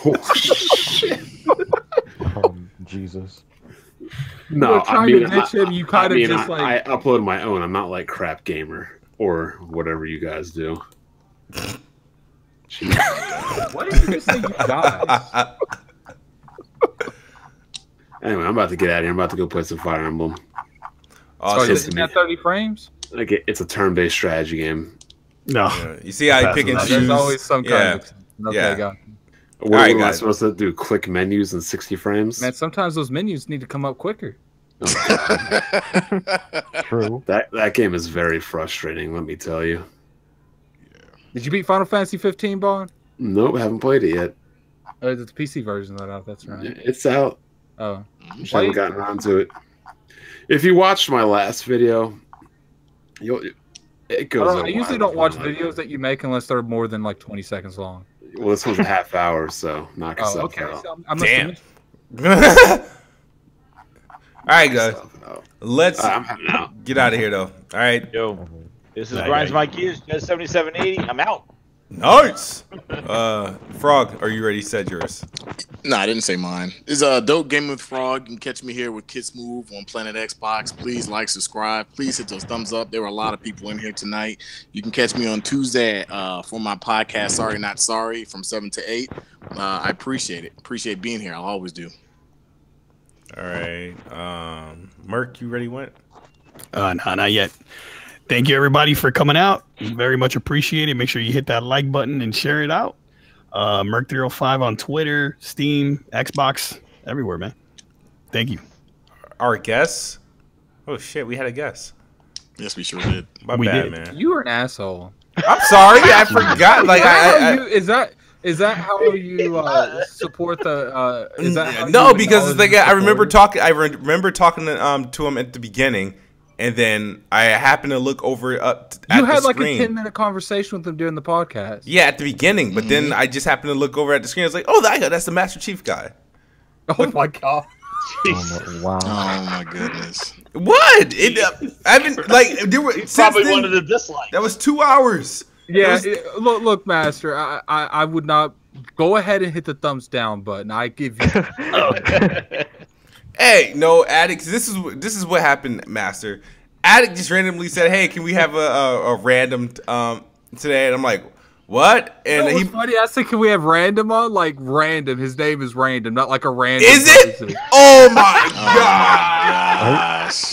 Oh shit! Jesus. No, I upload my own. I'm not like Crap Gamer or whatever you guys do. What did you say, you guys? Anyway, I'm about to get out of here. I'm about to go play some Fire Emblem. Oh, is it 30 frames? Like it's a turn-based strategy game. No, you see how you pick and choose. There's always some kind of. What am I supposed to do? Click menus in 60 frames? Man, sometimes those menus need to come up quicker. True. That game is very frustrating. Let me tell you. Did you beat Final Fantasy 15, Bond? Nope, haven't played it yet. Oh, it's the PC version of that. That's right. It's out. Oh, I haven't gotten around to it. If you watched my last video, it goes. I usually don't watch videos that you make unless they're more than like 20 seconds long. Well, this one's a half hour, so knock yourself okay. out. So damn. All right, guys. Let's get out of here, though. All right. Yo, this is Grinds My Gears, 7780. I'm out. Nice. Frog, are you ready? Said yours. No, I didn't say mine. This is a dope game with Frog. You can catch me here with Kids Move on Planet Xbox. Please like, subscribe. Please hit those thumbs up. There were a lot of people in here tonight. You can catch me on Tuesday for my podcast, Sorry Not Sorry, from 7 to 8. I appreciate it. Appreciate being here. I'll always do. All right. Merc, you ready? What? No, not yet. Thank you, everybody, for coming out. Very much appreciated. Make sure you hit that like button and share it out. Merc305 on Twitter, Steam, Xbox, everywhere, man. Thank you. Our guests? Oh, shit. We had a guest. Yes, we sure did. My bad, man. You were an asshole. I'm sorry. I forgot. Like, is that how you support the? Is that how no? Because the guy, I remember talking to him at the beginning. And then I happened to look over at the screen. You had like a 10-minute conversation with him during the podcast. Yeah, at the beginning. But then I just happened to look over at the screen. I was like, oh, that's the Master Chief guy. Oh, my God. Wow. Oh, my goodness. What? I haven't, like, there were... Probably one of the dislikes. That was 2 hours. Yeah, look, Master, I would not... Go ahead and hit the thumbs down button. I give you... Hey, no, Addict. This is what happened, Master. Addict just randomly said, "Hey, can we have a random today?" And I'm like, "What?" And he funny. I said, "Can we have random on?" Like random. His name is Random, not like a random. Is it? Person. Oh my gosh!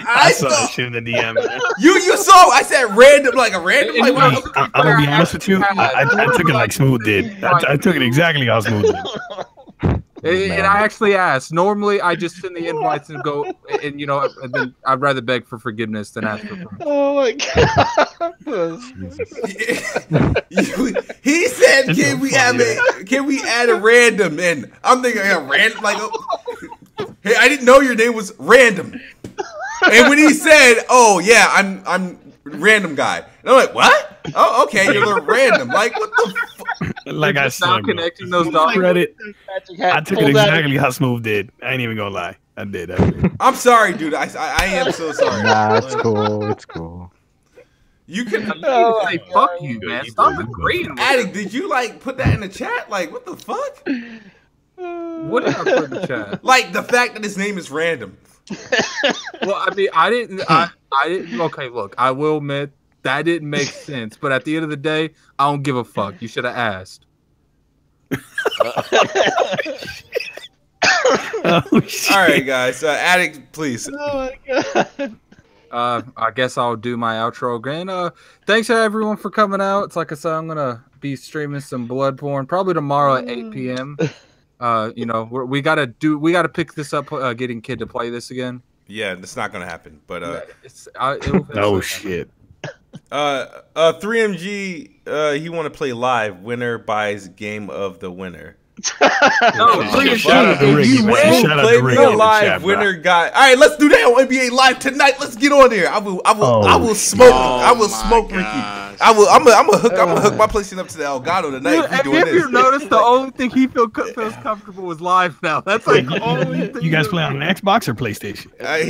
I saw that shit in the DM. You saw? I said random, like a random. Like, I'm gonna be honest with you. I took it like Smooth did. I took it exactly how Smooth did. And I actually asked. Normally, I just send the invites and go, and and then I'd rather beg for forgiveness than ask for permission. Oh my God! He said, "Can we add a random?" And I'm thinking a random, like. Hey, I didn't know your name was Random. And when he said, "Oh yeah, I'm random guy," and I'm like, "What? Oh, okay, you're the random." Like, what the? Like I said, connecting those dots. Credit. I took it exactly how Smooth did. I ain't even gonna lie. I did. I'm sorry, dude. I am so sorry. Nah, it's cool. It's cool. You can say fuck you, man. Stop agreeing. Addict, did you like put that in the chat? Like, what the fuck? What did I put in the chat? Like the fact that his name is Random. Well, I mean, I didn't. Okay, look, I will admit that didn't make sense. But at the end of the day, I don't give a fuck. You should have asked. All right, guys. Addict, please. Oh my god. I guess I'll do my outro again. Thanks to everyone for coming out. It's like I said, I'm gonna be streaming some Bloodborne probably tomorrow at 8 p.m. You know, we gotta pick this up. Getting Kid to play this again. Yeah, it's not gonna happen. But oh shit. 3MG. He want to play live. Winner buys game of the winner. No, please shout out to Ricky, man. Shout out to Ricky in the live chat, winner guy. All right, let's do that on NBA Live tonight. Let's get on there. I will smoke. I will smoke Ricky. I'm gonna hook my PlayStation up to the Elgato tonight. Dude, if you notice, the only thing he feels comfortable is live now. That's like the only thing. You guys play on an Xbox or PlayStation? I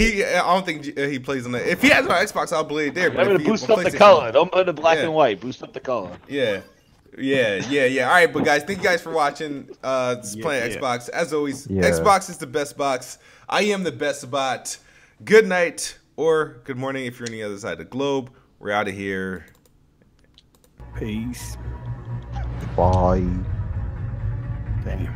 don't think he plays on that. If he has an Xbox, I'll play it there. I'm gonna boost up the color. Don't put the black and white. Boost up the color. Yeah. All right, but guys, thank you guys for watching. Playing Xbox. As always, Xbox is the best box. I am the best bot. Good night or good morning if you're on the other side of the globe. We're out of here. Peace. Bye. Damn.